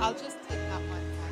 I'll just take that one back.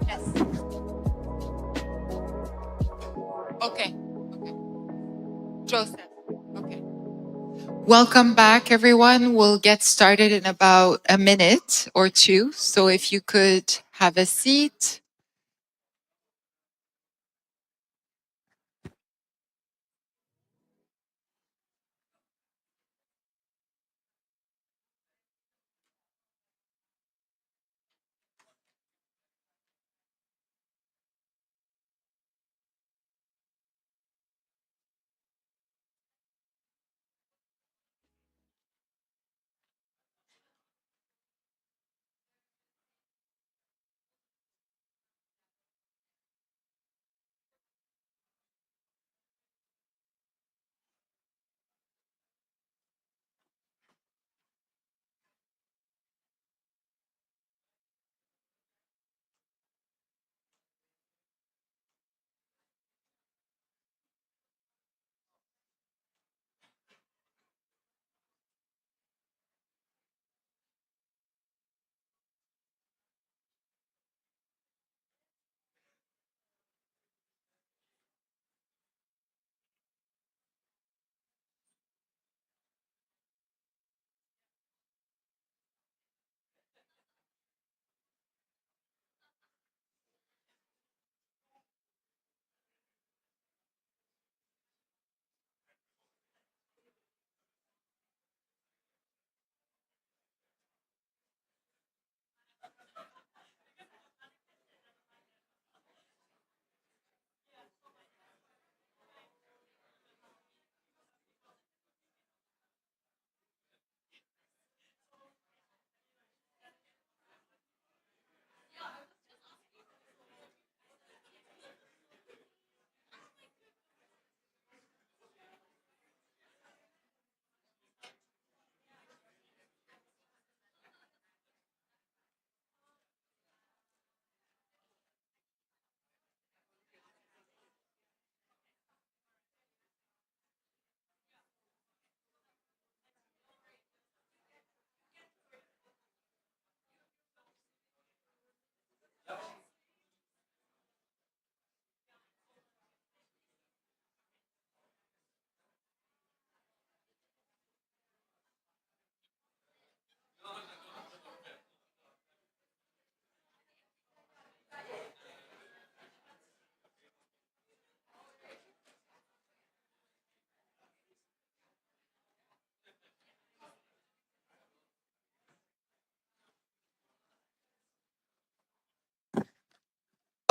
Yes. Okay. Joseph. Okay. Welcome back, everyone. We'll get started in about a minute or two. So if you could have a seat.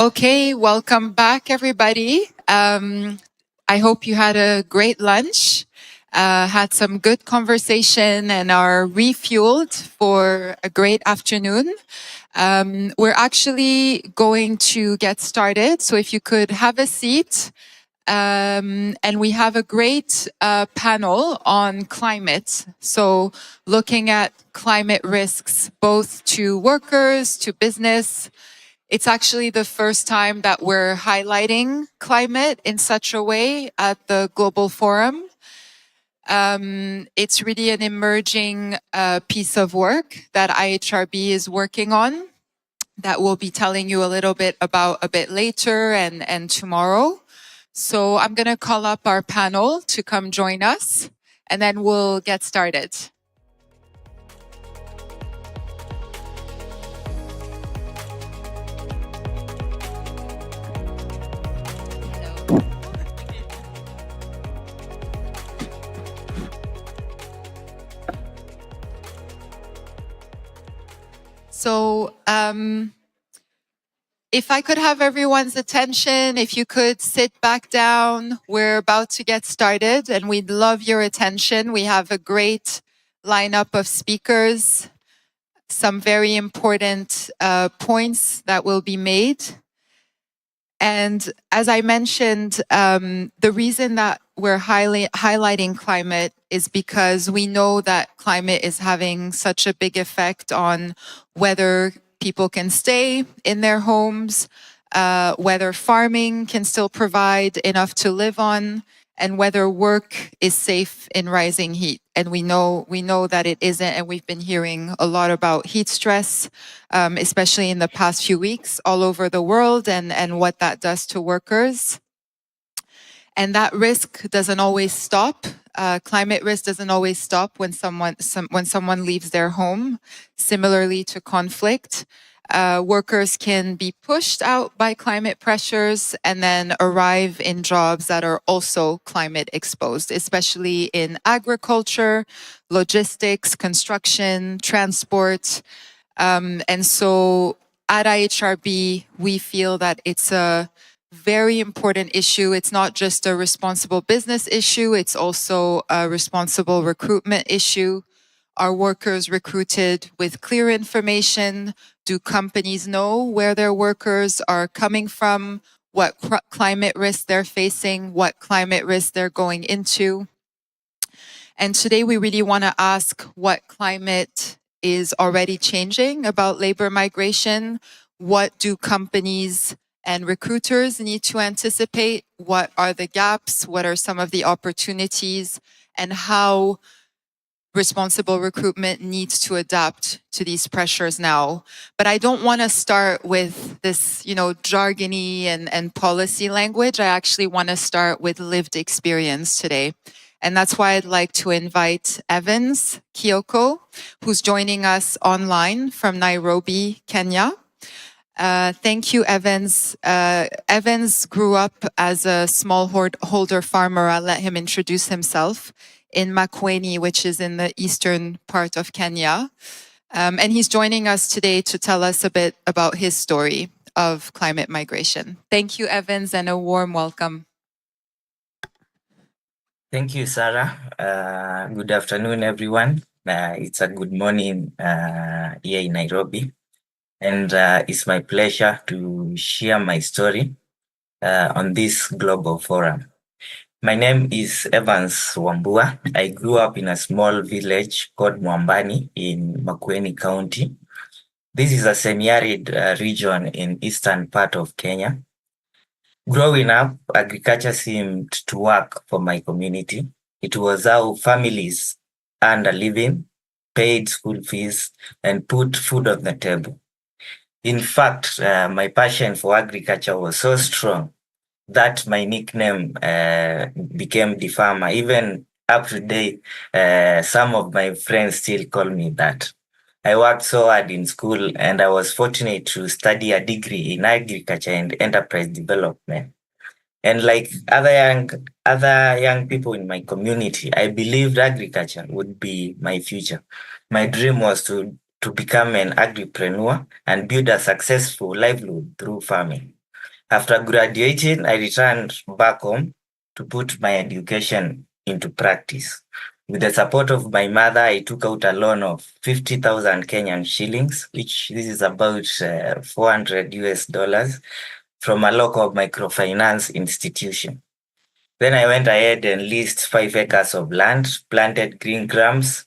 Okay, welcome back, everybody. I hope you had a great lunch, had some good conversation, and are refueled for a great afternoon. We're actually going to get started. So if you could have a seat. And we have a great panel on climate. So looking at climate risks, both to workers, to business. It's actually the first time that we're highlighting climate in such a way at the Global Forum. It's really an emerging piece of work that IHRB is working on that we'll be telling you a little bit about a bit later and tomorrow. So I'm going to call up our panel to come join us, and then we'll get started. So If I could have everyone's attention, if you could sit back down, we're about to get started and we'd love your attention. We have a great lineup of speakers, some very important points that will be made. And as I mentioned, the reason that we're highlighting climate is because we know that climate is having such a big effect on whether people can stay in their homes, whether farming can still provide enough to live on, and whether work is safe in rising heat. And we know that it isn't, and we've been hearing a lot about heat stress, especially in the past few weeks all over the world, and what that does to workers. And that risk doesn't always stop. Climate risk doesn't always stop when someone leaves their home. Similarly to conflict, workers can be pushed out by climate pressures and then arrive in jobs that are also climate exposed, especially in agriculture, logistics, construction, transport. And so at IHRB, we feel that it's a very important issue. It's not just a responsible business issue, it's also a responsible recruitment issue. Are workers recruited with clear information? Do companies know where their workers are coming from? What climate risks they're facing? What climate risks they're going into? And today we really want to ask what climate is already changing about labor migration. What do companies and recruiters need to anticipate? What are the gaps? What are some of the opportunities? And how responsible recruitment needs to adapt to these pressures now. But I don't want to start with this, jargony and policy language. I actually want to start with lived experience today. And that's why I'd like to invite Evans Kioko, who's joining us online from Nairobi, Kenya. Thank you, Evans. Evans grew up as a smallholder farmer. I'll let him introduce himself in Makueni, which is in the eastern part of Kenya. And he's joining us today to tell us a bit about his story of climate migration. Thank you, Evans, and a warm welcome. Thank you, Sarah. Good afternoon, everyone. It's a good morning here in Nairobi. And it's my pleasure to share my story on this global forum. My name is Evans Wambua. I grew up in a small village called Mwambani in Makueni County. This is a semi-arid region in eastern part of Kenya. Growing up, agriculture seemed to work for my community. It was how families earned a living, paid school fees, and put food on the table. In fact, my passion for agriculture was so strong that my nickname became the farmer. Even up to date, some of my friends still call me that. I worked so hard in school and I was fortunate to study a degree in agriculture and enterprise development. And like other young people in my community, I believed agriculture would be my future. My dream was to become an agripreneur and build a successful livelihood through farming. After graduating, I returned back home to put my education into practice. With the support of my mother, I took out a loan of 50,000 Kenyan shillings, which this is about 400 US dollars, from a local microfinance institution. Then I went ahead and leased 5 acres of land, planted green grams,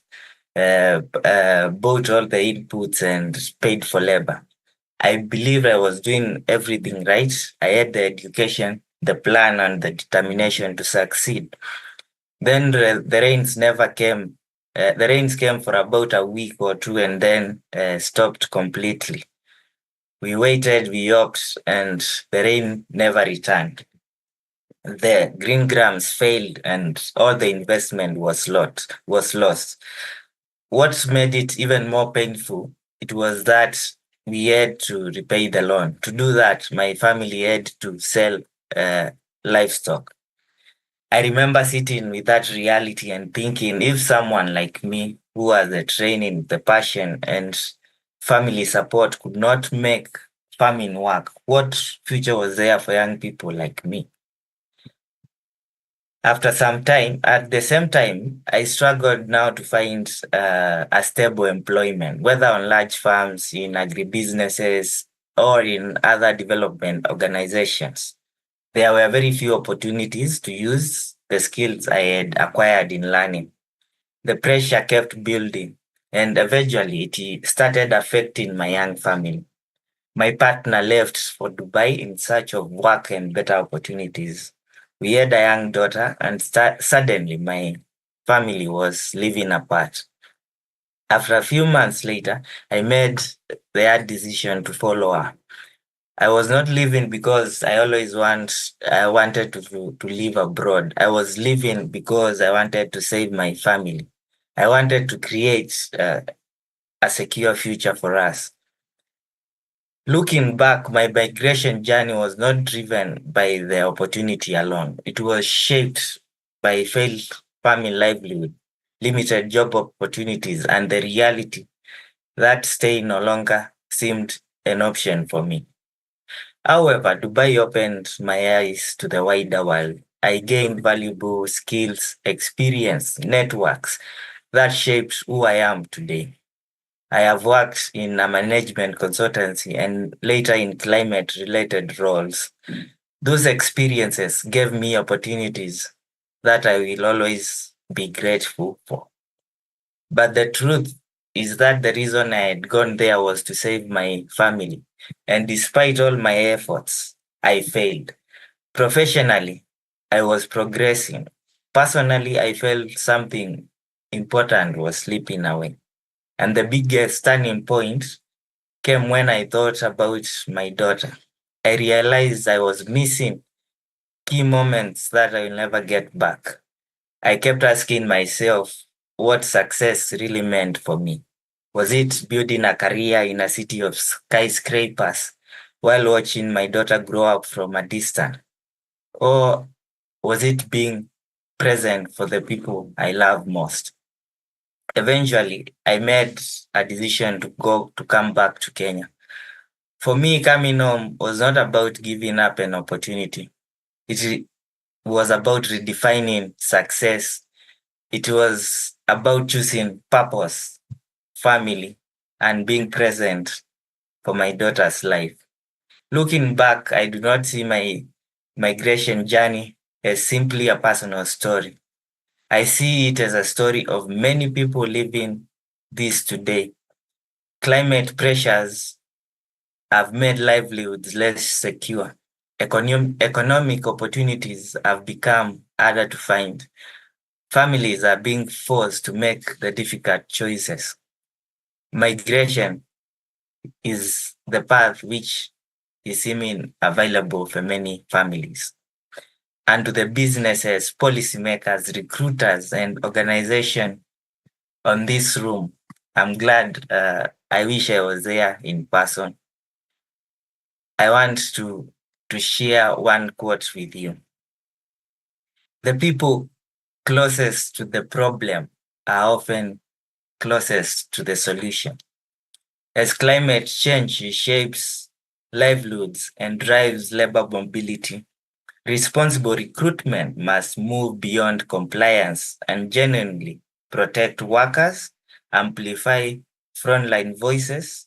bought all the inputs and paid for labor. I believe I was doing everything right. I had the education, the plan, and the determination to succeed. Then the rains never came. The rains came for about a week or two and then stopped completely. We waited, we hoped, and the rain never returned. The green grams failed and all the investment was lost. What made it even more painful, it was that we had to repay the loan. To do that, my family had to sell livestock. I remember sitting with that reality and thinking, if someone like me, who has the training, the passion, and family support could not make farming work? What future was there for young people like me? After some time, at the same time, I struggled now to find a stable employment, whether on large farms, in agribusinesses, or in other development organizations. There were very few opportunities to use the skills I had acquired in learning. The pressure kept building, and eventually it started affecting my young family. My partner left for Dubai in search of work and better opportunities. We had a young daughter, and suddenly my family was living apart. After a few months later, I made the hard decision to follow her. I was not living because I wanted to live abroad. I was living because I wanted to save my family. I wanted to create a secure future for us. Looking back, my migration journey was not driven by the opportunity alone. It was shaped by failed farming livelihood, limited job opportunities, and the reality that stay no longer seemed an option for me. However, Dubai opened my eyes to the wider world. I gained valuable skills, experience, networks that shaped who I am today. I have worked in a management consultancy and later in climate-related roles. Those experiences gave me opportunities that I will always be grateful for. But the truth is that the reason I had gone there was to save my family. And despite all my efforts, I failed. Professionally, I was progressing. Personally, I felt something important was slipping away. And the biggest turning point came when I thought about my daughter. I realized I was missing key moments that I will never get back. I kept asking myself what success really meant for me. Was it building a career in a city of skyscrapers while watching my daughter grow up from a distance? Or was it being present for the people I love most? Eventually, I made a decision to come back to Kenya. For me, coming home was not about giving up an opportunity. It was about redefining success. It was about choosing purpose, family, and being present for my daughter's life. Looking back, I do not see my migration journey as simply a personal story. I see it as a story of many people living this today. Climate pressures have made livelihoods less secure. Economic opportunities have become harder to find. Families are being forced to make the difficult choices. Migration is the path which is seeming available for many families. And to the businesses, policymakers, recruiters, and organizations on this room, I'm glad I wish I was there in person. I want to share one quote with you. The people closest to the problem are often closest to the solution. As climate change shapes livelihoods and drives labor mobility, responsible recruitment must move beyond compliance and genuinely protect workers, amplify frontline voices,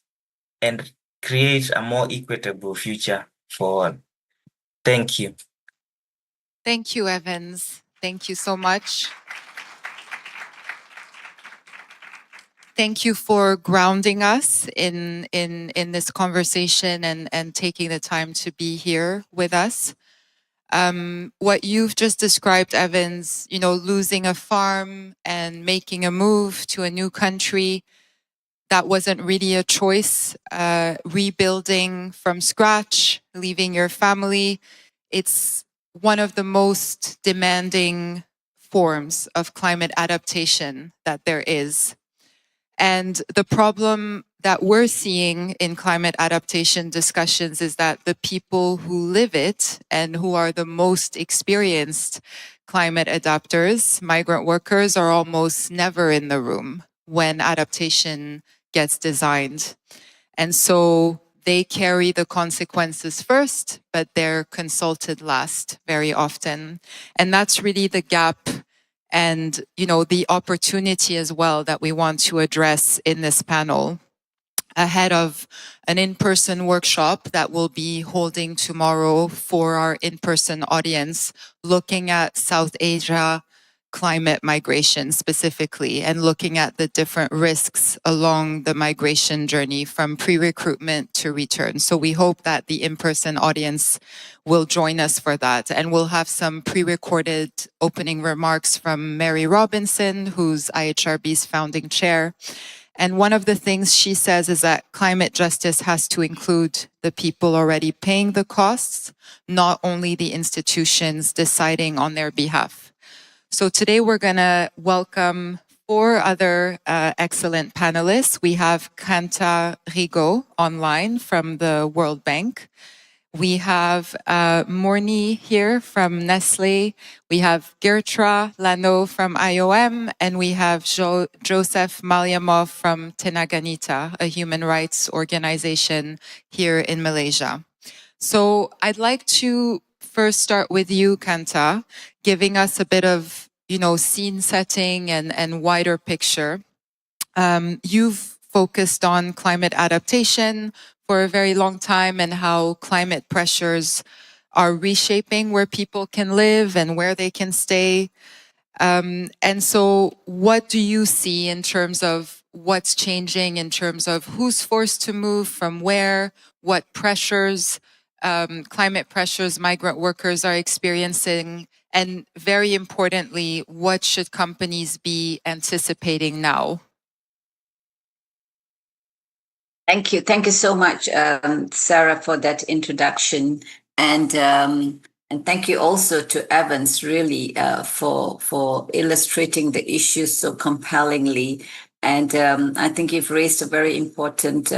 and create a more equitable future for all. Thank you. Thank you, Evans. Thank you so much. Thank you for grounding us in this conversation and taking the time to be here with us. What you've just described, Evans, losing a farm and making a move to a new country, that wasn't really a choice. Rebuilding from scratch, leaving your family, it's one of the most demanding forms of climate adaptation that there is. And the problem that we're seeing in climate adaptation discussions is that the people who live it and who are the most experienced climate adapters, migrant workers, are almost never in the room when adaptation gets designed. And so they carry the consequences first, but they're consulted last very often. And that's really the gap and, the opportunity as well that we want to address in this panel ahead of an in-person workshop that we'll be holding tomorrow for our in-person audience, looking at South Asia climate migration specifically and looking at the different risks along the migration journey from pre-recruitment to return. So we hope that the in-person audience will join us for that. And we'll have some pre-recorded opening remarks from Mary Robinson, who's IHRB's founding chair. And one of the things she says is that climate justice has to include the people already paying the costs, not only the institutions deciding on their behalf. So today we're going to welcome 4 other excellent panelists. We have Kanta Rigaud online from the World Bank. We have Morni here from Nestle. We have Gertra Lano from IOM, and we have Joseph Malyamov from Tenaganita, a human rights organization here in Malaysia. So I'd like to first start with you, Kanta, giving us a bit of, scene setting and wider picture. You've focused on climate adaptation for a very long time and how climate pressures are reshaping where people can live and where they can stay. And so what do you see in terms of what's changing, in terms of who's forced to move from where, what pressures, climate pressures migrant workers are experiencing, and very importantly, what should companies be anticipating now? Thank you. Thank you so much, Sarah, for that introduction. And thank you also to Evans, really, for illustrating the issues so compellingly. And I think you've raised a very important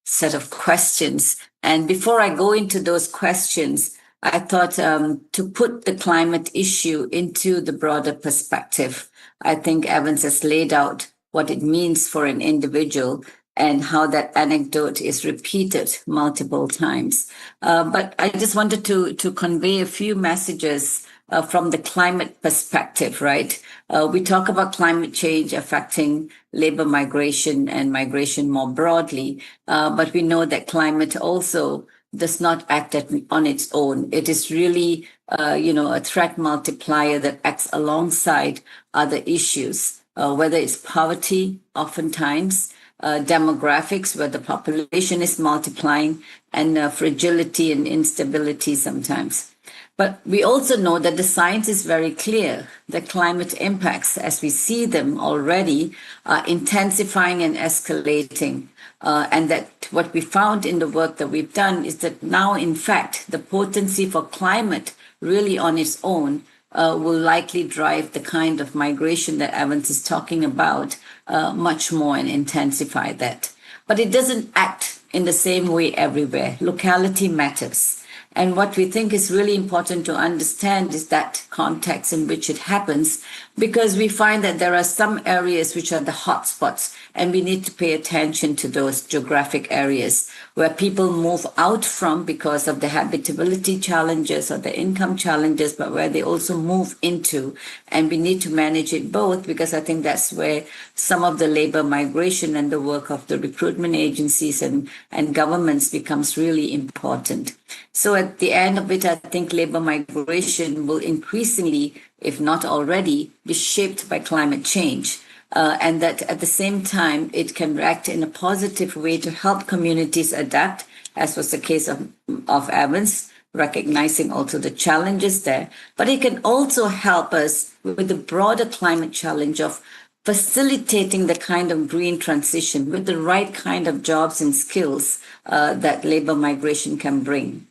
set of questions. And before I go into those questions, I thought to put the climate issue into the broader perspective. I think Evans has laid out what it means for an individual and how that anecdote is repeated multiple times. But I just wanted to convey a few messages from the climate perspective, right? We talk about climate change affecting labor migration and migration more broadly, but we know that climate also does not act on its own. It is really, a threat multiplier that acts alongside other issues, whether it's poverty, oftentimes, demographics, where the population is multiplying, and fragility and instability sometimes. But we also know that the science is very clear. The climate impacts, as we see them already, are intensifying and escalating. And that what we found in the work that we've done is that now, in fact, the potency for climate really on its own will likely drive the kind of migration that Evans is talking about much more and intensify that. But it doesn't act in the same way everywhere. Locality matters. And what we think is really important to understand is that context in which it happens, because we find that there are some areas which are the hotspots, and we need to pay attention to those geographic areas where people move out from because of the habitability challenges or the income challenges, but where they also move into. And we need to manage it both, because I think that's where some of the labor migration and the work of the recruitment agencies and governments becomes really important. So at the end of it, I think labor migration will increasingly, if not already, be shaped by climate change. And that at the same time, it can act in a positive way to help communities adapt, as was the case of Evans, recognizing also the challenges there. But it can also help us with the broader climate challenge of facilitating the kind of green transition with the right kind of jobs and skills that labor migration can bring.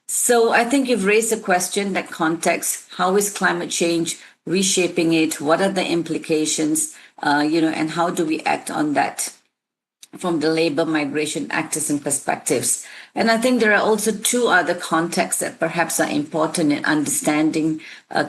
So I think you've raised a question, that context, how is climate change reshaping it? What are the implications, and how do we act on that from the labor migration actors and perspectives? And I think there are also 2 other contexts that perhaps are important in understanding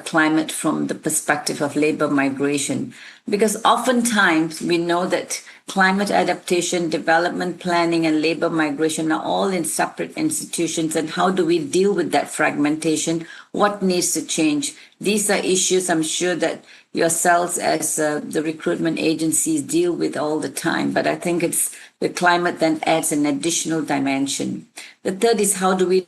climate from the perspective of labor migration. Because oftentimes we know that climate adaptation, development planning, and labor migration are all in separate institutions. And how do we deal with that fragmentation? What needs to change? These are issues I'm sure that yourselves as the recruitment agencies deal with all the time. But I think it's the climate then adds an additional dimension. The third is how do we,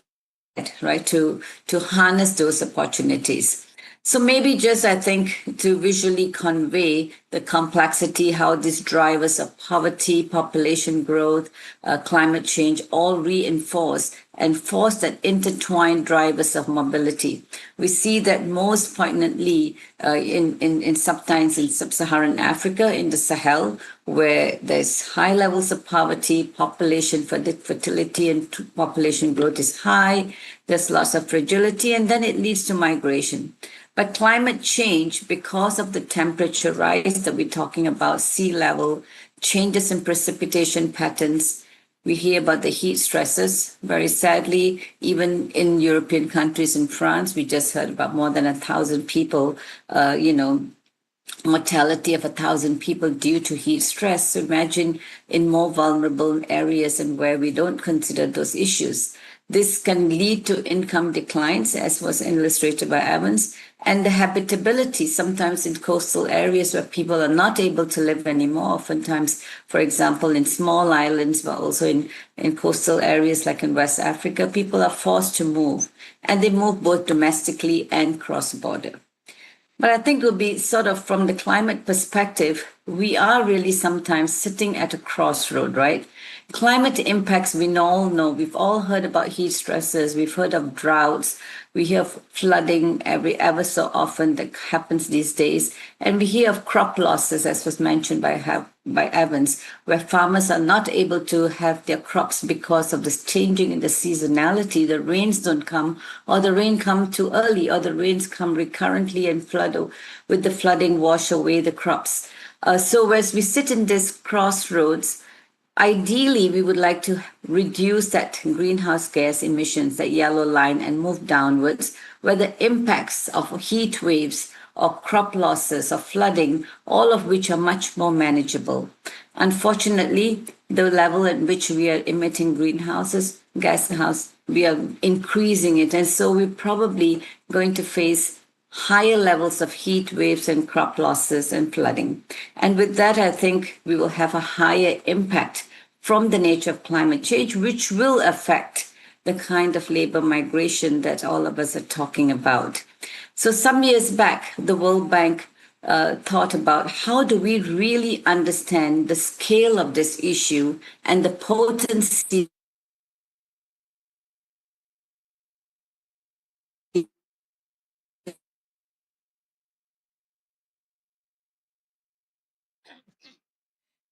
right, to harness those opportunities. So maybe just, I think, to visually convey the complexity, how these drivers of poverty, population growth, climate change all reinforce and force that intertwined drivers of mobility. We see that most poignantly sometimes in sub-Saharan Africa, in the Sahel, where there's high levels of poverty, population fertility and population growth is high, there's lots of fragility, and then it leads to migration. But climate change, because of the temperature rise that we're talking about, sea level, changes in precipitation patterns, we hear about the heat stresses. Very sadly, even in European countries, in France, we just heard about more than 1,000 people, mortality of 1,000 people due to heat stress. So imagine in more vulnerable areas and where we don't consider those issues. This can lead to income declines, as was illustrated by Evans, and the habitability, sometimes in coastal areas where people are not able to live anymore, oftentimes, for example, in small islands, but also in coastal areas like in West Africa, people are forced to move, and they move both domestically and cross-border. But I think it will be sort of from the climate perspective, we are really sometimes sitting at a crossroad, right? Climate impacts, we all know, we've all heard about heat stresses, we've heard of droughts, we hear of flooding ever so often that happens these days, and we hear of crop losses, as was mentioned by Evans, where farmers are not able to have their crops because of this changing in the seasonality. The rains don't come, or the rain come too early, or the rains come recurrently and with the flooding wash away the crops. So as we sit in this crossroads, ideally, we would like to reduce that greenhouse gas emissions, that yellow line, and move downwards, where the impacts of heat waves or crop losses or flooding, all of which are much more manageable. Unfortunately, the level at which we are emitting gas, we are increasing it. And so we're probably going to face higher levels of heat waves and crop losses and flooding. And with that, I think we will have a higher impact from the nature of climate change, which will affect the kind of labor migration that all of us are talking about. So some years back, the World Bank thought about how do we really understand the scale of this issue and the potency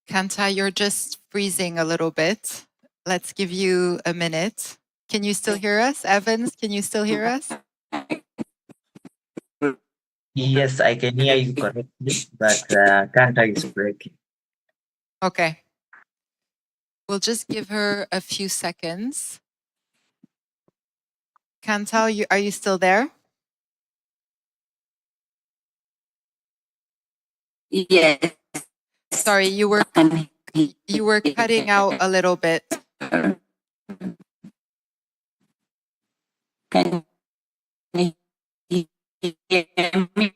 Kanta, you're just freezing a little bit. Let's give you a minute. Can you still hear us? Evans, can you still hear us? Yes, I can hear you correctly, but Kanta is breaking. Okay. We'll just give her a few seconds. Kanta, are you still there? Yes. Sorry, you were cutting out a little bit. Can you hear me?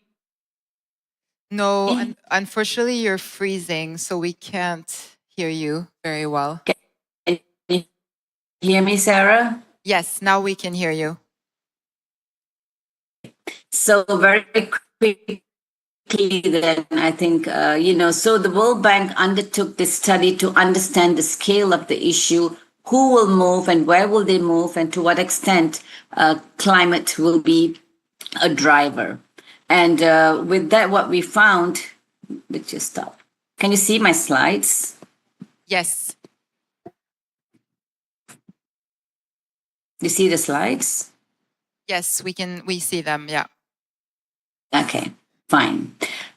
No, unfortunately, you're freezing, so we can't hear you very well. Can you hear me, Sarah? Yes, now we can hear you. So very quickly then, I think, so the World Bank undertook this study to understand the scale of the issue, who will move and where will they move, and to what extent climate will be a driver. And with that, what we found, let's just stop. Can you see my slides? Yes. You see the slides? Yes, we see them, yeah. Okay, fine.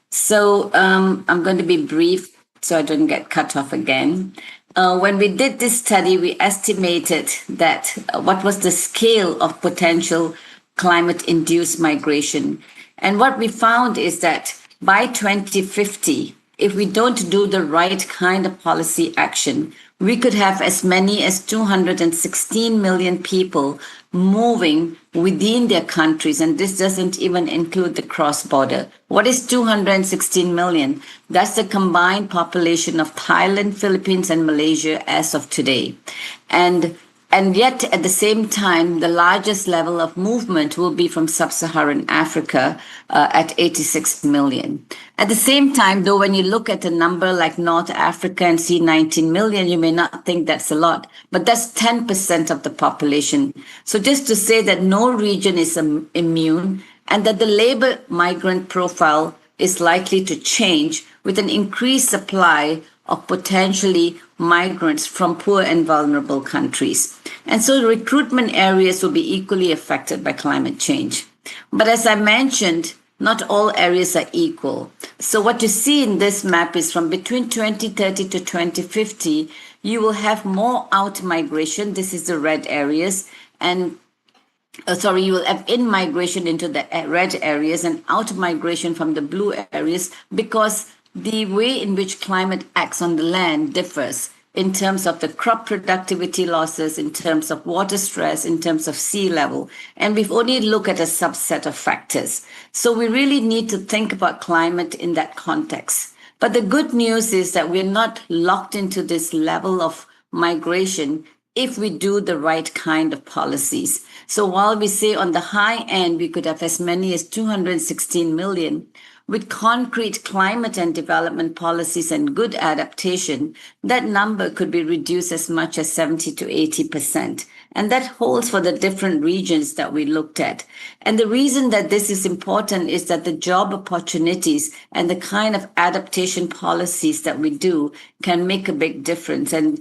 So I'm going to be brief so I don't get cut off again. When we did this study, we estimated that what was the scale of potential climate-induced migration. And what we found is that by 2050, if we don't do the right kind of policy action, we could have as many as 216 million people moving within their countries. And this doesn't even include the cross border. What is 216 million? That's the combined population of Thailand, Philippines, and Malaysia as of today. And yet, at the same time, the largest level of movement will be from sub-Saharan Africa at 86 million. At the same time, though, when you look at a number like North Africa and see 19 million, you may not think that's a lot, but that's 10% of the population. So just to say that no region is immune and that the labor migrant profile is likely to change with an increased supply of potentially migrants from poor and vulnerable countries. And so recruitment areas will be equally affected by climate change. But as I mentioned, not all areas are equal. So what you see in this map is from between 2030 to 2050, you will have more out migration. This is the red areas. And you will have in migration into the red areas and out migration from the blue areas, because the way in which climate acts on the land differs in terms of the crop productivity losses, in terms of water stress, in terms of sea level. And we've only looked at a subset of factors. So we really need to think about climate in that context. But the good news is that we're not locked into this level of migration if we do the right kind of policies. So while we say on the high end, we could have as many as 216 million, with concrete climate and development policies and good adaptation, that number could be reduced as much as 70 to 80%. And that holds for the different regions that we looked at. And the reason that this is important is that the job opportunities and the kind of adaptation policies that we do can make a big difference. And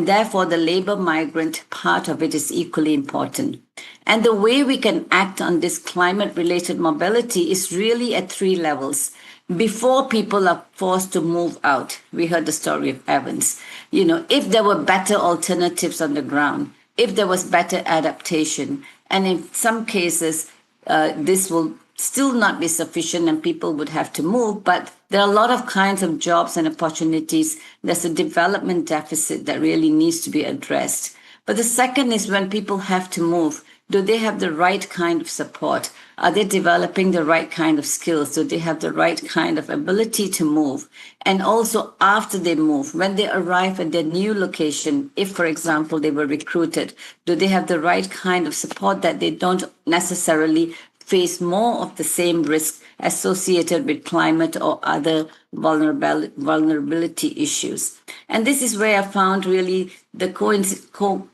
therefore, the labor migrant part of it is equally important. And the way we can act on this climate-related mobility is really at three levels. Before people are forced to move out, we heard the story of Evans. If there were better alternatives on the ground, if there was better adaptation, and in some cases, this will still not be sufficient and people would have to move, but there are a lot of kinds of jobs and opportunities. There's a development deficit that really needs to be addressed. But the second is when people have to move, do they have the right kind of support? Are they developing the right kind of skills? Do they have the right kind of ability to move? And also after they move, when they arrive at their new location, if, for example, they were recruited, do they have the right kind of support that they don't necessarily face more of the same risk associated with climate or other vulnerability issues? And this is where I found really the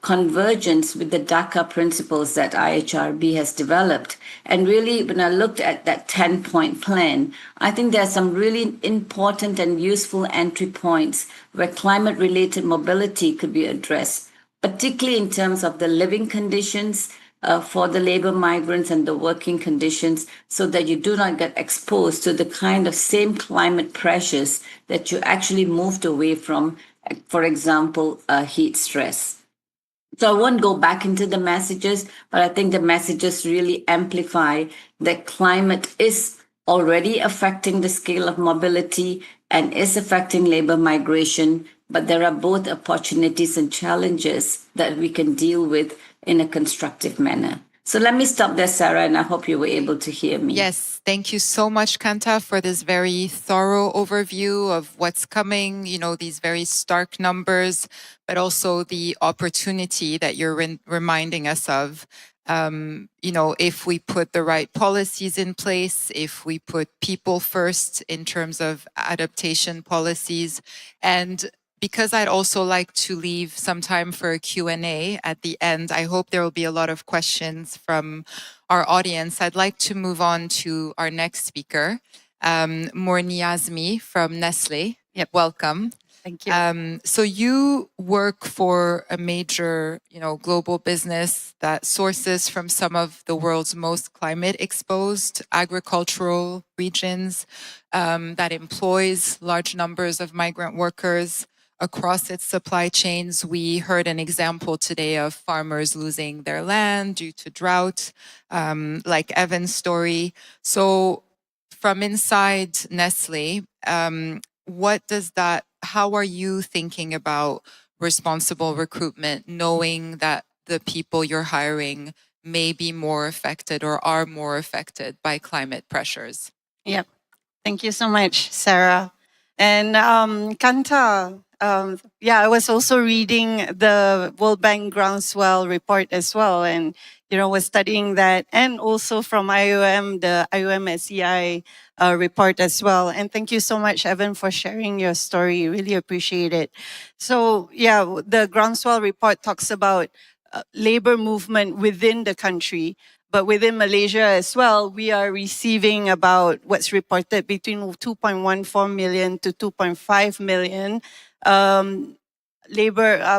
convergence with the DACA principles that IHRB has developed. And really, when I looked at that 10-point plan, I think there are some really important and useful entry points where climate-related mobility could be addressed, particularly in terms of the living conditions for the labor migrants and the working conditions, so that you do not get exposed to the kind of same climate pressures that you actually moved away from, for example, heat stress. So I won't go back into the messages, but I think the messages really amplify that climate is already affecting the scale of mobility and is affecting labor migration, but there are both opportunities and challenges that we can deal with in a constructive manner. So let me stop there, Sarah, and I hope you were able to hear me. Yes, thank you so much, Kanta, for this very thorough overview of what's coming, these very stark numbers, but also the opportunity that you're reminding us of. If we put the right policies in place, if we put people first in terms of adaptation policies, and because I'd also like to leave some time for a Q&A at the end, I hope there will be a lot of questions from our audience. I'd like to move on to our next speaker, Morni Azmi from Nestle. Yep, welcome. Thank you. So you work for a major, global business that sources from some of the world's most climate exposed agricultural regions, that employs large numbers of migrant workers across its supply chains. We heard an example today of farmers losing their land due to drought, like Evan's story. So from inside Nestle, how are you thinking about responsible recruitment, knowing that the people you're hiring may be more affected or are more affected by climate pressures? Yep. Thank you so much, Sarah. And Kanta, I was also reading the World Bank Groundswell report as well, and was studying that, and also from IOM, the IOM SEI report as well. And thank you so much, Evan, for sharing your story. Really appreciate it. So the Groundswell report talks about labor movement within the country. But within Malaysia as well, we are receiving about what's reported between 2.14 million to 2.5 million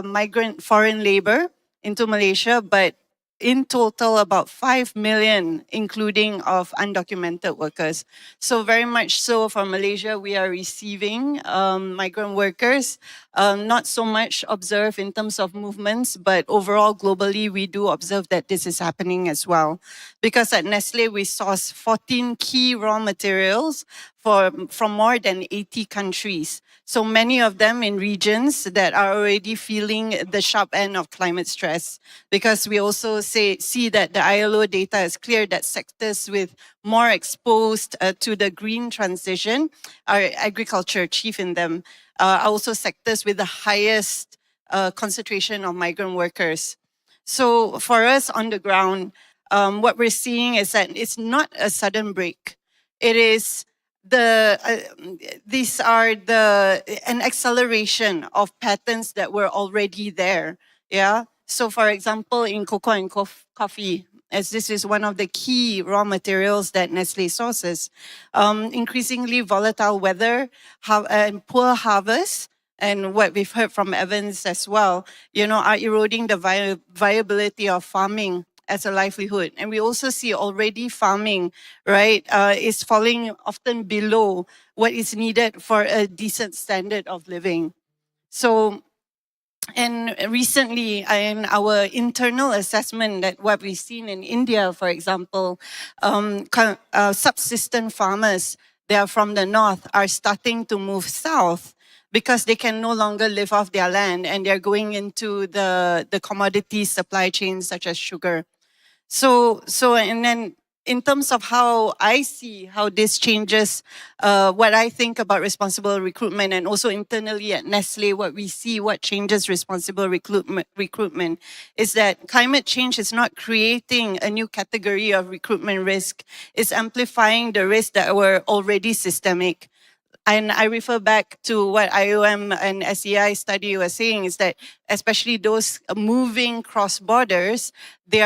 migrant foreign labor into Malaysia, but in total about 5 million, including of undocumented workers. So very much so for Malaysia, we are receiving migrant workers, not so much observed in terms of movements, but overall globally, we do observe that this is happening as well. Because at Nestle, we source 14 key raw materials from more than 80 countries. So many of them in regions that are already feeling the sharp end of climate stress. Because we also see that the ILO data is clear that sectors with more exposed to the green transition are agriculture, chief in them, are also sectors with the highest concentration of migrant workers. So for us on the ground, what we're seeing is that it's not a sudden break. It is these are an acceleration of patterns that were already there. Yeah. So for example, in cocoa and coffee, as this is one of the key raw materials that Nestle sources, increasingly volatile weather and poor harvest, and what we've heard from Evans as well, are eroding the viability of farming as a livelihood. And we also see already farming, right, is falling often below what is needed for a decent standard of living. So, and recently in our internal assessment that what we've seen in India, for example, subsistence farmers, they are from the north, are starting to move south because they can no longer live off their land and they're going into the commodity supply chains such as sugar. So and then in terms of how I see how this changes what I think about responsible recruitment, and also internally at Nestle, what we see, what changes responsible recruitment is that climate change is not creating a new category of recruitment risk. It's amplifying the risks that were already systemic. And I refer back to what IOM and SEI study was saying, is that especially those moving cross borders, they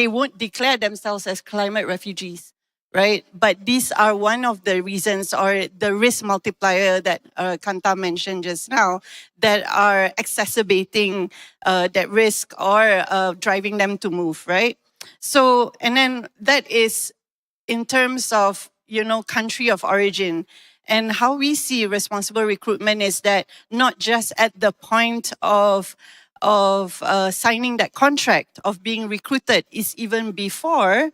won't declare themselves as climate refugees, right? But these are one of the reasons, or the risk multiplier that Kanta mentioned just now, that are exacerbating that risk or driving them to move, right? So, and then that is in terms of country of origin. And how we see responsible recruitment is that not just at the point of signing that contract, of being recruited, is even before,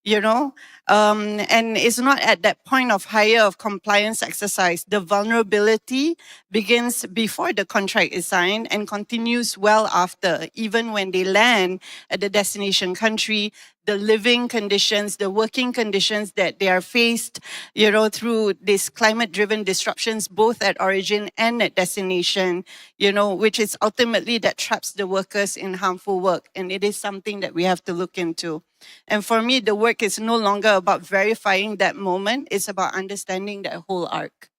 and it's not at that point of hire of compliance exercise. The vulnerability begins before the contract is signed and continues well after, even when they land at the destination country. The living conditions, the working conditions that they are faced, through these climate-driven disruptions, both at origin and at destination, which is ultimately that traps the workers in harmful work. And it is something that we have to look into. And for me, the work is no longer about verifying that moment. It's about understanding that whole arc.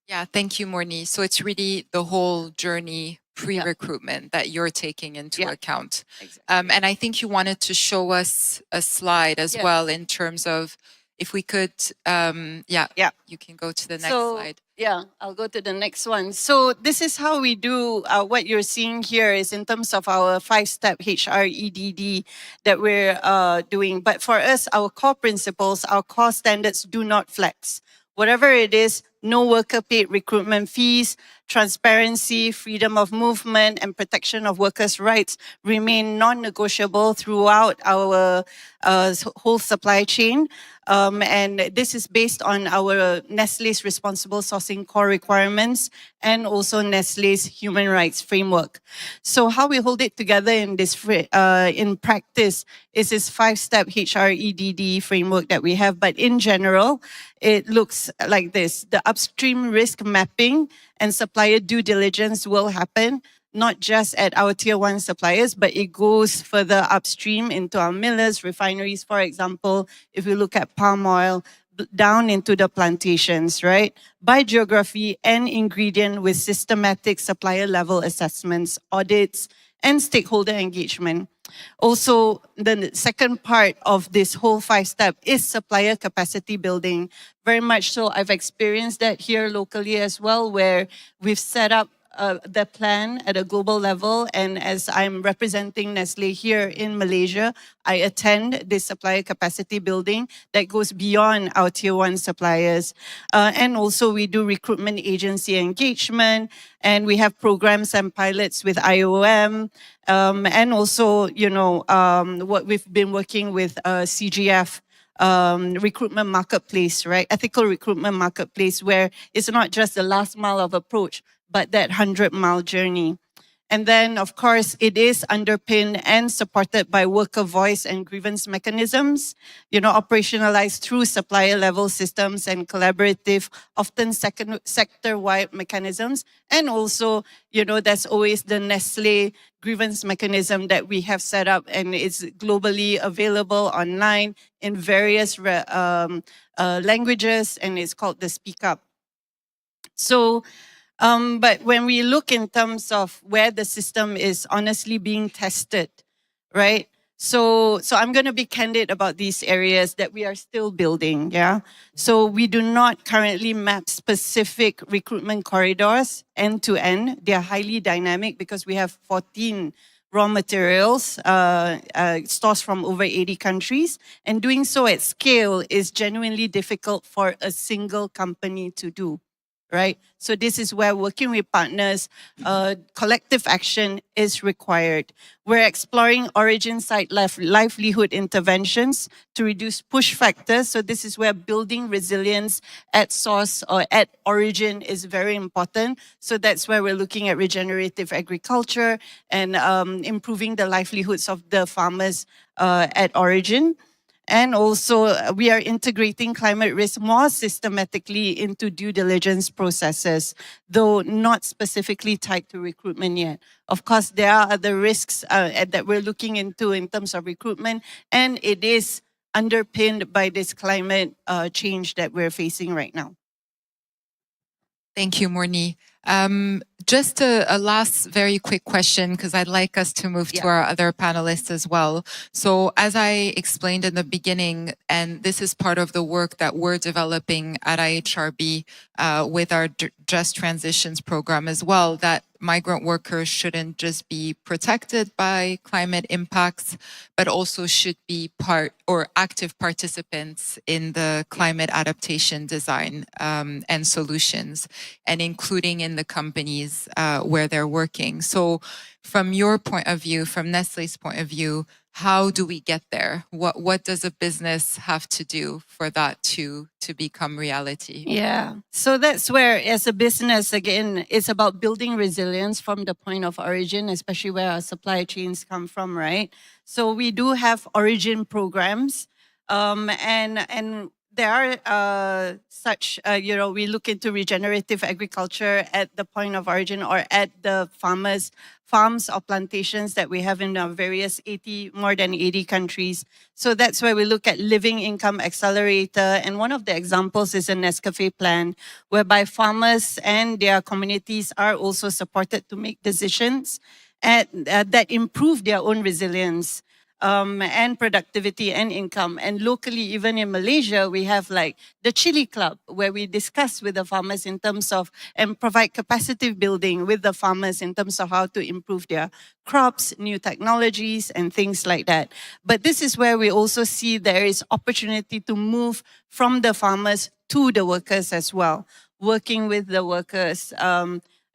Yeah, thank you, Morni. So it's really the whole journey pre-recruitment that you're taking into account. Exactly. And I think you wanted to show us a slide as well in terms of, if we could, you can go to the next slide. Yeah, I'll go to the next one. So this is how we do what you're seeing here is in terms of our 5-step HREDD that we're doing. But for us, our core principles, our core standards do not flex. Whatever it is, no worker paid recruitment fees, transparency, freedom of movement, and protection of workers' rights remain non-negotiable throughout our whole supply chain. And this is based on our Nestle's responsible sourcing core requirements and also Nestle's human rights framework. So how we hold it together in this in practice is this 5-step HREDD framework that we have. But in general, it looks like this. The upstream risk mapping and supplier due diligence will happen, not just at our tier 1 suppliers, but it goes further upstream into our millers, refineries, for example, if we look at palm oil, down into the plantations, right? By geography and ingredient with systematic supplier level assessments, audits, and stakeholder engagement. Also, the second part of this whole 5-step is supplier capacity building. Very much so, I've experienced that here locally as well, where we've set up the plan at a global level. And as I'm representing Nestle here in Malaysia, I attend this supplier capacity building that goes beyond our tier 1 suppliers. And also we do recruitment agency engagement, and we have programs and pilots with IOM. And also, what we've been working with CGF, recruitment marketplace, right? Ethical recruitment marketplace, where it's not just the last mile of approach, but that 100-mile journey. And then, of course, it is underpinned and supported by worker voice and grievance mechanisms, operationalized through supplier level systems and collaborative, often sector-wide mechanisms. And also, there's always the Nestle grievance mechanism that we have set up, and it's globally available online in various languages, and it's called the Speak Up. So, but when we look in terms of where the system is honestly being tested, right? So I'm going to be candid about these areas that we are still building, yeah? So we do not currently map specific recruitment corridors end to end. They are highly dynamic because we have 14 raw materials sourced from over 80 countries. And doing so at scale is genuinely difficult for a single company to do. Right? So this is where working with partners, collective action is required. We're exploring origin site livelihood interventions to reduce push factors. So this is where building resilience at source or at origin is very important. So that's where we're looking at regenerative agriculture and improving the livelihoods of the farmers at origin. And also, we are integrating climate risk more systematically into due diligence processes, though not specifically tied to recruitment yet. Of course, there are other risks that we're looking into in terms of recruitment, and it is underpinned by this climate change that we're facing right now. Thank you, Morni. Just a last very quick question, because I'd like us to move to our other panelists as well. So as I explained in the beginning, and this is part of the work that we're developing at IHRB with our Just Transitions program as well, that migrant workers shouldn't just be protected by climate impacts, but also should be part or active participants in the climate adaptation design and solutions, and including in the companies where they're working. So from your point of view, from Nestle's point of view, how do we get there? What does a business have to do for that to become reality? Yeah. So that's where, as a business, again, it's about building resilience from the point of origin, especially where our supply chains come from, right? So we do have origin programs, and there are such, we look into regenerative agriculture at the point of origin or at the farms or plantations that we have in our various more than 80 countries. So that's where we look at Living Income Accelerator. And one of the examples is a Nescafe plan, whereby farmers and their communities are also supported to make decisions that improve their own resilience. And productivity and income. And locally, even in Malaysia, we have like the Chili Club, where we discuss with the farmers in terms of, and provide capacity building with the farmers in terms of how to improve their crops, new technologies, and things like that. But this is where we also see there is opportunity to move from the farmers to the workers as well, working with the workers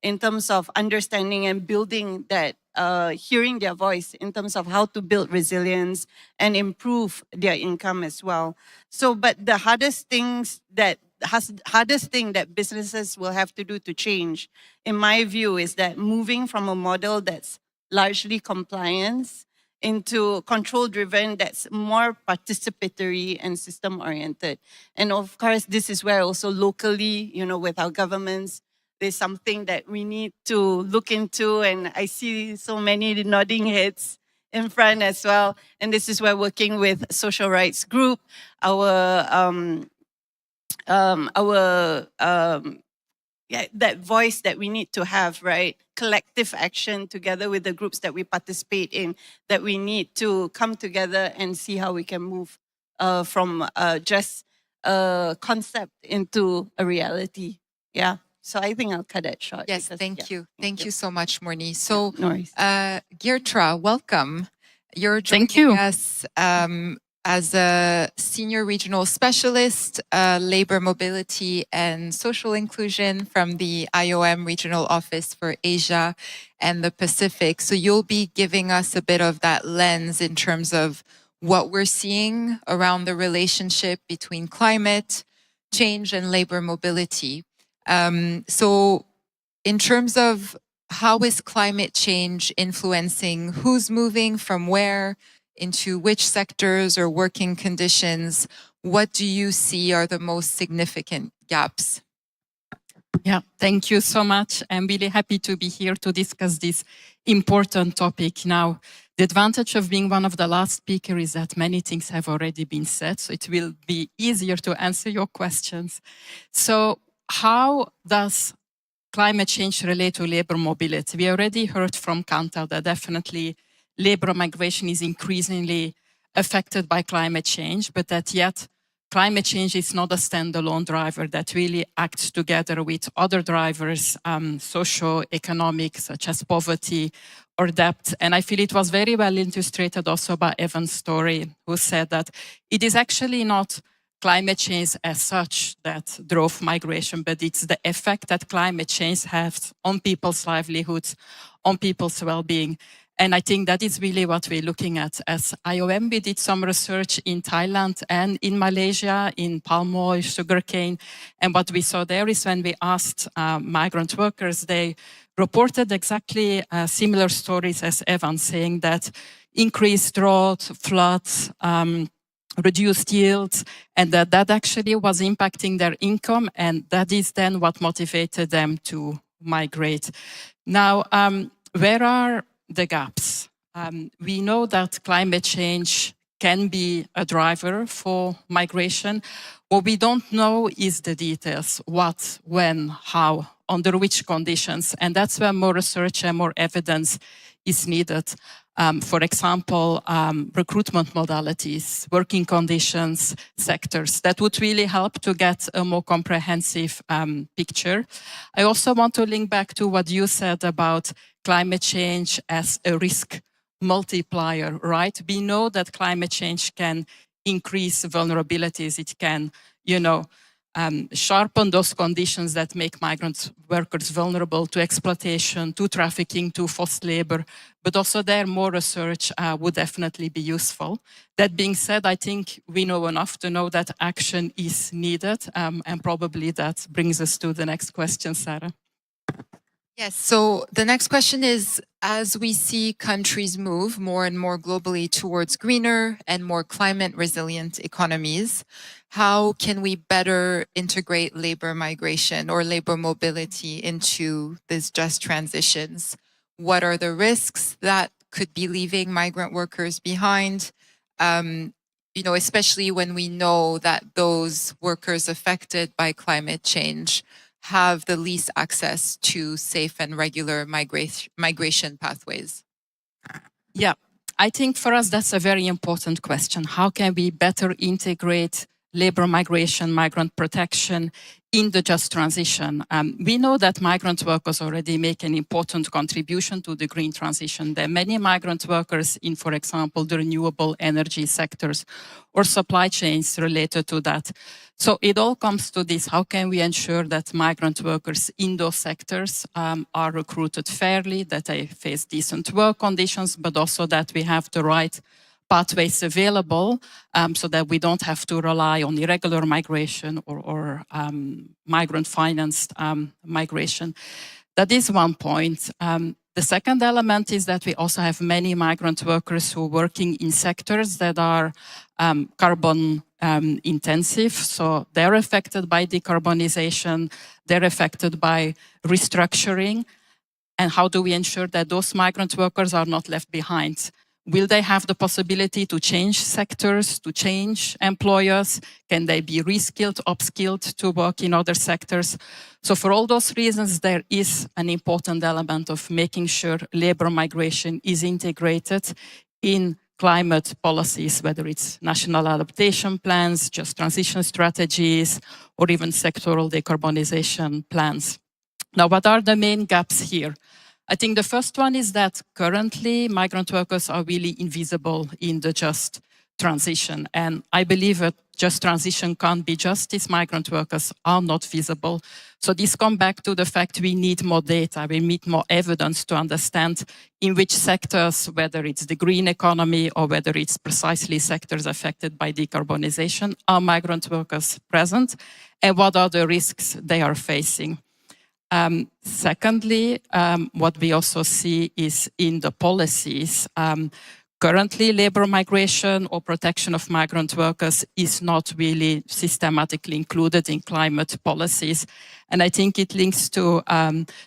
in terms of understanding and building that hearing their voice in terms of how to build resilience and improve their income as well. So, but the hardest thing that businesses will have to do to change, in my view, is that moving from a model that's largely compliance into control-driven that's more participatory and system-oriented. And of course, this is where also locally, with our governments, there's something that we need to look into. And I see so many nodding heads in front as well. And this is where working with social rights group, that voice that we need to have, right? Collective action together with the groups that we participate in, that we need to come together and see how we can move from just a concept into a reality. Yeah. So I think I'll cut it short. Yes, thank you. Thank you so much, Morni. So, no worries. Geertra, welcome. You're joining us as a Senior Regional Specialist, Labor Mobility and Social Inclusion from the IOM Regional Office for Asia and the Pacific. So you'll be giving us a bit of that lens in terms of what we're seeing around the relationship between climate change and labor mobility. So in terms of how is climate change influencing who's moving from where into which sectors or working conditions, what do you see are the most significant gaps? Yeah, thank you so much. I'm really happy to be here to discuss this important topic. Now, the advantage of being one of the last speakers is that many things have already been said, so it will be easier to answer your questions. So how does climate change relate to labor mobility? We already heard from Kanta that definitely labor migration is increasingly affected by climate change, but that yet climate change is not a standalone driver that really acts together with other drivers, socio-economic, such as poverty or debt. And I feel it was very well illustrated also by Evan's story, who said that it is actually not climate change as such that drove migration, but it's the effect that climate change has on people's livelihoods, on people's well-being. And I think that is really what we're looking at. As IOM, we did some research in Thailand and in Malaysia, in palm oil, sugarcane. And what we saw there is when we asked migrant workers, they reported exactly similar stories as Evan, saying that increased drought, floods, reduced yields, and that actually was impacting their income. And that is then what motivated them to migrate. Now, where are the gaps? We know that climate change can be a driver for migration. What we don't know is the details, what, when, how, under which conditions. And that's where more research and more evidence is needed. For example, recruitment modalities, working conditions, sectors, that would really help to get a more comprehensive picture. I also want to link back to what you said about climate change as a risk multiplier, right? We know that climate change can increase vulnerabilities. It can, sharpen those conditions that make migrant workers vulnerable to exploitation, to trafficking, to forced labor. But also there, more research would definitely be useful. That being said, I think we know enough to know that action is needed. And probably that brings us to the next question, Sarah. Yes, so the next question is, as we see countries move more and more globally towards greener and more climate resilient economies, how can we better integrate labor migration or labor mobility into these just transitions? What are the risks that could be leaving migrant workers behind? Especially when we know that those workers affected by climate change have the least access to safe and regular migration pathways? Yeah, I think for us that's a very important question. How can we better integrate labor migration, migrant protection in the just transition. We know that migrant workers already make an important contribution to the green transition. There are many migrant workers in, for example, the renewable energy sectors or supply chains related to that. So it all comes to this: how can we ensure that migrant workers in those sectors are recruited fairly, that they face decent work conditions, but also that we have the right pathways available so that we don't have to rely on irregular migration or migrant-financed migration. That is one point. The second element is that we also have many migrant workers who are working in sectors that are carbon intensive. So they're affected by decarbonization, they're affected by restructuring. And how do we ensure that those migrant workers are not left behind? Will they have the possibility to change sectors, to change employers? Can they be reskilled, upskilled to work in other sectors? So for all those reasons, there is an important element of making sure labor migration is integrated in climate policies, whether it's national adaptation plans, just transition strategies, or even sectoral decarbonization plans. Now, what are the main gaps here? I think the first one is that currently migrant workers are really invisible in the just transition. And I believe a just transition can't be just if migrant workers are not visible. So this comes back to the fact we need more data, we need more evidence to understand in which sectors, whether it's the green economy or whether it's precisely sectors affected by decarbonization, are migrant workers present and what are the risks they are facing. Secondly, what we also see is in the policies. Currently, labor migration or protection of migrant workers is not really systematically included in climate policies. And I think it links to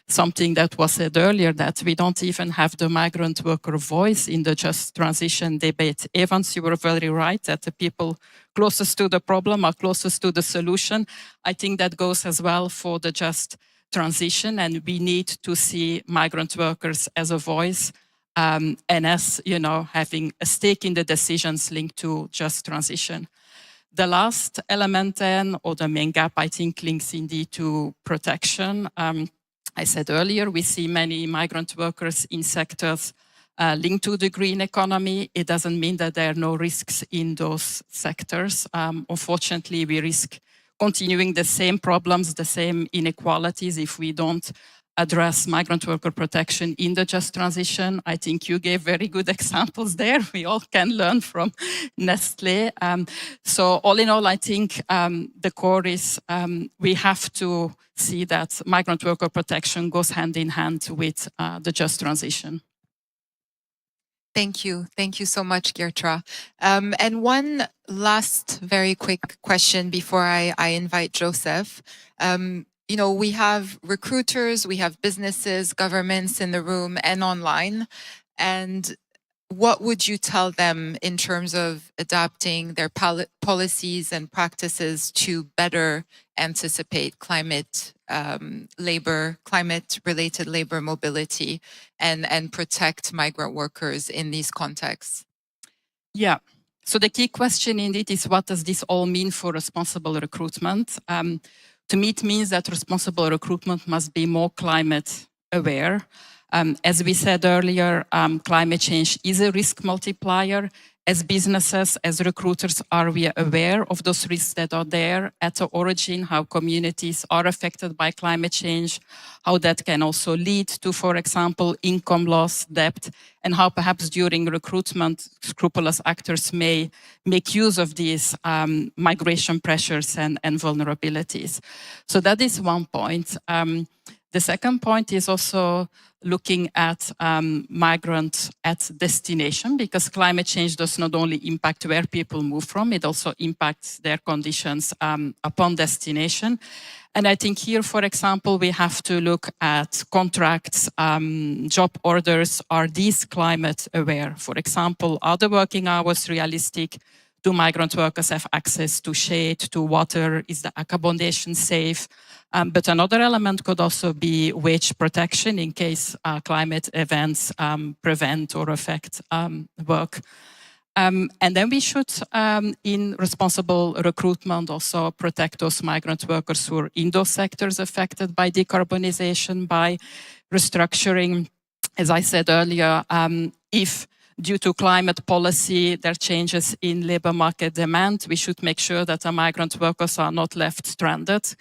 something that was said earlier, that we don't even have the migrant worker voice in the just transition debate. Evans, you were very right that the people closest to the problem are closest to the solution. I think that goes as well for the just transition, and we need to see migrant workers as a voice and as, you know, having a stake in the decisions linked to just transition. The last element then, or the main gap, I think, links indeed to protection. I said earlier, we see many migrant workers in sectors linked to the green economy. It doesn't mean that there are no risks in those sectors. Unfortunately, we risk continuing the same problems, the same inequalities if we don't address migrant worker protection in the just transition. I think you gave very good examples there. We all can learn from Nestlé. So all in all, I think the core is we have to see that migrant worker protection goes hand in hand with the just transition. Thank you. Thank you so much, Geertra. And one last very quick question before I invite Joseph. You know, we have recruiters, we have businesses, governments in the room and online. And what would you tell them in terms of adapting their policies and practices to better anticipate climate-related labor mobility and protect migrant workers in these contexts? Yeah. So the key question indeed is, what does this all mean for responsible recruitment? To me, it means that responsible recruitment must be more climate aware. As we said earlier, climate change is a risk multiplier. As businesses, as recruiters, are we aware of those risks that are there at the origin, how communities are affected by climate change, how that can also lead to, for example, income loss, debt, and how perhaps during recruitment, scrupulous actors may make use of these migration pressures and vulnerabilities. So that is one point. The second point is also looking at migrants at destination, because climate change does not only impact where people move from, it also impacts their conditions upon destination. And I think here, for example, we have to look at contracts, job orders. Are these climate aware? For example, are the working hours realistic? Do migrant workers have access to shade, to water? Is the accommodation safe? But another element could also be wage protection in case climate events prevent or affect work. And then we should, in responsible recruitment, also protect those migrant workers who are in those sectors affected by decarbonization, by restructuring. As I said earlier, if due to climate policy there are changes in labor market demand, we should make sure that our migrant workers are not left stranded.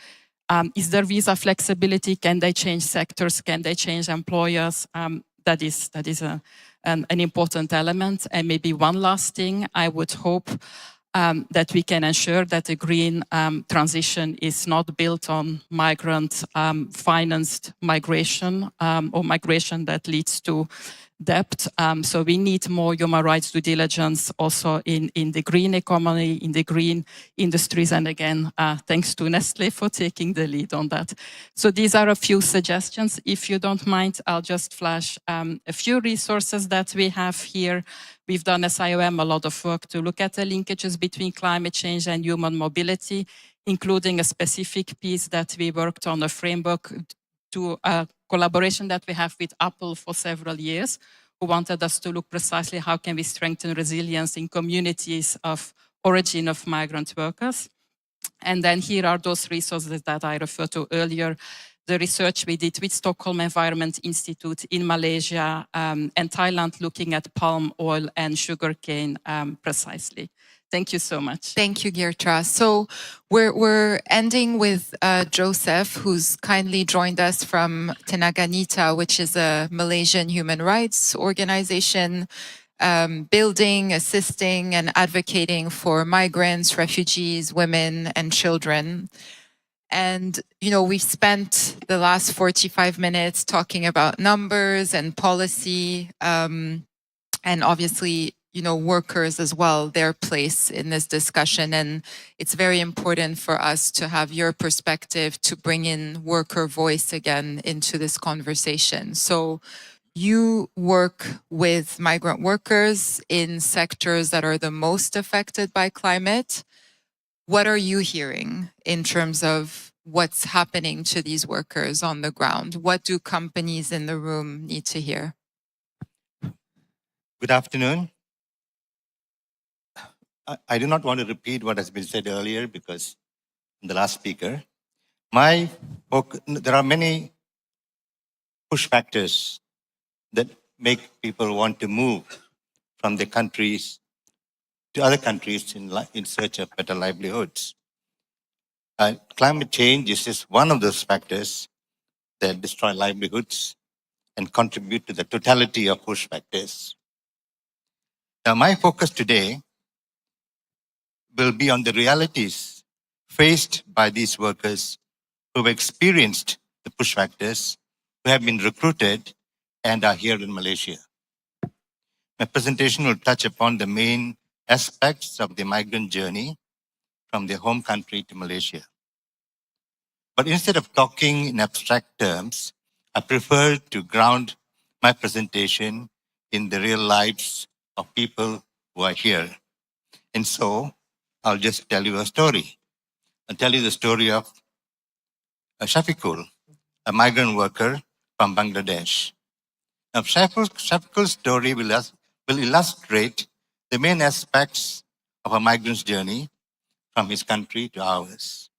Is there visa flexibility? Can they change sectors? Can they change employers? That is an important element. And maybe one last thing, I would hope that we can ensure that the green transition is not built on migrant financed migration or migration that leads to debt. So we need more human rights due diligence also in the green economy, in the green industries. And again, thanks to Nestlé for taking the lead on that. So these are a few suggestions. If you don't mind, I'll just flash a few resources that we have here. We've done as IOM a lot of work to look at the linkages between climate change and human mobility, including a specific piece that we worked on, a framework to a collaboration that we have with Apple for several years, who wanted us to look precisely how can we strengthen resilience in communities of origin of migrant workers. And then here are those resources that I referred to earlier. The research we did with Stockholm Environment Institute in Malaysia and Thailand, looking at palm oil and sugarcane precisely. Thank you so much. Thank you, Geertra. So we're ending with Joseph, who's kindly joined us from Tenaganita, which is a Malaysian human rights organization building, assisting, and advocating for migrants, refugees, women, and children. And, you know, we've spent the last 45 minutes talking about numbers and policy, and obviously, you know, workers as well, their place in this discussion. And it's very important for us to have your perspective to bring in worker voice again into this conversation. So you work with migrant workers in sectors that are the most affected by climate. What are you hearing in terms of what's happening to these workers on the ground? What do companies in the room need to hear? Good afternoon. I do not want to repeat what has been said earlier because the last speaker. There are many push factors that make people want to move from their countries to other countries in search of better livelihoods. Climate change is just one of those factors that destroy livelihoods and contribute to the totality of push factors. Now, my focus today will be on the realities faced by these workers who have experienced the push factors, who have been recruited and are here in Malaysia. My presentation will touch upon the main aspects of the migrant journey from their home country to Malaysia. But instead of talking in abstract terms, I prefer to ground my presentation in the real lives of people who are here. And so I'll just tell you a story. I'll tell you the story of Shafiqul, a migrant worker from Bangladesh. Now, Shafiqul's story will illustrate the main aspects of a migrant's journey from his country to ours,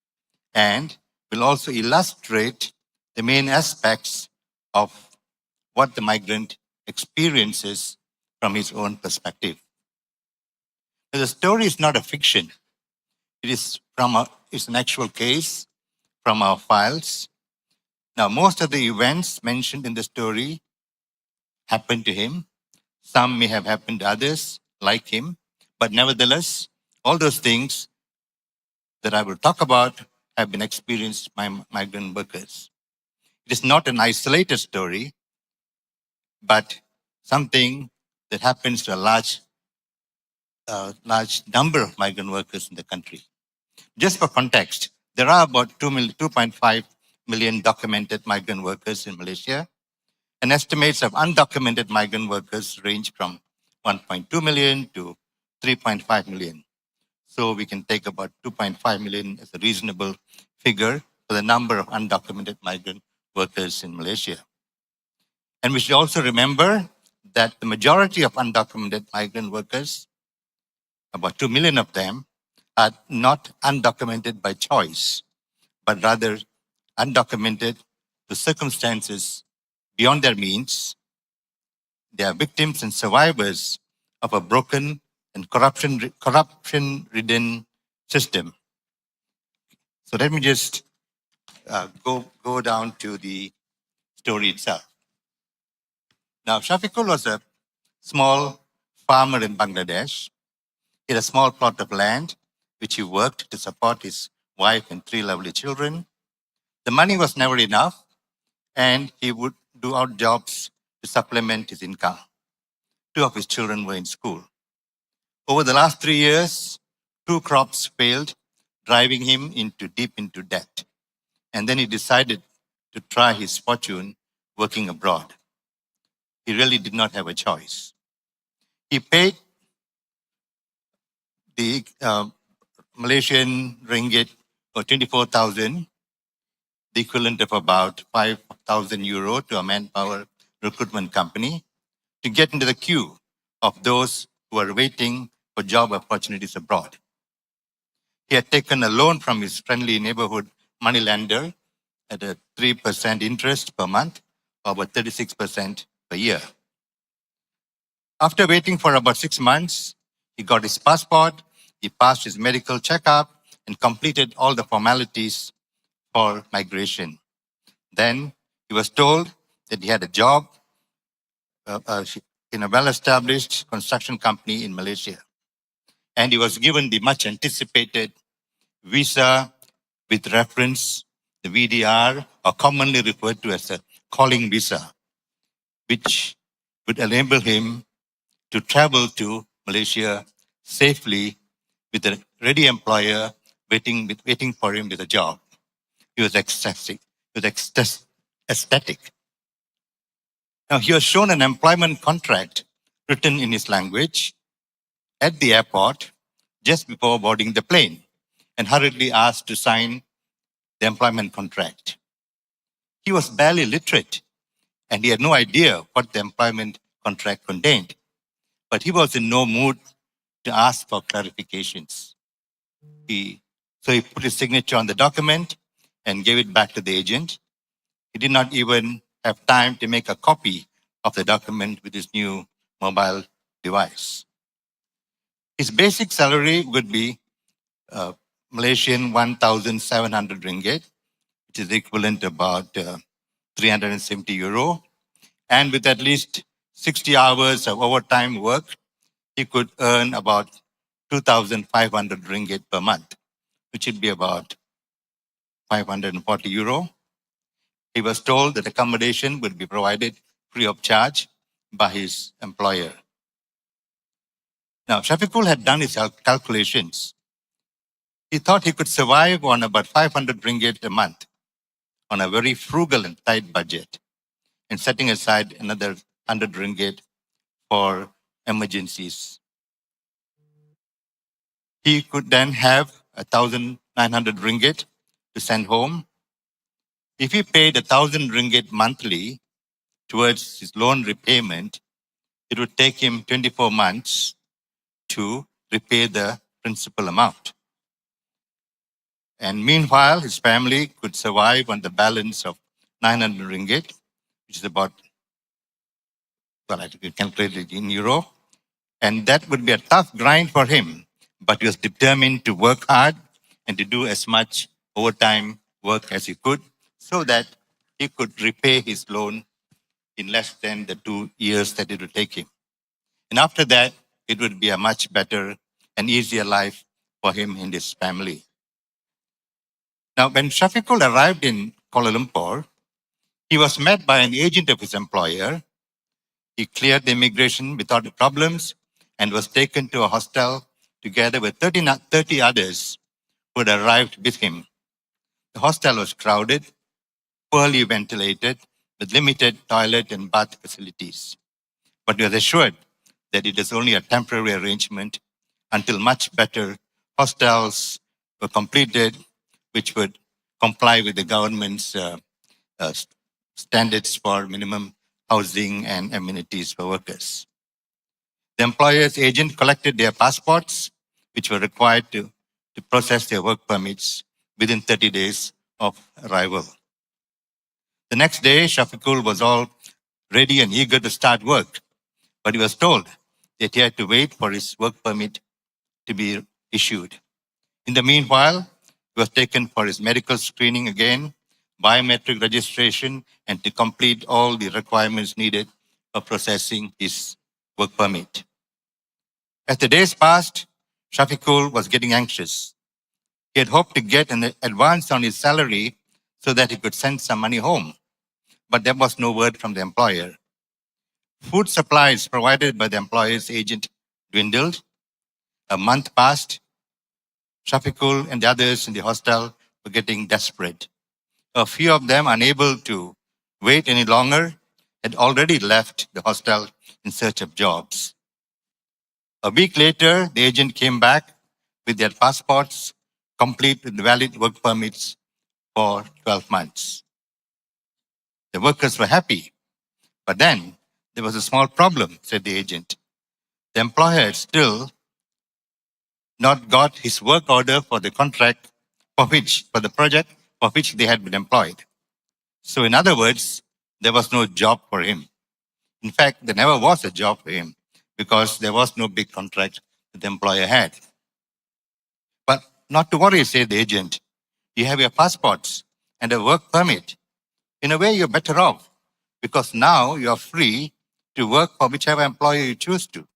and will also illustrate the main aspects of what the migrant experiences from his own perspective. Now, the story is not a fiction. It's an actual case from our files. Now, most of the events mentioned in the story happened to him. Some may have happened to others like him, but nevertheless, all those things that I will talk about have been experienced by migrant workers. It is not an isolated story, but something that happens to a large number of migrant workers in the country. Just for context, there are about 2.5 million documented migrant workers in Malaysia, and estimates of undocumented migrant workers range from 1.2 million to 3.5 million. So we can take about 2.5 million as a reasonable figure for the number of undocumented migrant workers in Malaysia. And we should also remember that the majority of undocumented migrant workers about 2 million of them, are not undocumented by choice, but rather undocumented to circumstances beyond their means. They are victims and survivors of a broken and corruption-ridden system. So let me just go down to the story itself. Now, Shafiqul was a small farmer in Bangladesh. He had a small plot of land, which he worked to support his wife and 3 lovely children. The money was never enough, and he would do odd jobs to supplement his income. 2 of his children were in school. Over the last 3 years, 2 crops failed, driving him deep into debt. And then he decided to try his fortune working abroad. He really did not have a choice. He paid the Malaysian ringgit for 24,000, the equivalent of about 5,000 euro to a manpower recruitment company, to get into the queue of those who are waiting for job opportunities abroad. He had taken a loan from his friendly neighborhood moneylender at a 3% interest per month, or about 36% per year. After waiting for about 6 months, he got his passport, he passed his medical checkup, and completed all the formalities for migration. Then he was told that he had a job in a well-established construction company in Malaysia. And he was given the much anticipated visa with reference, the VDR, or commonly referred to as a calling visa, which would enable him to travel to Malaysia safely with a ready employer waiting for him with a job. He was ecstatic. Now, he was shown an employment contract written in his language at the airport just before boarding the plane, and hurriedly asked to sign the employment contract. He was barely literate, and he had no idea what the employment contract contained. But he was in no mood to ask for clarifications. So he put his signature on the document and gave it back to the agent. He did not even have time to make a copy of the document with his new mobile device. His basic salary would be Malaysian 1,700 ringgit, which is equivalent to about 370 euro. And with at least 60 hours of overtime work, he could earn about 2,500 ringgit per month, which would be about 540 euro. He was told that accommodation would be provided free of charge by his employer. Now, Shafiqul had done his calculations. He thought he could survive on about 500 ringgit a month on a very frugal and tight budget, and setting aside another 100 ringgit for emergencies. He could then have 1,900 ringgit to send home. If he paid 1,000 ringgit monthly towards his loan repayment, it would take him 24 months to repay the principal amount. And meanwhile, his family could survive on the balance of 900 ringgit, which is about, well, I can calculate it in euro. And that would be a tough grind for him, but he was determined to work hard and to do as much overtime work as he could so that he could repay his loan in less than the 2 years that it would take him. And after that, it would be a much better and easier life for him and his family. Now, when Shafiqul arrived in Kuala Lumpur, he was met by an agent of his employer. He cleared the immigration without problems and was taken to a hostel together with 30 others who had arrived with him. The hostel was crowded, poorly ventilated, with limited toilet and bath facilities. But he was assured that it is only a temporary arrangement until much better hostels were completed, which would comply with the government's standards for minimum housing and amenities for workers. The employer's agent collected their passports which were required to process their work permits within 30 days of arrival. The next day, Shafiqul was all ready and eager to start work, but he was told that he had to wait for his work permit to be issued. In the meanwhile, he was taken for his medical screening again, biometric registration, and to complete all the requirements needed for processing his work permit. As the days passed, Shafiqul was getting anxious. He had hoped to get an advance on his salary so that he could send some money home, but there was no word from the employer. Food supplies provided by the employer's agent dwindled. A month passed. Shafiqul and the others in the hostel were getting desperate. A few of them, unable to wait any longer, had already left the hostel in search of jobs. A week later, the agent came back with their passports, complete with valid work permits for 12 months. The workers were happy, but then there was a small problem, said the agent. The employer had still not got his work order for the contract for the project for which they had been employed. So in other words, there was no job for him. In fact, there never was a job for him because there was no big contract that the employer had. But not to worry, said the agent. You have your passports and a work permit. In a way, you're better off because now you're free to work for whichever employer you choose to.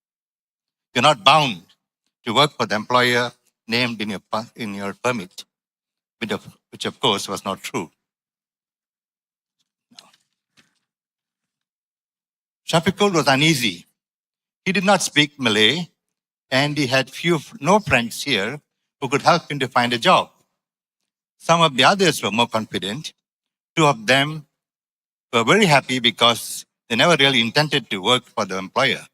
You're not bound to work for the employer named in your permit, which of course was not true. Shafiqul was uneasy. He did not speak Malay, and he had no friends here who could help him to find a job. Some of the others were more confident. Two of them were very happy because they never really intended to work for the employer.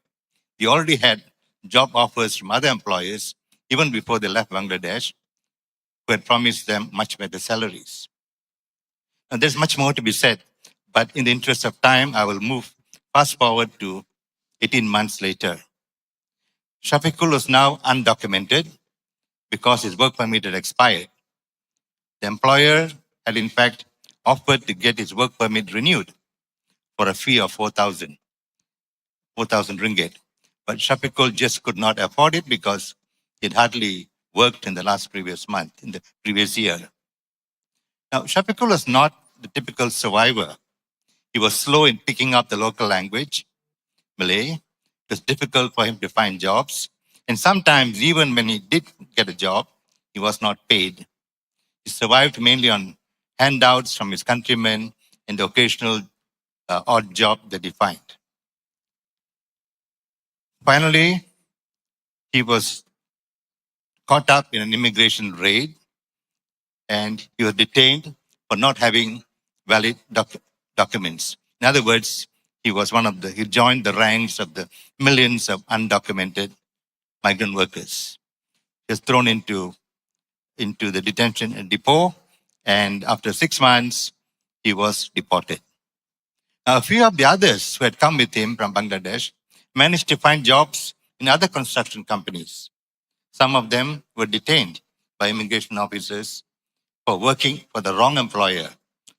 They already had job offers from other employers, even before they left Bangladesh, who had promised them much better salaries. And there's much more to be said, but in the interest of time, I will move fast forward to 18 months later. Shafiqul was now undocumented because his work permit had expired. The employer had in fact offered to get his work permit renewed for a fee of 4,000 ringgit. But Shafiqul just could not afford it because he'd hardly worked in the previous year. Now, Shafiqul was not the typical survivor. He was slow in picking up the local language, Malay. It was difficult for him to find jobs. And sometimes, even when he did get a job, he was not paid. He survived mainly on handouts from his countrymen and the occasional odd job that he found. Finally, he was caught up in an immigration raid and he was detained for not having valid documents. In other words, he joined the ranks of the millions of undocumented migrant workers. He was thrown into the detention depot, and after 6 months, he was deported. Now, a few of the others who had come with him from Bangladesh managed to find jobs in other construction companies. Some of them were detained by immigration officers for working for the wrong employer,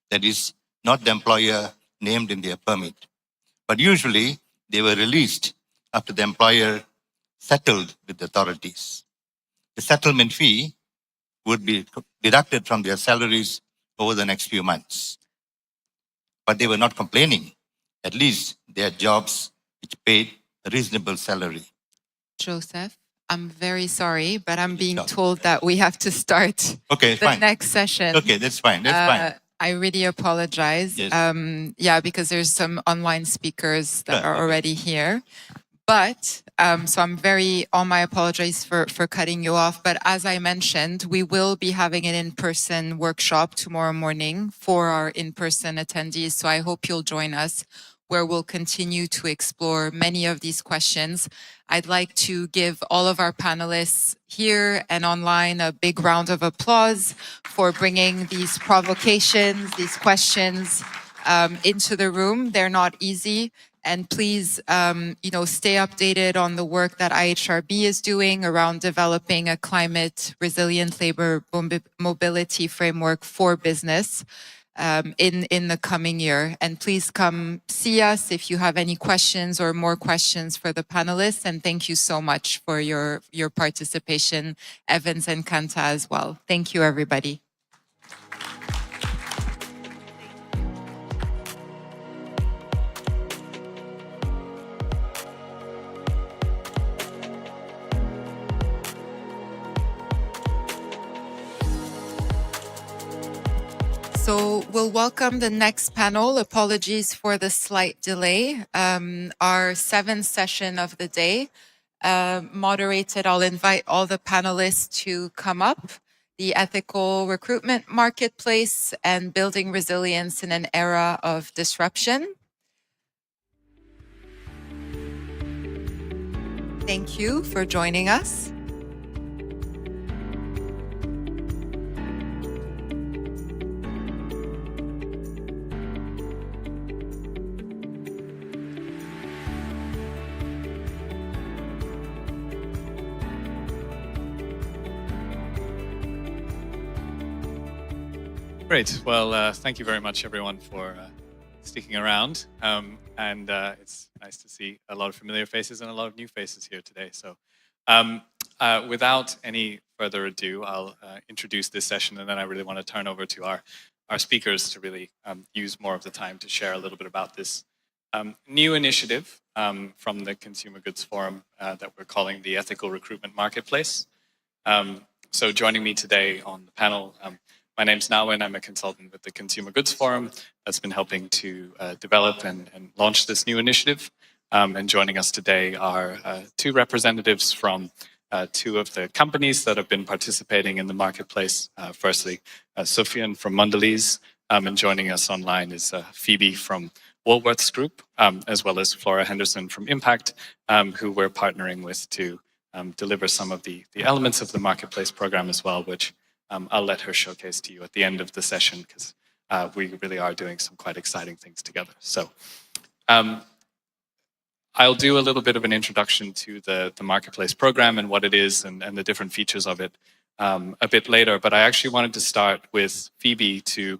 that is, not the employer named in their permit. But usually, they were released after the employer settled with the authorities. The settlement fee would be deducted from their salaries over the next few months. But they were not complaining. At least they had jobs which paid a reasonable salary. Joseph, I'm very sorry, but I'm being told that we have to start the next session. Okay, that's fine. That's fine. I really apologize. Yes. Because there's some online speakers that are already here. But, so I'm my apologies for cutting you off. But as I mentioned, we will be having an in-person workshop tomorrow morning for our in-person attendees. So I hope you'll join us, where we'll continue to explore many of these questions. I'd like to give all of our panelists here and online a big round of applause for bringing these provocations, these questions into the room. They're not easy. And please, stay updated on the work that IHRB is doing around developing a climate resilient labor mobility framework for business in the coming year. And please come see us if you have any questions or more questions for the panelists. And thank you so much for your participation, Evans and Kanta as well. Thank you, everybody. So we'll welcome the next panel. Apologies for the slight delay. Our seventh session of the day, moderated. I'll invite all the panelists to come up. The ethical recruitment marketplace and building resilience in an era of disruption. Thank you for joining us. Great. Well, thank you very much, everyone, for sticking around. And it's nice to see a lot of familiar faces and a lot of new faces here today. So without any further ado, I'll introduce this session, and then I really want to turn over to our speakers to really use more of the time to share a little bit about this new initiative from the Consumer Goods Forum that we're calling the Ethical Recruitment Marketplace. So joining me today on the panel, my name's Nawin. I'm a consultant with the Consumer Goods Forum that's been helping to develop and launch this new initiative. And joining us today are two representatives from two of the companies that have been participating in the marketplace. Firstly, Sufyan from Mondelez, and joining us online is Phoebe from Woolworths Group, as well as Flora Henderson from Impact, who we're partnering with to deliver some of the elements of the marketplace program as well, which I'll let her showcase to you at the end of the session, because we really are doing some quite exciting things together. So I'll do a little bit of an introduction to the marketplace program and what it is and the different features of it a bit later. But I actually wanted to start with Phoebe to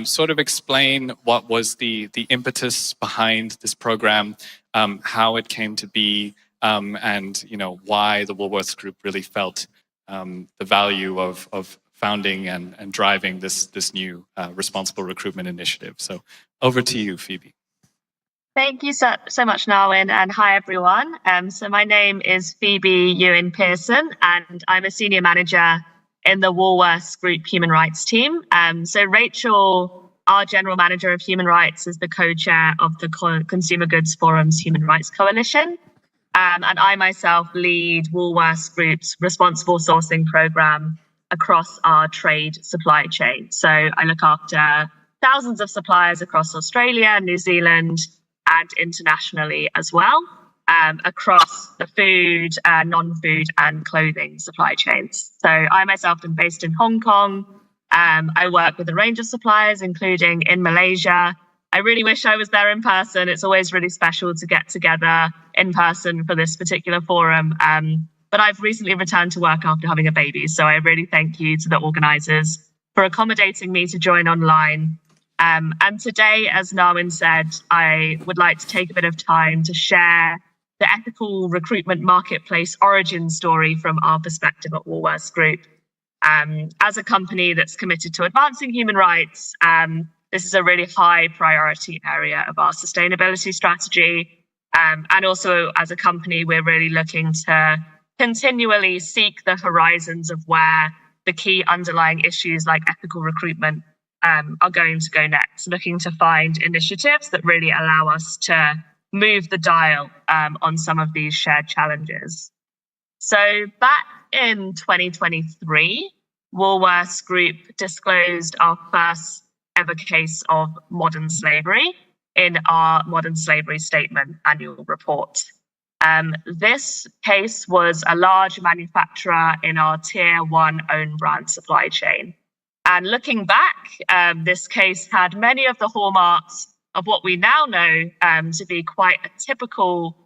sort of explain what was the impetus behind this program, how it came to be, and why the Woolworths Group really felt the value of founding and driving this new responsible recruitment initiative. So over to you, Phoebe. Thank you so much, Nawin, and hi, everyone. So my name is Phoebe Ewan Pearson, and I'm a senior manager in the Woolworths Group Human Rights team. So Rachel, our general manager of human rights, is the co-chair of the Consumer Goods Forum's Human Rights Coalition. And I myself lead Woolworths Group's responsible sourcing program across our trade supply chain. So I look after thousands of suppliers across Australia, New Zealand, and internationally as well, across the food, non-food, and clothing supply chains. So I myself am based in Hong Kong. I work with a range of suppliers, including in Malaysia. I really wish I was there in person. It's always really special to get together in person for this particular forum. But I've recently returned to work after having a baby. So I really thank you to the organisers for accommodating me to join online. And today, as Nawin said, I would like to take a bit of time to share the ethical recruitment marketplace origin story from our perspective at Woolworths Group. As a company that's committed to advancing human rights, this is a really high priority area of our sustainability strategy. And also as a company, we're really looking to continually seek the horizons of where the key underlying issues like ethical recruitment are going to go next, looking to find initiatives that really allow us to move the dial on some of these shared challenges. So back in 2023, Woolworths Group disclosed our first ever case of modern slavery in our Modern Slavery Statement annual report. This case was a large manufacturer in our Tier 1 own brand supply chain. And looking back, this case had many of the hallmarks of what we now know to be quite a typical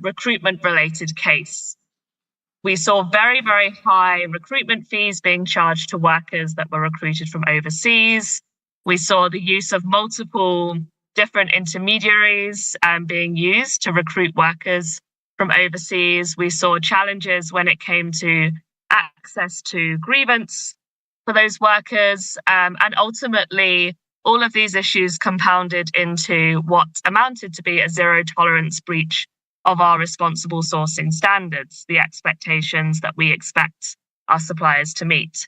recruitment-related case. We saw very, very high recruitment fees being charged to workers that were recruited from overseas. We saw the use of multiple different intermediaries being used to recruit workers from overseas. We saw challenges when it came to access to grievance for those workers. And ultimately, all of these issues compounded into what amounted to be a zero tolerance breach of our responsible sourcing standards, the expectations that we expect our suppliers to meet.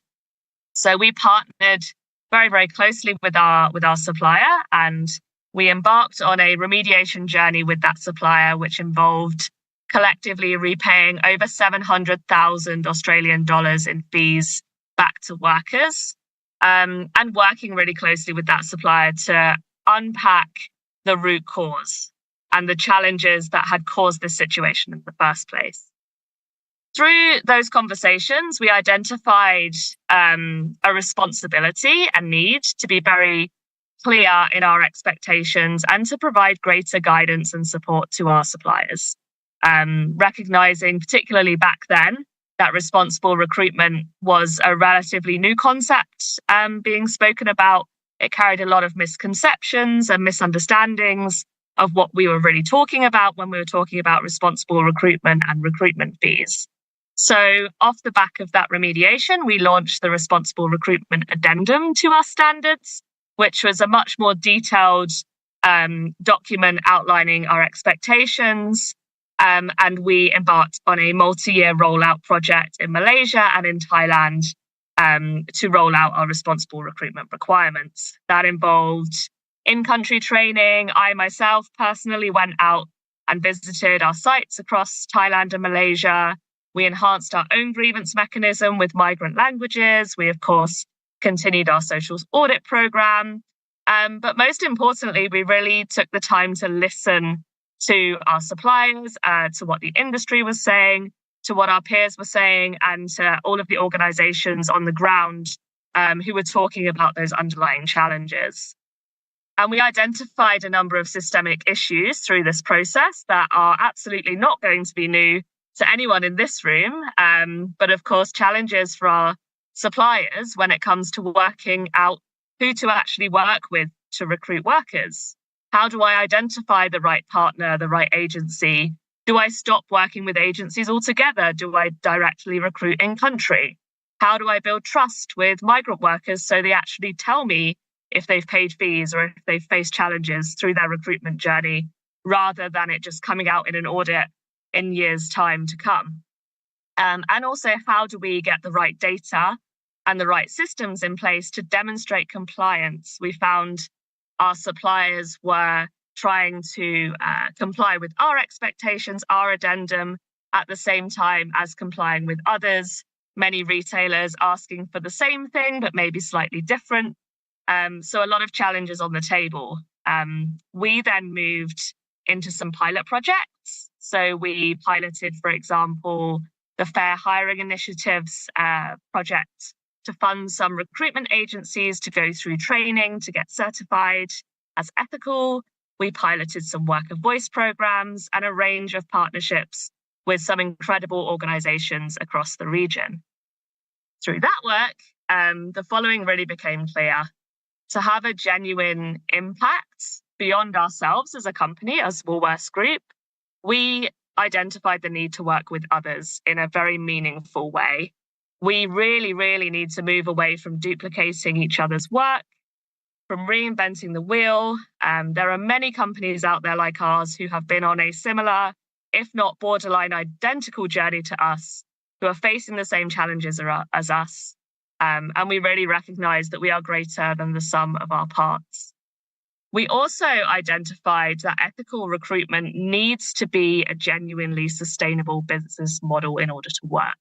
So we partnered very, very closely with our supplier, and we embarked on a remediation journey with that supplier, which involved collectively repaying over 700,000 Australian dollars in fees back to workers, and working really closely with that supplier to unpack the root cause and the challenges that had caused this situation in the first place. Through those conversations, we identified a responsibility and need to be very clear in our expectations and to provide greater guidance and support to our suppliers. Recognizing, particularly back then, that responsible recruitment was a relatively new concept being spoken about. It carried a lot of misconceptions and misunderstandings of what we were really talking about when we were talking about responsible recruitment and recruitment fees. So off the back of that remediation, we launched the Responsible Recruitment Addendum to our standards, which was a much more detailed document outlining our expectations. And we embarked on a multi-year rollout project in Malaysia and in Thailand to roll out our responsible recruitment requirements. That involved in-country training. I myself personally went out and visited our sites across Thailand and Malaysia. We enhanced our own grievance mechanism with migrant languages. We, of course, continued our social audit program. But most importantly, we really took the time to listen to our suppliers, to what the industry was saying, to what our peers were saying, and to all of the organizations on the ground who were talking about those underlying challenges. And we identified a number of systemic issues through this process that are absolutely not going to be new to anyone in this room, but of course challenges for our suppliers when it comes to working out who to actually work with to recruit workers. How do I identify the right partner, the right agency? Do I stop working with agencies altogether? Do I directly recruit in country? How do I build trust with migrant workers so they actually tell me if they've paid fees or if they've faced challenges through their recruitment journey, rather than it just coming out in an audit in years' time to come? And also, how do we get the right data and the right systems in place to demonstrate compliance? We found our suppliers were trying to comply with our expectations, our addendum, at the same time as complying with others. Many retailers asking for the same thing, but maybe slightly different. So a lot of challenges on the table. We then moved into some pilot projects. So we piloted, for example, the Fair Hiring Initiatives project to fund some recruitment agencies to go through training to get certified as ethical. We piloted some worker voice programs and a range of partnerships with some incredible organizations across the region. Through that work, the following really became clear. To have a genuine impact beyond ourselves as a company, as Woolworths Group, we identified the need to work with others in a very meaningful way. We really, really need to move away from duplicating each other's work, from reinventing the wheel. There are many companies out there like ours who have been on a similar, if not borderline identical journey to us, who are facing the same challenges as us. And we really recognize that we are greater than the sum of our parts. We also identified that ethical recruitment needs to be a genuinely sustainable business model in order to work.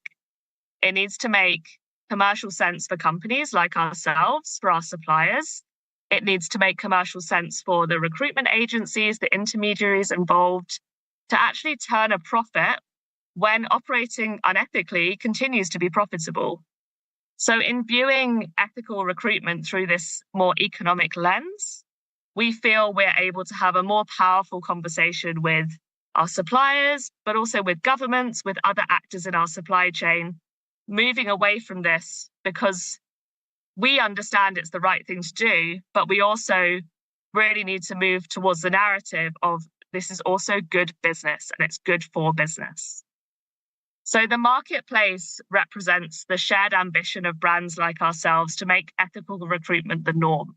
It needs to make commercial sense for companies like ourselves, for our suppliers. It needs to make commercial sense for the recruitment agencies, the intermediaries involved, to actually turn a profit when operating unethically continues to be profitable. So in viewing ethical recruitment through this more economic lens, we feel we're able to have a more powerful conversation with our suppliers, but also with governments, with other actors in our supply chain, moving away from this because we understand it's the right thing to do, but we also really need to move towards the narrative of this is also good business and it's good for business. So the marketplace represents the shared ambition of brands like ourselves to make ethical recruitment the norm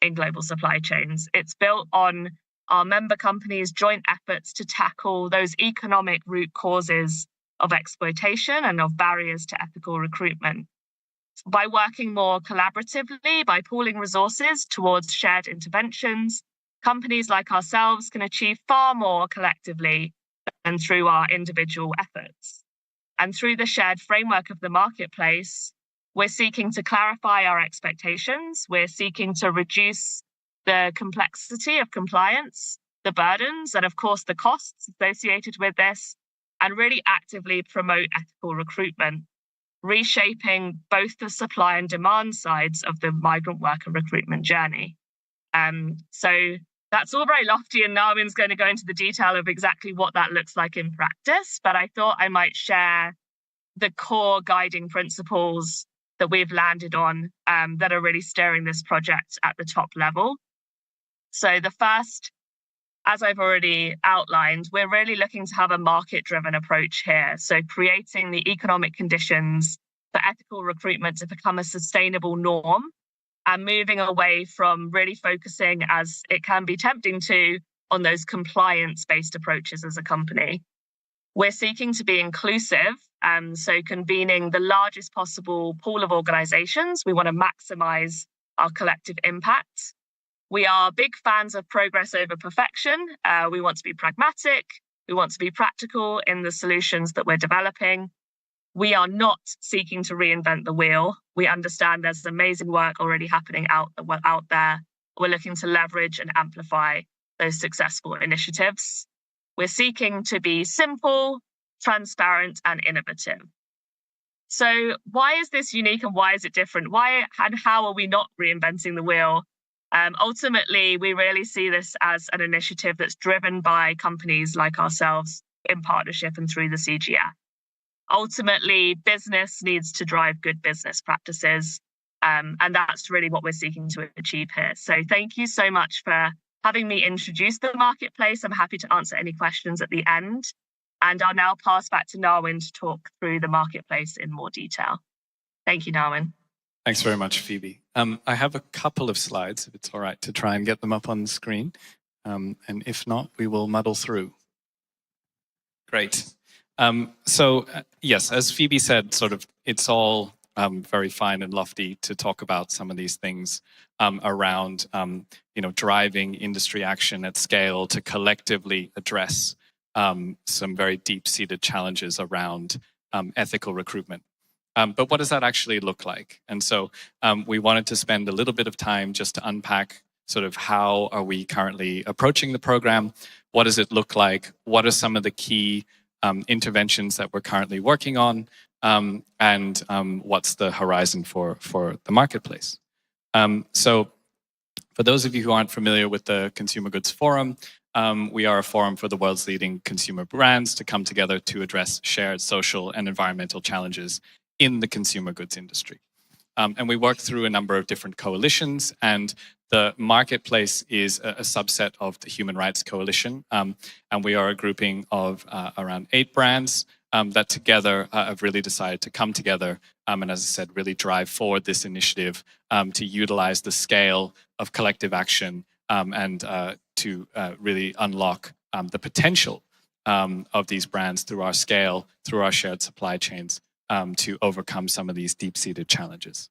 in global supply chains. It's built on our member companies' joint efforts to tackle those economic root causes of exploitation and of barriers to ethical recruitment. By working more collaboratively, by pooling resources towards shared interventions, companies like ourselves can achieve far more collectively than through our individual efforts. And through the shared framework of the marketplace, we're seeking to clarify our expectations. We're seeking to reduce the complexity of compliance, the burdens, and of course the costs associated with this, and really actively promote ethical recruitment, reshaping both the supply and demand sides of the migrant worker recruitment journey. So that's all very lofty, and Narwin's going to go into the detail of exactly what that looks like in practice, but I thought I might share the core guiding principles that we've landed on that are really steering this project at the top level. So the first, as I've already outlined, we're really looking to have a market-driven approach here. So creating the economic conditions for ethical recruitment to become a sustainable norm and moving away from really focusing, as it can be tempting to, on those compliance-based approaches as a company. We're seeking to be inclusive, so convening the largest possible pool of organizations. We want to maximize our collective impact. We are big fans of progress over perfection. We want to be pragmatic. We want to be practical in the solutions that we're developing. We are not seeking to reinvent the wheel. We understand there's amazing work already happening out there. We're looking to leverage and amplify those successful initiatives. We're seeking to be simple, transparent, and innovative. So why is this unique and why is it different? Why and how are we not reinventing the wheel? Ultimately, we really see this as an initiative that's driven by companies like ourselves in partnership and through the CGF. Ultimately, business needs to drive good business practices, and that's really what we're seeking to achieve here. So thank you so much for having me introduce the marketplace. I'm happy to answer any questions at the end. And I'll now pass back to Narwin to talk through the marketplace in more detail. Thank you, Narwin. Thanks very much, Phoebe. I have a couple of slides, if it's all right, to try and get them up on the screen. And if not, we will muddle through. Great. Yes, as Phoebe said, it's all very fine and lofty to talk about some of these things around, driving industry action at scale to collectively address some very deep-seated challenges around ethical recruitment. But what does that actually look like? And so we wanted to spend a little bit of time just to unpack how are we currently approaching the program? What does it look like? What are some of the key interventions that we're currently working on? And what's the horizon for the marketplace? So for those of you who aren't familiar with the Consumer Goods Forum, we are a forum for the world's leading consumer brands to come together to address shared social and environmental challenges in the consumer goods industry. And we work through a number of different coalitions, and the marketplace is a subset of the Human Rights Coalition. And we are a grouping of around 8 brands that together have really decided to come together and, as I said, really drive forward this initiative to utilize the scale of collective action and to really unlock the potential of these brands through our scale, through our shared supply chains, to overcome some of these deep-seated challenges.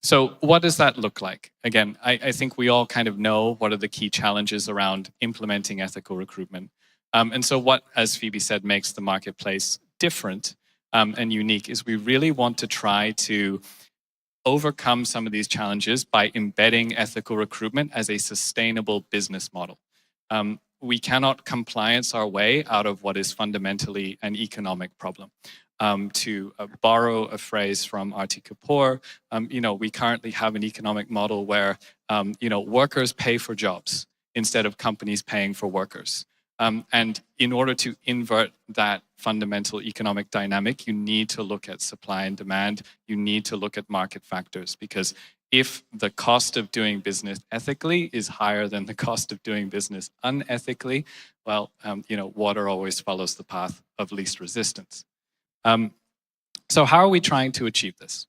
So what does that look like? Again, I think we all kind of know what are the key challenges around implementing ethical recruitment. And so what, as Phoebe said, makes the marketplace different and unique is we really want to try to overcome some of these challenges by embedding ethical recruitment as a sustainable business model. We cannot compliance our way out of what is fundamentally an economic problem. To borrow a phrase from R.T. Kapoor, we currently have an economic model where, workers pay for jobs instead of companies paying for workers. And in order to invert that fundamental economic dynamic, you need to look at supply and demand. You need to look at market factors, because if the cost of doing business ethically is higher than the cost of doing business unethically, well, water always follows the path of least resistance. So how are we trying to achieve this?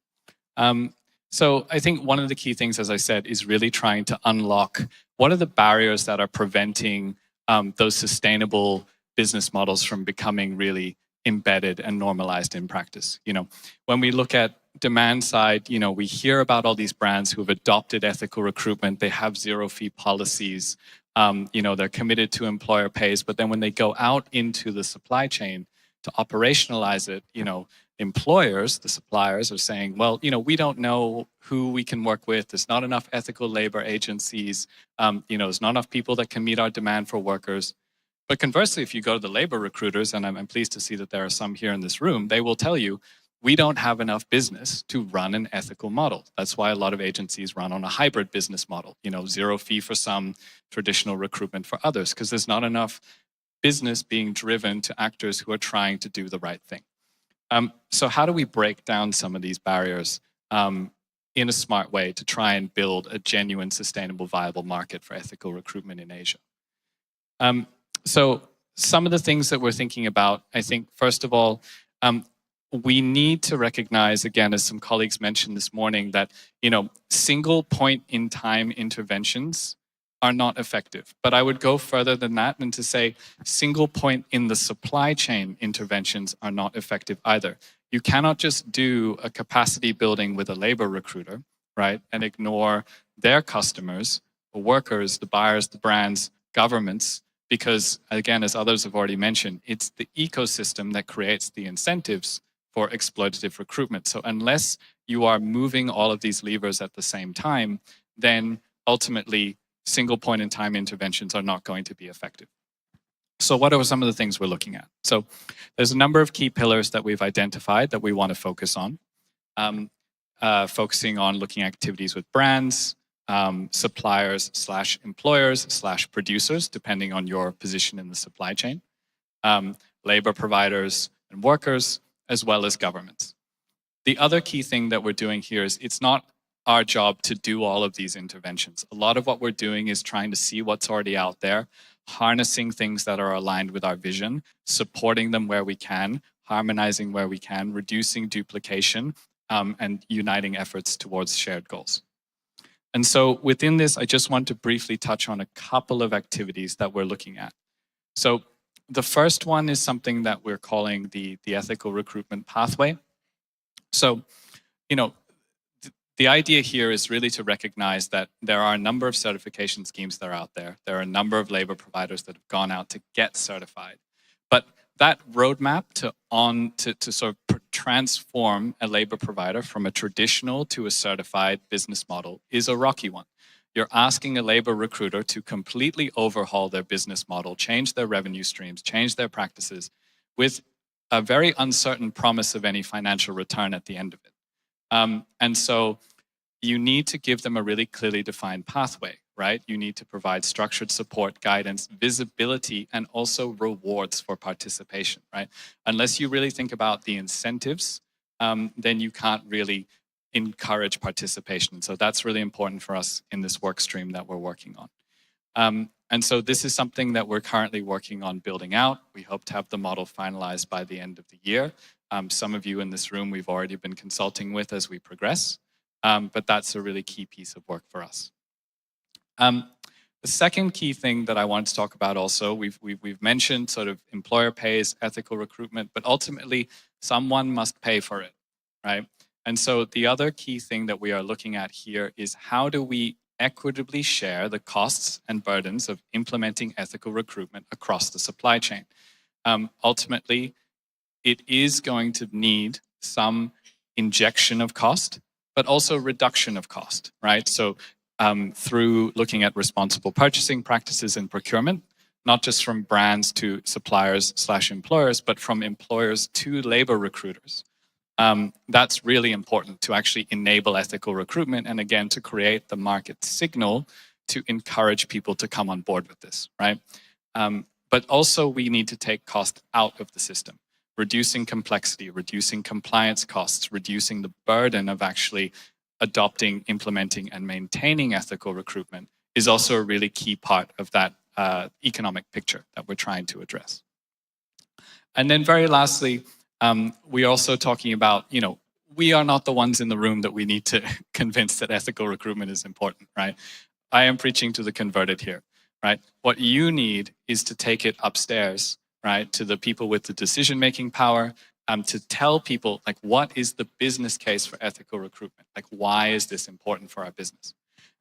So I think one of the key things, as I said, is really trying to unlock what are the barriers that are preventing those sustainable business models from becoming really embedded and normalized in practice. When we look at demand side, we hear about all these brands who have adopted ethical recruitment. They have zero fee policies. They're committed to employer pays, but then when they go out into the supply chain to operationalize it, employers, the suppliers, are saying, well, we don't know who we can work with. There's not enough ethical labor agencies. There's not enough people that can meet our demand for workers. But conversely, if you go to the labor recruiters, and I'm pleased to see that there are some here in this room, they will tell you, we don't have enough business to run an ethical model. That's why a lot of agencies run on a hybrid business model, zero fee for some, traditional recruitment for others, because there's not enough business being driven to actors who are trying to do the right thing. So how do we break down some of these barriers in a smart way to try and build a genuine, sustainable, viable market for ethical recruitment in Asia? So some of the things that we're thinking about, I think, first of all, we need to recognize, again, as some colleagues mentioned this morning, that single point in time interventions are not effective. But I would go further than that and to say single point in the supply chain interventions are not effective either. You cannot just do a capacity building with a labor recruiter, right, and ignore their customers, the workers, the buyers, the brands, governments, because, again, as others have already mentioned, it's the ecosystem that creates the incentives for exploitative recruitment. So unless you are moving all of these levers at the same time, then ultimately single point in time interventions are not going to be effective. So what are some of the things we're looking at? So there's a number of key pillars that we've identified that we want to focus on. Focusing on looking at activities with brands, suppliers / employers / producers, depending on your position in the supply chain, labor providers and workers, as well as governments. The other key thing that we're doing here is it's not our job to do all of these interventions. A lot of what we're doing is trying to see what's already out there, harnessing things that are aligned with our vision, supporting them where we can, harmonizing where we can, reducing duplication, and uniting efforts towards shared goals. And so within this, I just want to briefly touch on a couple of activities that we're looking at. So the first one is something that we're calling the ethical recruitment pathway. So, the idea here is really to recognize that there are a number of certification schemes that are out there. There are a number of labor providers that have gone out to get certified. But that roadmap to sort of transform a labor provider from a traditional to a certified business model is a rocky one. You're asking a labor recruiter to completely overhaul their business model, change their revenue streams, change their practices, with a very uncertain promise of any financial return at the end of it. And so you need to give them a really clearly defined pathway, right? You need to provide structured support, guidance, visibility, and also rewards for participation, right? Unless you really think about the incentives, then you can't really encourage participation. So that's really important for us in this work stream that we're working on. And so this is something that we're currently working on building out. We hope to have the model finalized by the end of the year. Some of you in this room we've already been consulting with as we progress, but that's a really key piece of work for us. The second key thing that I want to talk about also, we've mentioned sort of employer pays, ethical recruitment, but ultimately someone must pay for it, right? And so the other key thing that we are looking at here is how do we equitably share the costs and burdens of implementing ethical recruitment across the supply chain. Ultimately, it is going to need some injection of cost, but also reduction of cost, right? So through looking at responsible purchasing practices and procurement, not just from brands to suppliers/employers, but from employers to labor recruiters. That's really important to actually enable ethical recruitment and again, to create the market signal to encourage people to come on board with this, right? But also we need to take cost out of the system, reducing complexity, reducing compliance costs, reducing the burden of actually adopting, implementing, and maintaining ethical recruitment is also a really key part of that economic picture that we're trying to address. And then very lastly, we're also talking about, we are not the ones in the room that we need to convince that ethical recruitment is important, right? I am preaching to the converted here, right? What you need is to take it upstairs, right, to the people with the decision-making power, to tell people, like, what is the business case for ethical recruitment? Like, why is this important for our business?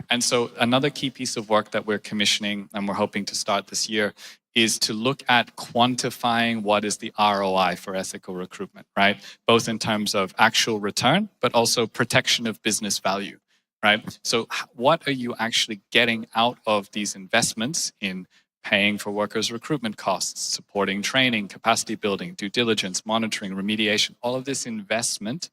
And so another key piece of work that we're commissioning and we're hoping to start this year is to look at quantifying what is the ROI for ethical recruitment, right? Both in terms of actual return, but also protection of business value, right? So what are you actually getting out of these investments in paying for workers' recruitment costs, supporting training, capacity building, due diligence, monitoring, remediation, all of this investment,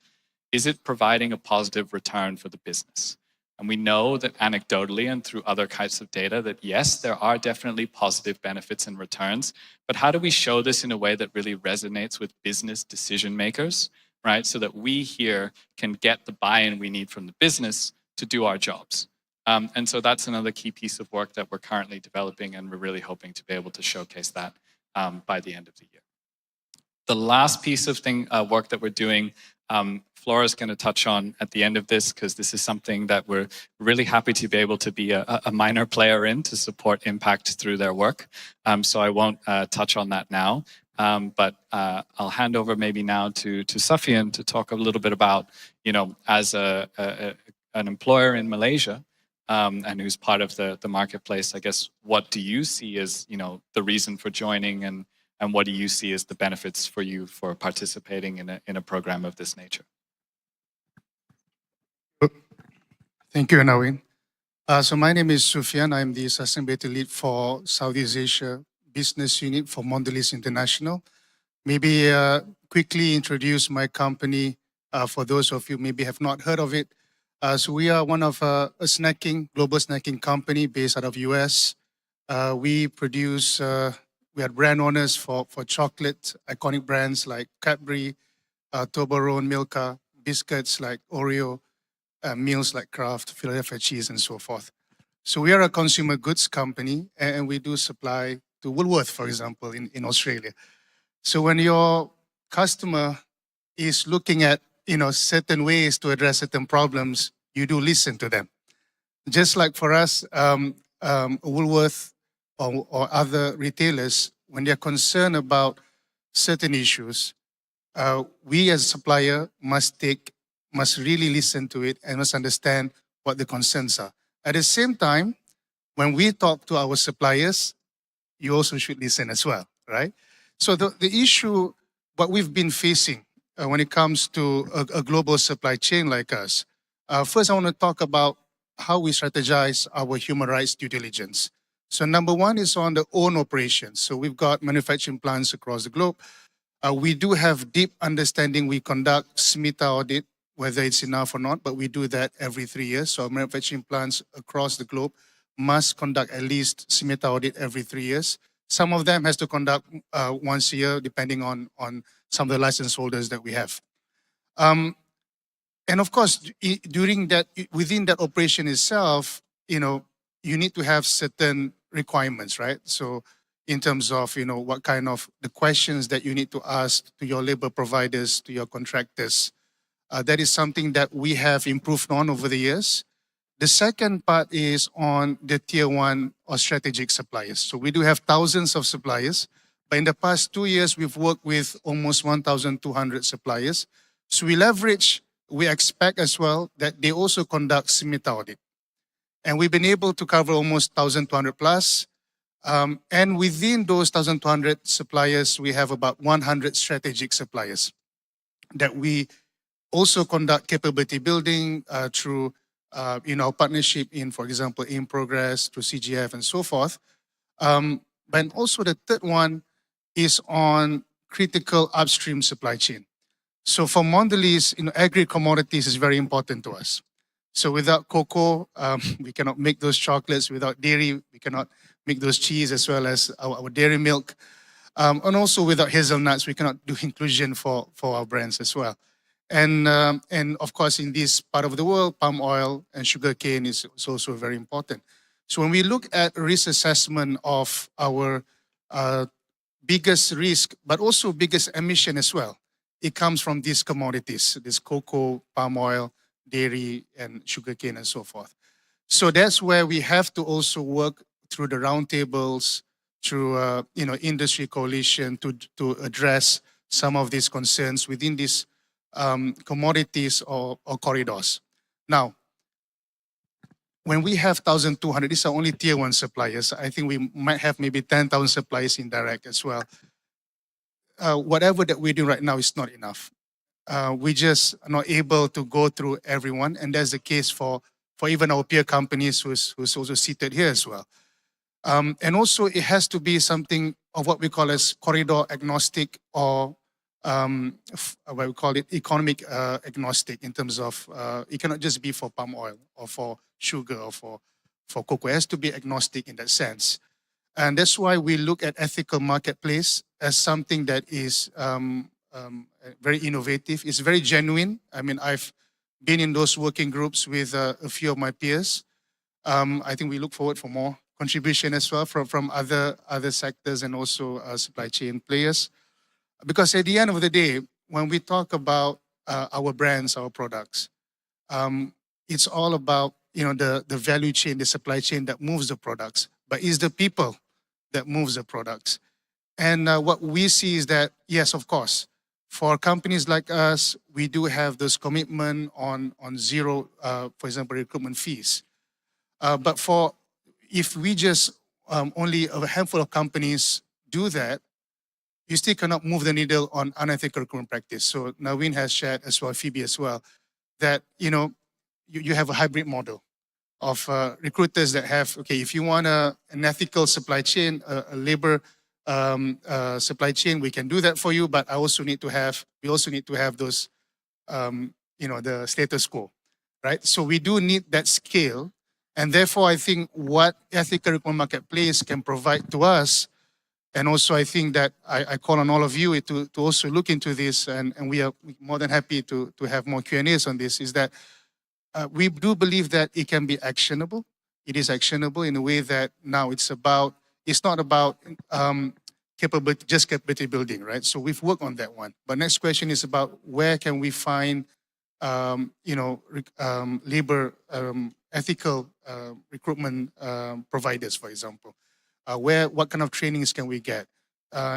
is it providing a positive return for the business? And we know that anecdotally and through other kinds of data that yes, there are definitely positive benefits and returns, but how do we show this in a way that really resonates with business decision makers, right? So that we here can get the buy-in we need from the business to do our jobs. And so that's another key piece of work that we're currently developing, and we're really hoping to be able to showcase that by the end of the year. The last piece of work that we're doing, Flora's going to touch on at the end of this, because this is something that we're really happy to be able to be a minor player in to support Impact through their work. So I won't touch on that now, but I'll hand over maybe now to Safian to talk a little bit about, as an employer in Malaysia, and who's part of the marketplace, I guess, what do you see as, the reason for joining, and what do you see as the benefits for you for participating in a program of this nature? Thank you, Nawin. So my name is Sufian. I'm the Sustainability Lead for Southeast Asia Business Unit for Mondelez International. Maybe quickly introduce my company for those of you maybe have not heard of it. So we are one of a global snacking company based out of US. We produce, we are brand owners for chocolate, iconic brands like Cadbury, Toblerone, Milka, biscuits like Oreo, meals like Kraft, Philadelphia cheese, and so forth. So we are a consumer goods company, and we do supply to Woolworth, for example, in Australia. So when your customer is looking at certain ways to address certain problems, you do listen to them. Just like for us, Woolworth or other retailers, when they're concerned about certain issues, we as a supplier must really listen to it and must understand what the concerns are. At the same time, when we talk to our suppliers, you also should listen as well, right? So the issue, what we've been facing when it comes to a global supply chain like us, first I want to talk about how we strategize our human rights due diligence. So number one is on the own operations. So we've got manufacturing plants across the globe. We do have deep understanding. We conduct SMITA audit, whether it's enough or not, but we do that every 3 years. So our manufacturing plants across the globe must conduct at least SMITA audit every 3 years. Some of them has to conduct once a year, depending on some of the license holders that we have. And of course, within that operation itself, you need to have certain requirements, right? So in terms of, what kind of the questions that you need to ask to your labor providers, to your contractors, that is something that we have improved on over the years. The second part is on the tier 1 or strategic suppliers. So we do have thousands of suppliers, but in the past 2 years, we've worked with almost 1,200 suppliers. So we expect as well that they also conduct SMITA audit. And we've been able to cover almost 1,200 plus. And within those 1,200 suppliers, we have about 100 strategic suppliers that we also conduct capability building through partnership in, for example, In Progress, through CGF and so forth. But also the third one is on critical upstream supply chain. So for Mondelez, agri-commodities is very important to us. So without cocoa, we cannot make those chocolates. Without dairy, we cannot make those cheese as well as our dairy milk. And also without hazelnuts, we cannot do inclusion for our brands as well. And of course, in this part of the world, palm oil and sugarcane is also very important. So when we look at risk assessment of our biggest risk, but also biggest emission as well, it comes from these commodities, this cocoa, palm oil, dairy, and sugarcane, and so forth. So that's where we have to also work through the roundtables, through industry coalition to address some of these concerns within these commodities or corridors. Now, when we have 1,200, these are only tier one suppliers. I think we might have maybe 10,000 suppliers indirect as well. Whatever that we do right now is not enough. We just are not able to go through everyone, and that's the case for even our peer companies who's also seated here as well. And also it has to be something of what we call as corridor agnostic or what we call it economic agnostic in terms of it cannot just be for palm oil or for sugar or for cocoa. It has to be agnostic in that sense. And that's why we look at ethical marketplace as something that is very innovative. It's very genuine. I mean, I've been in those working groups with a few of my peers. I think we look forward for more contribution as well from other sectors and also supply chain players. Because at the end of the day, when we talk about our brands, our products, it's all about the value chain, the supply chain that moves the products, but it's the people that moves the products. And what we see is that, yes, of course, for companies like us, we do have this commitment on zero, for example, recruitment fees. But if we just only a handful of companies do that, you still cannot move the needle on unethical recruitment practice. So Naveen has shared as well, Phoebe as well, that you have a hybrid model of recruiters that have, okay, if you want an ethical supply chain, a labor supply chain, we can do that for you, but we also need to have those, the status quo, right? So we do need that scale. And therefore, I think what ethical recruitment marketplace can provide to us, and also I think that I call on all of you to also look into this, and we are more than happy to have more Q&As on this, is that we do believe that it can be actionable. It is actionable in a way that now it's not about capability building, right? So we've worked on that one. But next question is about where can we find, labor ethical recruitment providers, for example. What kind of trainings can we get?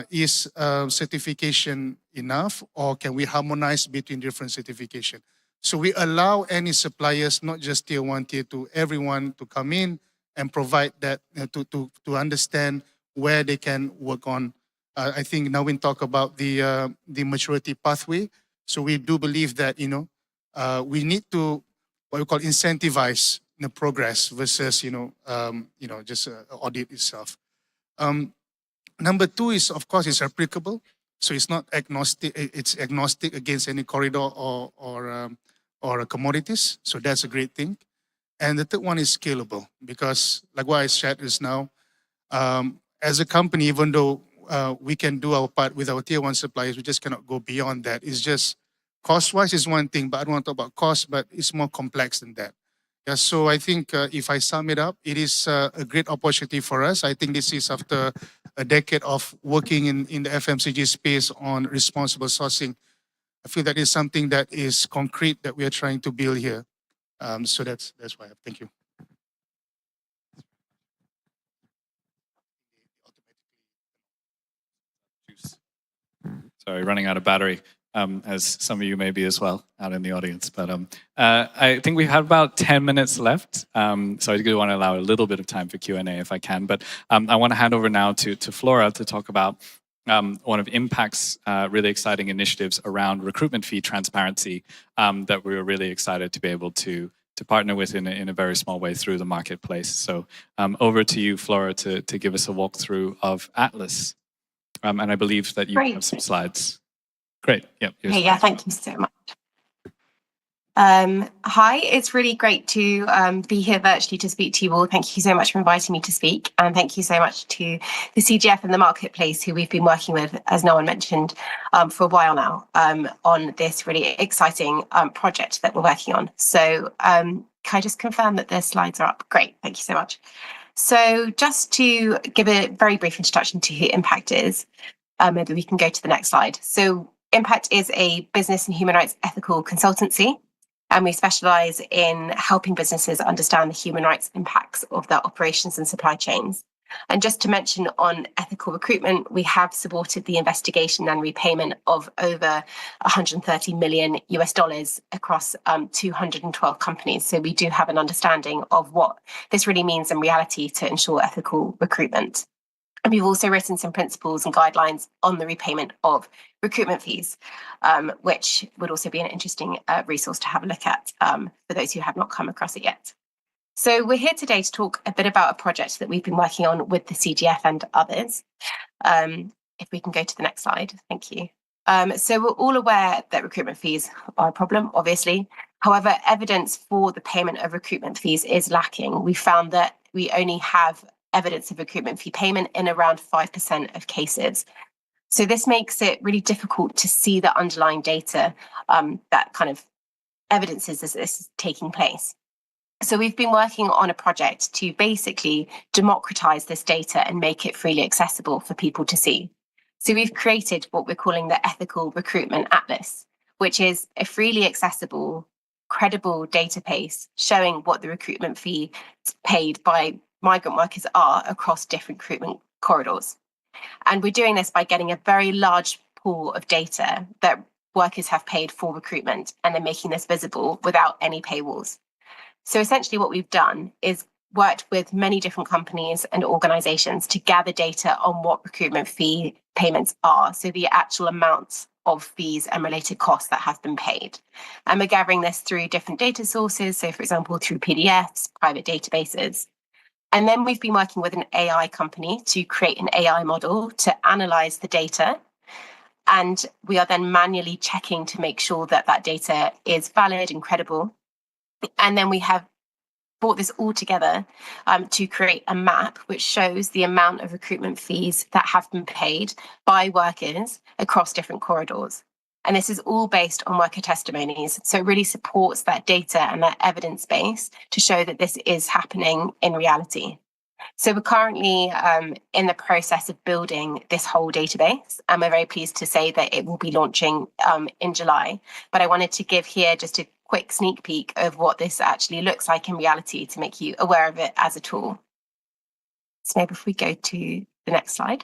Is certification enough, or can we harmonize between different certification? So we allow any suppliers, not just tier one, tier two, everyone to come in and provide that to understand where they can work on. I think now we talk about the maturity pathway. So we do believe that we need to what we call incentivize the progress versus just audit itself. Number two is, of course, it's applicable. So it's not agnostic. It's agnostic against any corridor or commodities. So that's a great thing. And the third one is scalable, because like what I shared just now, as a company, even though we can do our part with our tier one suppliers, we just cannot go beyond that. It's just cost-wise is one thing, but I don't want to talk about cost, but it's more complex than that. Yeah, so I think if I sum it up, it is a great opportunity for us. I think this is after a decade of working in the FMCG space on responsible sourcing. I feel that is something that is concrete that we are trying to build here. So that's why. Thank you. Sorry, running out of battery, as some of you may be as well out in the audience. But I think we have about 10 minutes left. So I do want to allow a little bit of time for Q&A if I can. But I want to hand over now to Flora to talk about one of Impact's really exciting initiatives around recruitment fee transparency that we were really excited to be able to partner with in a very small way through the marketplace. So over to you, Flora, to give us a walkthrough of Atlas. And I believe that you have some slides. Great. Yep. Okay, yeah, thank you so much. Hi, it's really great to be here virtually to speak to you all. Thank you so much for inviting me to speak. And thank you so much to the CGF and the marketplace, who we've been working with, as Noah mentioned, for a while now on this really exciting project that we're working on. So can I just confirm that the slides are up? Great, thank you so much. So just to give a very brief introduction to who Impact is, maybe we can go to the next slide. So Impact is a business and human rights ethical consultancy, and we specialize in helping businesses understand the human rights impacts of their operations and supply chains. And just to mention, on ethical recruitment, we have supported the investigation and repayment of over 130 million US dollars across 212 companies. So we do have an understanding of what this really means in reality to ensure ethical recruitment. And we've also written some principles and guidelines on the repayment of recruitment fees, which would also be an interesting resource to have a look at for those who have not come across it yet. So we're here today to talk a bit about a project that we've been working on with the CGF and others. If we can go to the next slide, thank you. So we're all aware that recruitment fees are a problem, obviously. However, evidence for the payment of recruitment fees is lacking. We found that we only have evidence of recruitment fee payment in around 5% of cases. So this makes it really difficult to see the underlying data that kind of evidences this is taking place. So we've been working on a project to basically democratize this data and make it freely accessible for people to see. So we've created what we're calling the Ethical Recruitment Atlas, which is a freely accessible, credible database showing what the recruitment fee paid by migrant workers are across different recruitment corridors. And we're doing this by getting a very large pool of data that workers have paid for recruitment, and then making this visible without any paywalls. So essentially what we've done is worked with many different companies and organizations to gather data on what recruitment fee payments are, so the actual amounts of fees and related costs that have been paid. And we're gathering this through different data sources, so for example, through PDFs, private databases. And then we've been working with an AI company to create an AI model to analyze the data. And we are then manually checking to make sure that that data is valid and credible. And then we have brought this all together to create a map which shows the amount of recruitment fees that have been paid by workers across different corridors. And this is all based on worker testimonies. So it really supports that data and that evidence base to show that this is happening in reality. So we're currently in the process of building this whole database, and we're very pleased to say that it will be launching in July. But I wanted to give here just a quick sneak peek of what this actually looks like in reality to make you aware of it as a tool. So maybe if we go to the next slide.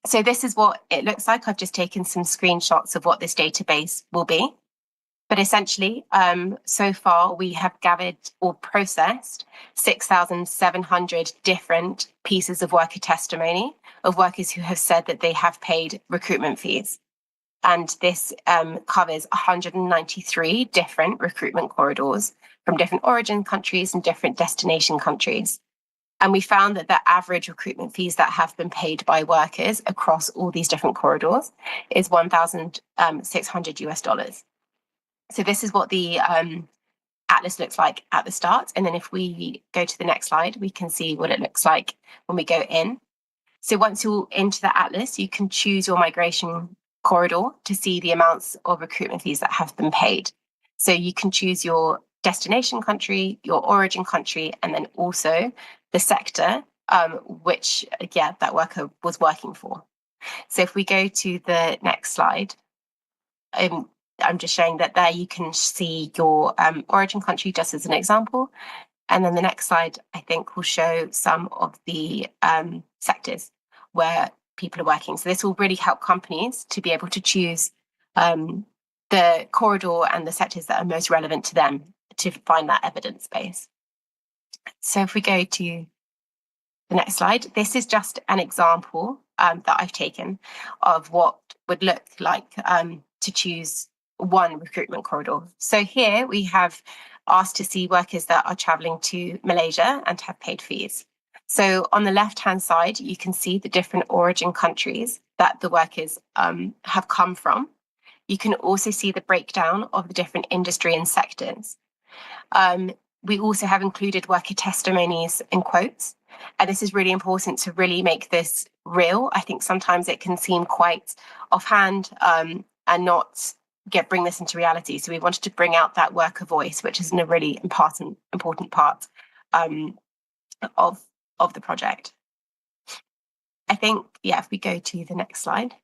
So this is what it looks like. I've just taken some screenshots of what this database will be. But essentially, so far we have gathered or processed 6,700 different pieces of worker testimony of workers who have said that they have paid recruitment fees. And this covers 193 different recruitment corridors from different origin countries and different destination countries. And we found that the average recruitment fees that have been paid by workers across all these different corridors is 1,600 US dollars. So this is what the Atlas looks like at the start. And then if we go to the next slide, we can see what it looks like when we go in. So once you're into the Atlas, you can choose your migration corridor to see the amounts of recruitment fees that have been paid. So you can choose your destination country, your origin country, and then also the sector which, that worker was working for. So if we go to the next slide, I'm just showing that there you can see your origin country just as an example. And then the next slide, I think, will show some of the sectors where people are working. So this will really help companies to be able to choose the corridor and the sectors that are most relevant to them to find that evidence base. So if we go to the next slide, this is just an example that I've taken of what would look like to choose one recruitment corridor. So here we have asked to see workers that are traveling to Malaysia and have paid fees. So on the left-hand side, you can see the different origin countries that the workers have come from. You can also see the breakdown of the different industry and sectors. We also have included worker testimonies in quotes. And this is really important to really make this real. I think sometimes it can seem quite offhand and not bring this into reality. So we wanted to bring out that worker voice, which is a really important part of the project. I think, if we go to the next slide.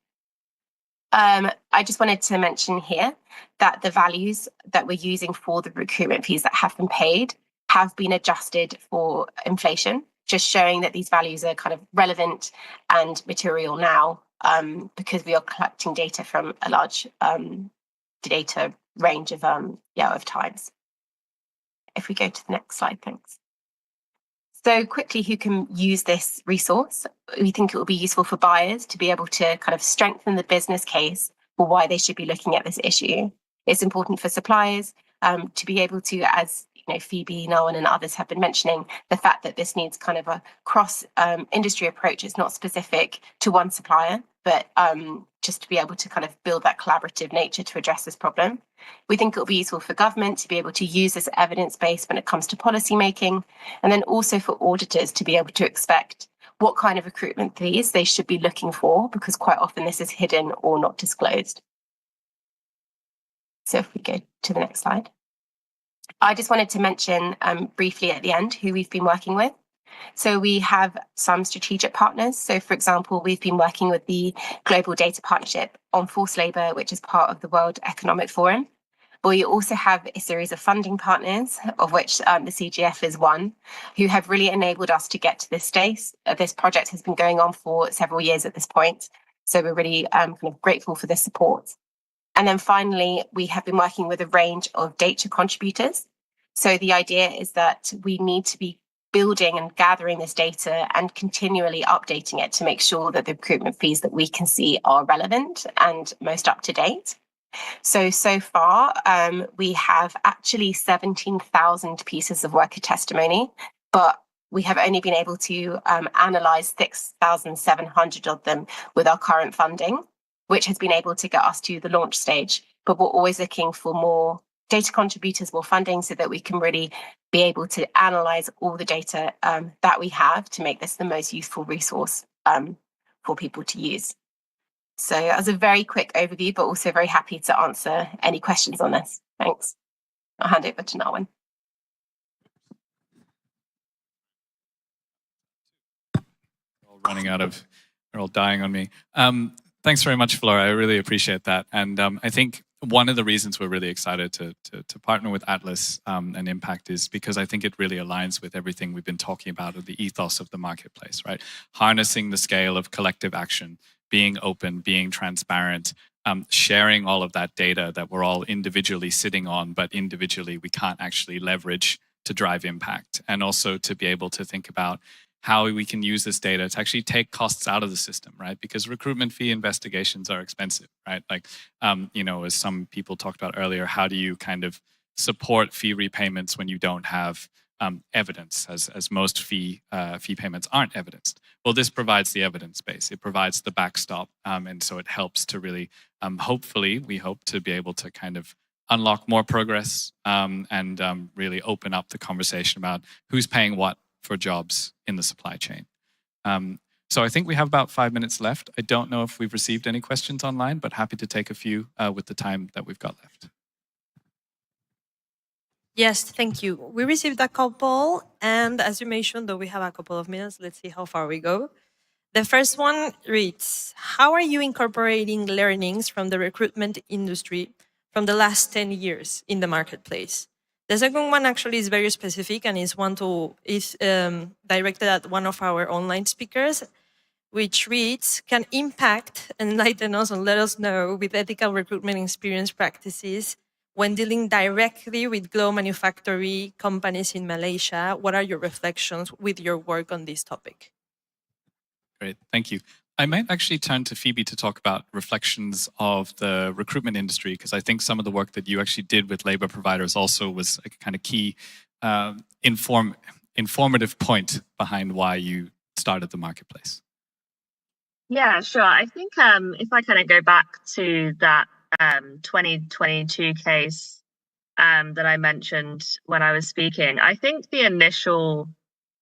I just wanted to mention here that the values that we're using for the recruitment fees that have been paid have been adjusted for inflation, just showing that these values are kind of relevant and material now because we are collecting data from a large data range of times. If we go to the next slide, thanks. So quickly, who can use this resource? We think it will be useful for buyers to be able to kind of strengthen the business case for why they should be looking at this issue. It's important for suppliers to be able to, as Phoebe, Nolan, and others have been mentioning, the fact that this needs kind of a cross industry approach. It's not specific to one supplier, but just to be able to kind of build that collaborative nature to address this problem. We think it will be useful for government to be able to use this evidence base when it comes to policy making, and then also for auditors to be able to expect what kind of recruitment fees they should be looking for, because quite often this is hidden or not disclosed. So if we go to the next slide. I just wanted to mention briefly at the end who we've been working with. So we have some strategic partners. So for example, we've been working with the Global Data Partnership on Forced Labour, which is part of the World Economic Forum. But we also have a series of funding partners, of which the CGF is one, who have really enabled us to get to this stage. This project has been going on for several years at this point. So we're really kind of grateful for this support. And then finally, we have been working with a range of data contributors. So the idea is that we need to be building and gathering this data and continually updating it to make sure that the recruitment fees that we can see are relevant and most up to date. So far, we have actually 17,000 pieces of worker testimony, but we have only been able to analyze 6,700 of them with our current funding, which has been able to get us to the launch stage. But we're always looking for more data contributors, more funding, so that we can really be able to analyze all the data that we have to make this the most useful resource for people to use. So as a very quick overview, but also very happy to answer any questions on this. Thanks. I'll hand over to Narwin. They're all dying on me. Thanks very much, Flora. I really appreciate that. And I think one of the reasons we're really excited to partner with Atlas and Impact is because I think it really aligns with everything we've been talking about of the ethos of the marketplace, right? Harnessing the scale of collective action, being open, being transparent, sharing all of that data that we're all individually sitting on, but individually we can't actually leverage to drive impact. And also to be able to think about how we can use this data to actually take costs out of the system, right? Because recruitment fee investigations are expensive, right? Like, as some people talked about earlier, how do you kind of support fee repayments when you don't have evidence, as most fee payments aren't evidenced? Well, this provides the evidence base. It provides the backstop, and so it helps to really, hopefully, we hope to be able to kind of unlock more progress and really open up the conversation about who's paying what for jobs in the supply chain. So I think we have about 5 minutes left. I don't know if we've received any questions online, but happy to take a few with the time that we've got left. Yes, thank you. We received a couple, and as you mentioned, though we have a couple of minutes, let's see how far we go. The first one reads, how are you incorporating learnings from the recruitment industry from the last 10 years in the marketplace? The second one actually is very specific and is directed at one of our online speakers, which reads, can Impact enlighten us and let us know with ethical recruitment experience practices when dealing directly with global manufacturing companies in Malaysia? What are your reflections with your work on this topic? Great, thank you. I might actually turn to Phoebe to talk about reflections of the recruitment industry, because I think some of the work that you actually did with labor providers also was a kind of key informative point behind why you started the marketplace. Yeah, sure. I think if I kind of go back to that 2022 case that I mentioned when I was speaking, I think the initial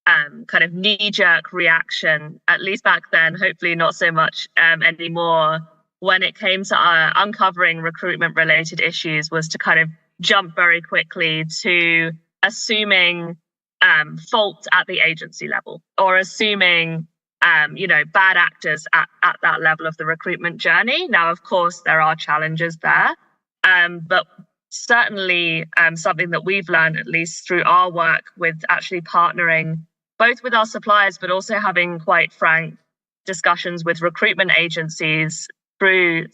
kind of knee-jerk reaction, at least back then, hopefully not so much anymore, when it came to uncovering recruitment-related issues, was to kind of jump very quickly to assuming fault at the agency level, or assuming bad actors at that level of the recruitment journey. Now, of course, there are challenges there, but certainly something that we've learned, at least through our work with actually partnering both with our suppliers, but also having quite frank discussions with recruitment agencies through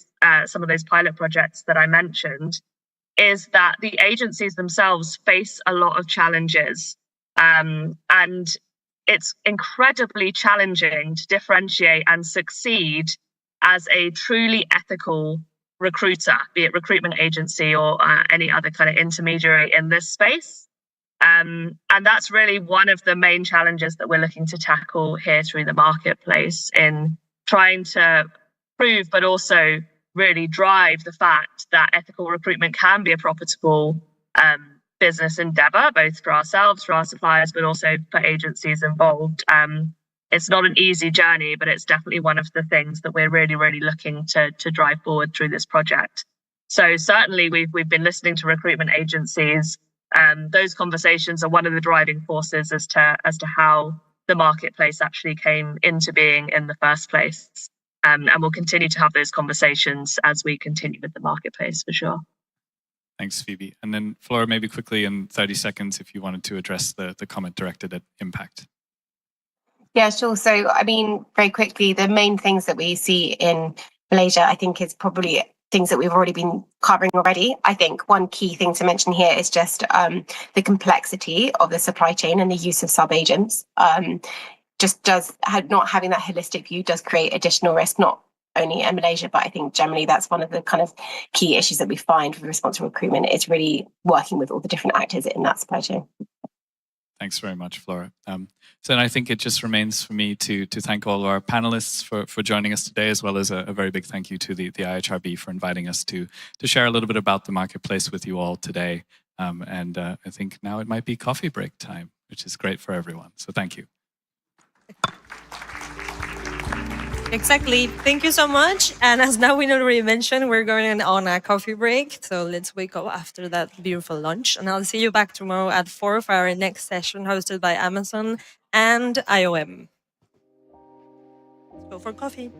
some of those pilot projects that I mentioned, is that the agencies themselves face a lot of challenges. And it's incredibly challenging to differentiate and succeed as a truly ethical recruiter, be it recruitment agency or any other kind of intermediary in this space. And that's really one of the main challenges that we're looking to tackle here through the marketplace, in trying to prove, but also really drive the fact that ethical recruitment can be a profitable business endeavor, both for ourselves, for our suppliers, but also for agencies involved. It's not an easy journey, but it's definitely one of the things that we're really, really looking to drive forward through this project. So certainly we've been listening to recruitment agencies. Those conversations are one of the driving forces as to how the marketplace actually came into being in the first place. And we'll continue to have those conversations as we continue with the marketplace, for sure. Thanks, Phoebe. And then Flora, maybe quickly in 30 seconds, if you wanted to address the comment directed at impact. Yeah, sure. So, I mean, very quickly, the main things that we see in Malaysia, I think, is probably things that we've already been covering already. I think one key thing to mention here is just the complexity of the supply chain and the use of sub-agents. Not having that holistic view does create additional risk, not only in Malaysia, but I think generally that's one of the kind of key issues that we find with responsible recruitment. It's really working with all the different actors in that supply chain. Thanks very much, Flora. So then I think it just remains for me to thank all of our panelists for joining us today, as well as a very big thank you to the IHRB for inviting us to share a little bit about the marketplace with you all today. And I think now it might be coffee break time, which is great for everyone. So thank you. Exactly. Thank you so much. And as now we already mentioned, we're going on a coffee break. So let's wake up after that beautiful lunch. And I'll see you back tomorrow at 4 for our next session hosted by Amazon and IOM. Let's go for coffee.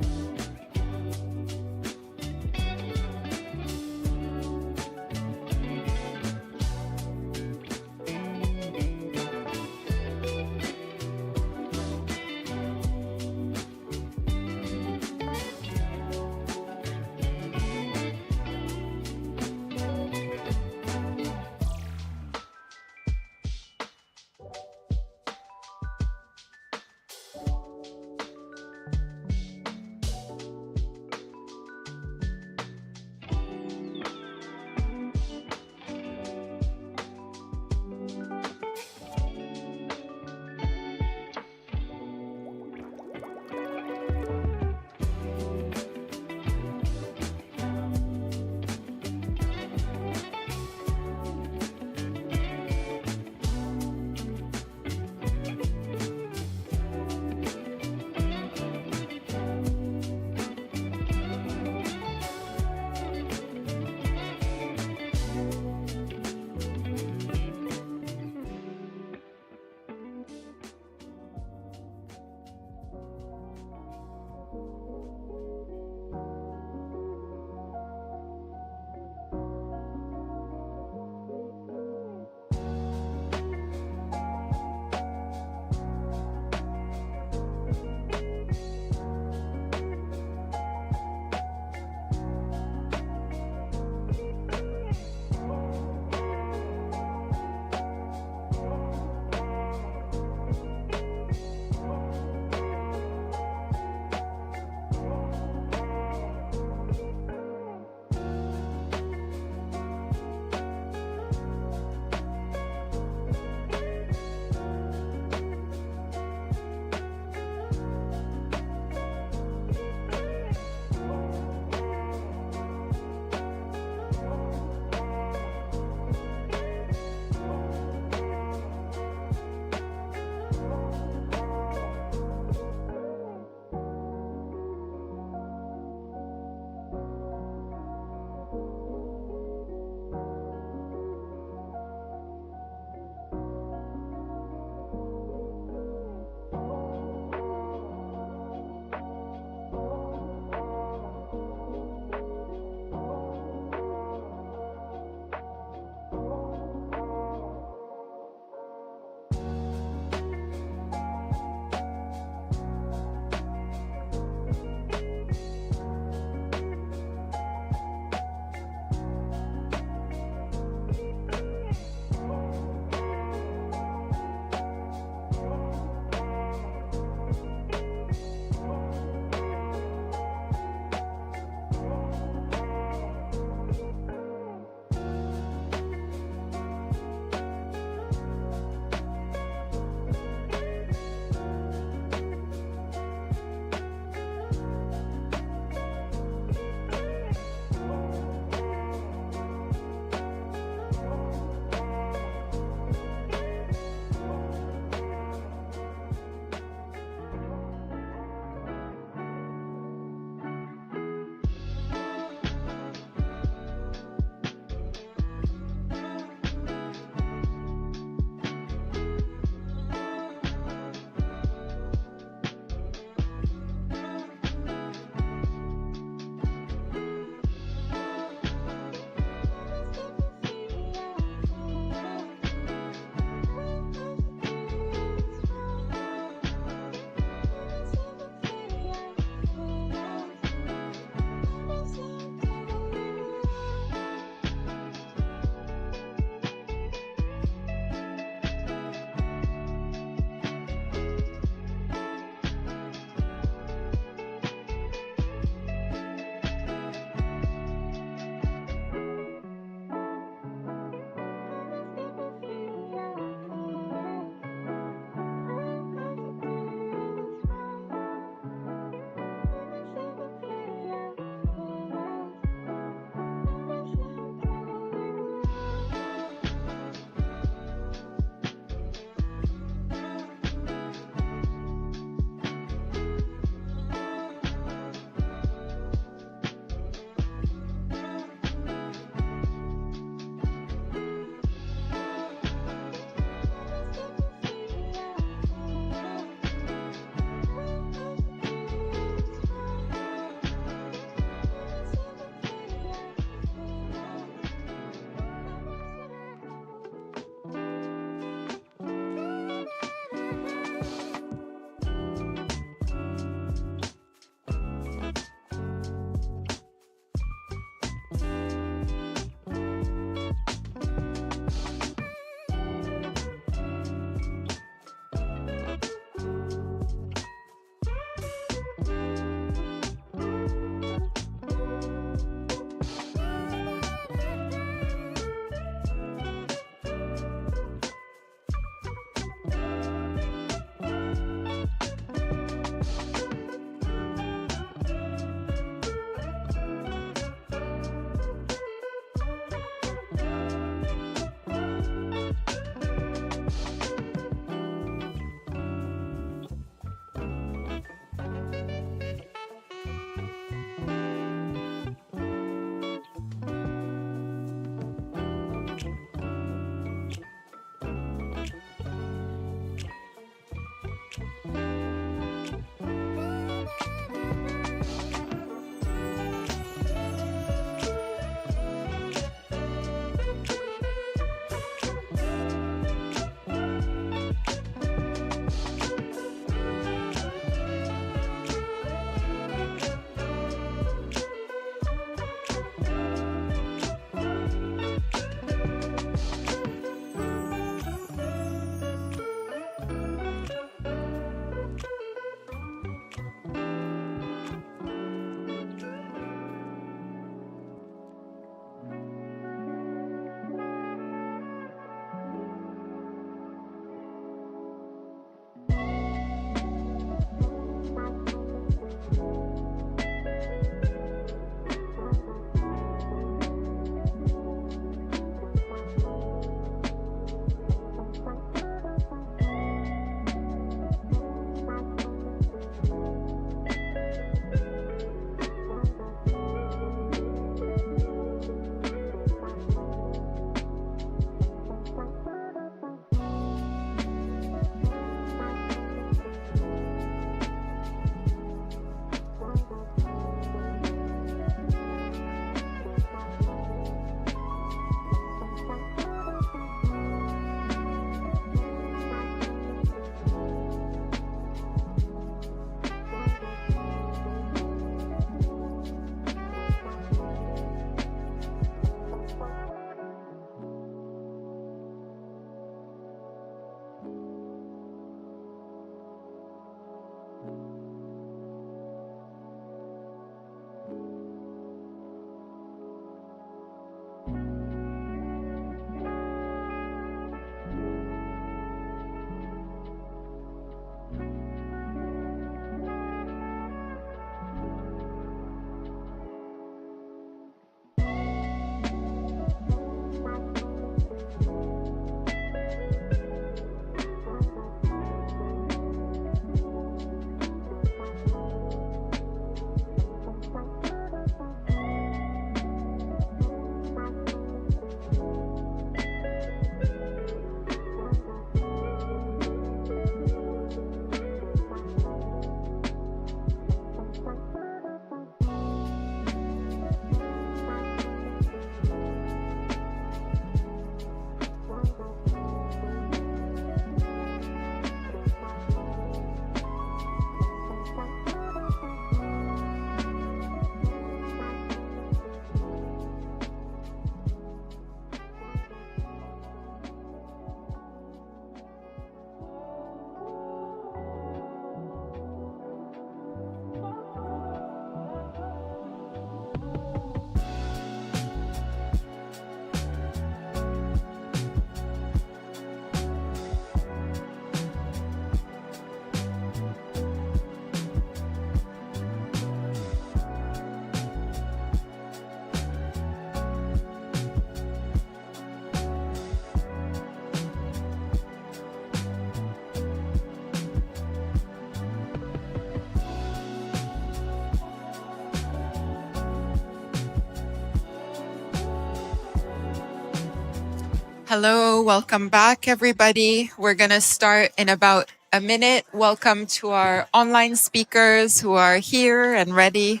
Hello, welcome back, everybody. We're going to start in about a minute. Welcome to our online speakers who are here and ready.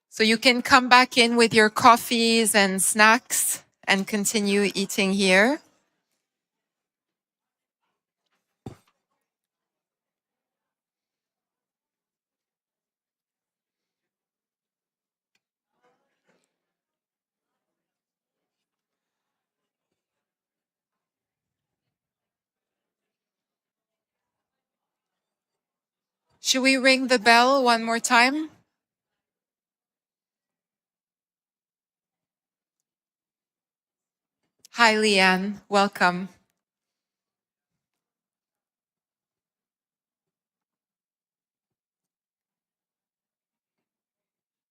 So you can come back in with your coffees and snacks and continue eating here. Should we ring the bell one more time? Hi, Leanne. Welcome.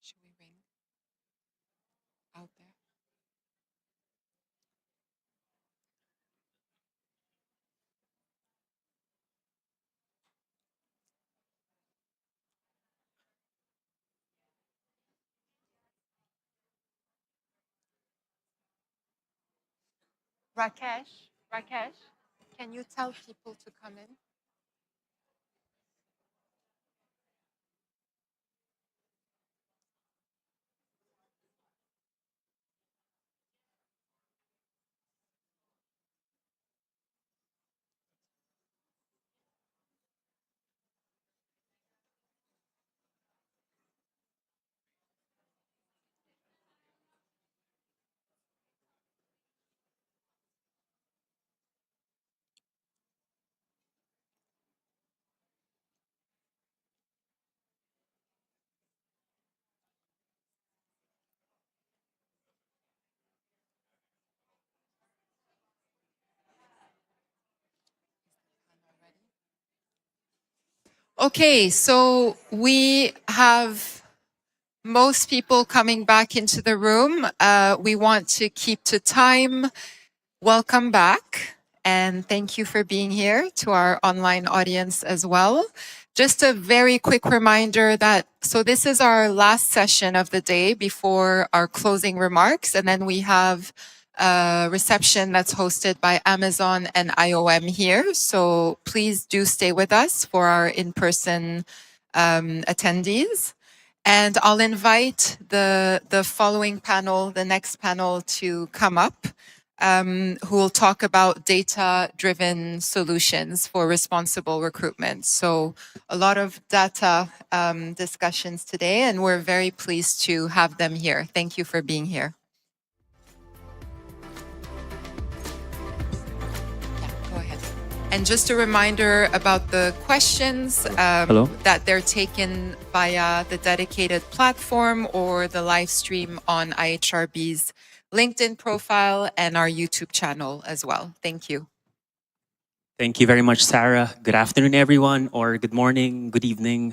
Should we ring out there? Rakesh, can you tell people to come in? Okay, so we have most people coming back into the room. We want to keep to time. Welcome back, and thank you for being here to our online audience as well. Just a very quick reminder that, so this is our last session of the day before our closing remarks, and then we have a reception that's hosted by Amazon and IOM here. So please do stay with us for our in-person attendees. And I'll invite the following panel, the next panel, to come up, who will talk about data-driven solutions for responsible recruitment. So a lot of data discussions today, and we're very pleased to have them here. Thank you for being here. Yeah, go ahead. And just a reminder about the questions that they're taken via the dedicated platform or the live stream on IHRB's LinkedIn profile and our YouTube channel as well. Thank you. Thank you very much, Sarah. Good afternoon, everyone, or good morning, good evening.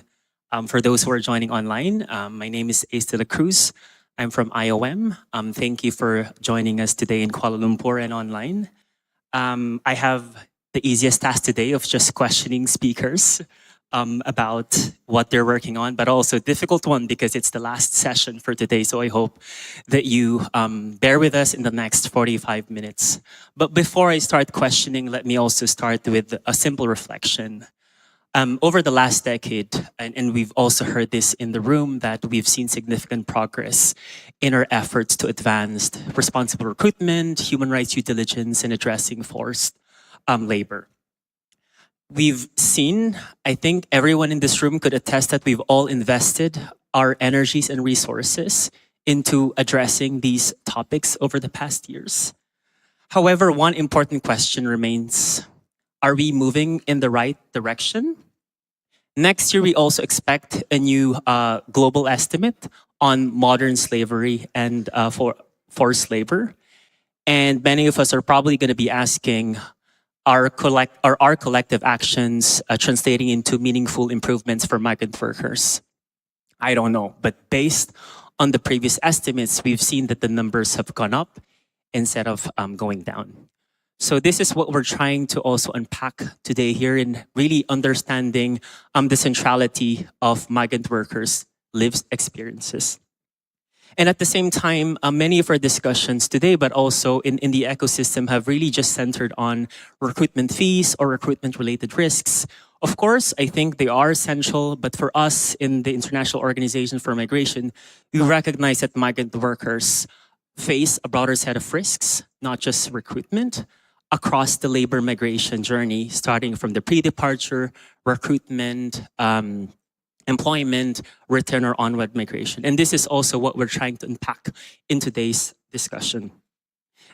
For those who are joining online, my name is Ace de la Cruz. I'm from IOM. Thank you for joining us today in Kuala Lumpur and online. I have the easiest task today of just questioning speakers about what they're working on, but also a difficult one because it's the last session for today. So I hope that you bear with us in the next 45 minutes. But before I start questioning, let me also start with a simple reflection. Over the last decade, and we've also heard this in the room, that we've seen significant progress in our efforts to advance responsible recruitment, human rights due diligence, and addressing forced labor. We've seen, I think everyone in this room could attest that we've all invested our energies and resources into addressing these topics over the past years. However, one important question remains: are we moving in the right direction? Next year, we also expect a new global estimate on modern slavery and for forced labor. And many of us are probably going to be asking, are our collective actions translating into meaningful improvements for migrant workers? I don't know, but based on the previous estimates, we've seen that the numbers have gone up instead of going down. So this is what we're trying to also unpack today here in really understanding the centrality of migrant workers lived experiences. And at the same time, many of our discussions today, but also in the ecosystem, have really just centered on recruitment fees or recruitment-related risks. Of course, I think they are essential, but for us in the International Organization for Migration, we recognize that migrant workers face a broader set of risks, not just recruitment, across the labor migration journey, starting from the pre-departure, recruitment, employment, return or onward migration. And this is also what we're trying to unpack in today's discussion.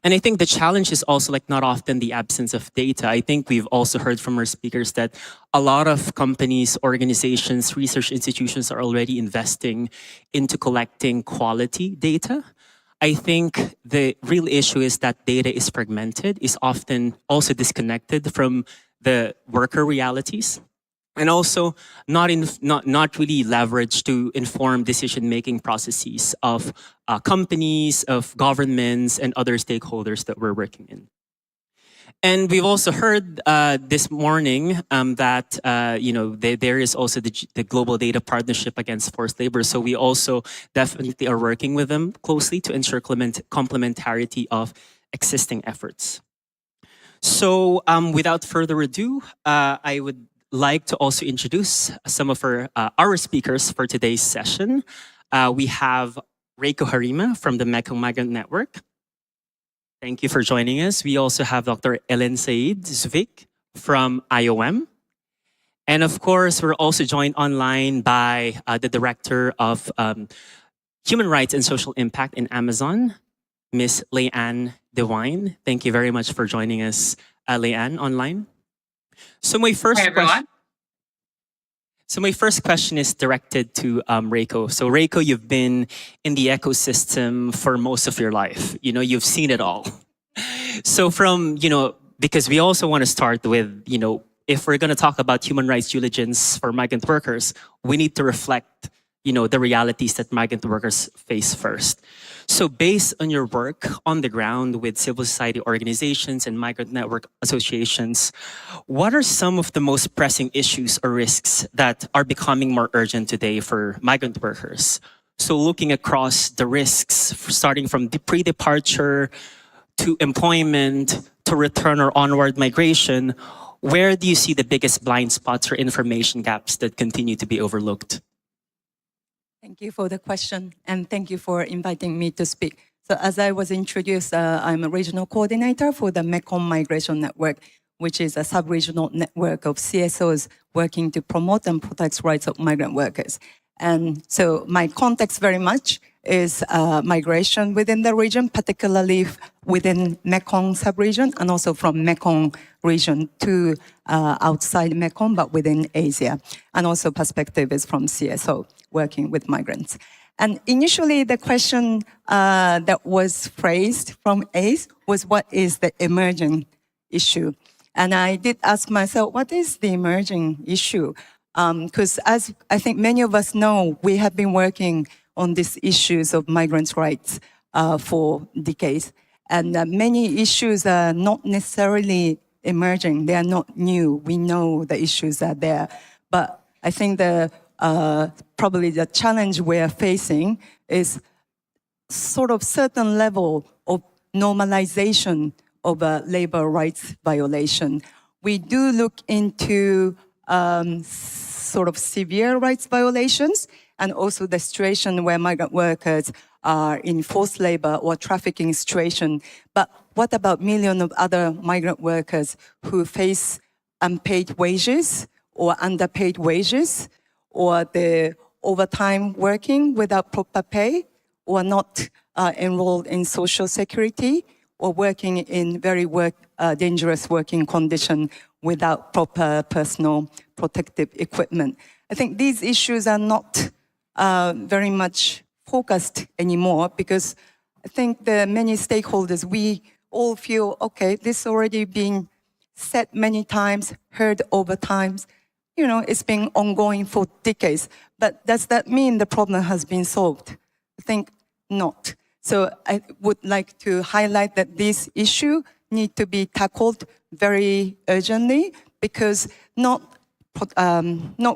And I think the challenge is also like not often the absence of data. I think we've also heard from our speakers that a lot of companies, organizations, research institutions are already investing into collecting quality data. I think the real issue is that data is fragmented, is often also disconnected from the worker realities, and also not really leveraged to inform decision-making processes of companies, of governments, and other stakeholders that we're working in. And we've also heard this morning that there is also the Global Data Partnership Against Forced Labor. So we also definitely are working with them closely to ensure complementarity of existing efforts. So without further ado, I would like to also introduce some of our speakers for today's session. We have Reiko Harima from the Mekong Migrant Network. Thank you for joining us. We also have Dr. Ellen Said Zvik from IOM. And of course, we're also joined online by the Director of Human Rights and Social Impact in Amazon, Ms. Leanne DeWine. Thank you very much for joining us, Leanne, online. So my first question is directed to Reiko. So Reiko, you've been in the ecosystem for most of your life. You've seen it all. So because we also want to start with, if we're going to talk about human rights due diligence for migrant workers, we need to reflect, the realities that migrant workers face first. So based on your work on the ground with civil society organizations and migrant network associations, what are some of the most pressing issues or risks that are becoming more urgent today for migrant workers? So looking across the risks, starting from the pre-departure to employment to return or onward migration, where do you see the biggest blind spots or information gaps that continue to be overlooked? Thank you for the question, and thank you for inviting me to speak. So as I was introduced, I'm a regional coordinator for the Mekong Migration Network, which is a sub-regional network of CSOs working to promote and protect rights of migrant workers. And so my context very much is migration within the region, particularly within Mekong sub-region, and also from Mekong region to outside Mekong, but within Asia. And also perspective is from CSO, working with migrants. And initially the question that was phrased from ACE was, what is the emerging issue? And I did ask myself, what is the emerging issue? Because as I think many of us know, we have been working on these issues of migrants' rights for decades. And many issues are not necessarily emerging. They are not new. We know the issues are there. But I think probably the challenge we are facing is sort of certain level of normalization of labor rights violation. We do look into sort of severe rights violations, and also the situation where migrant workers are in forced labor or trafficking situation. But what about millions of other migrant workers who face unpaid wages or underpaid wages, or the overtime working without proper pay, or not enrolled in social security, or working in very dangerous working condition without proper personal protective equipment? I think these issues are not very much focused anymore, because I think the many stakeholders, we all feel, okay, this already been said many times, heard over times, it's been ongoing for decades. But does that mean the problem has been solved? I think not. So I would like to highlight that this issue need to be tackled very urgently, because not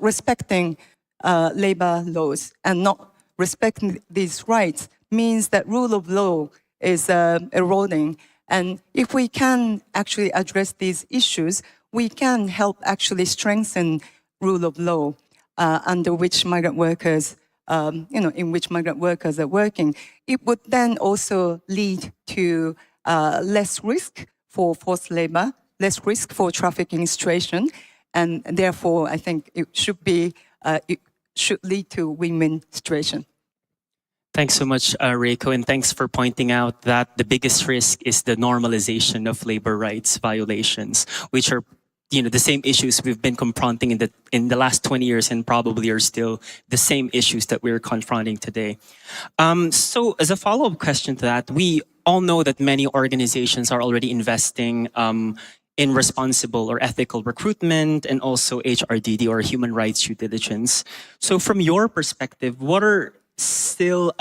respecting labor laws and not respecting these rights means that rule of law is eroding. And if we can actually address these issues, we can help actually strengthen rule of law under which migrant workers, in which migrant workers are working. It would then also lead to less risk for forced labor, less risk for trafficking situation, and therefore I think it should be, it should lead to win-win situation. Thanks so much, Reiko, and thanks for pointing out that the biggest risk is the normalization of labor rights violations, which are the same issues we've been confronting in the last 20 years and probably are still the same issues that we're confronting today. So as a follow-up question to that, we all know that many organizations are already investing in responsible or ethical recruitment and also HRDD or human rights due diligence. So from your perspective, what are still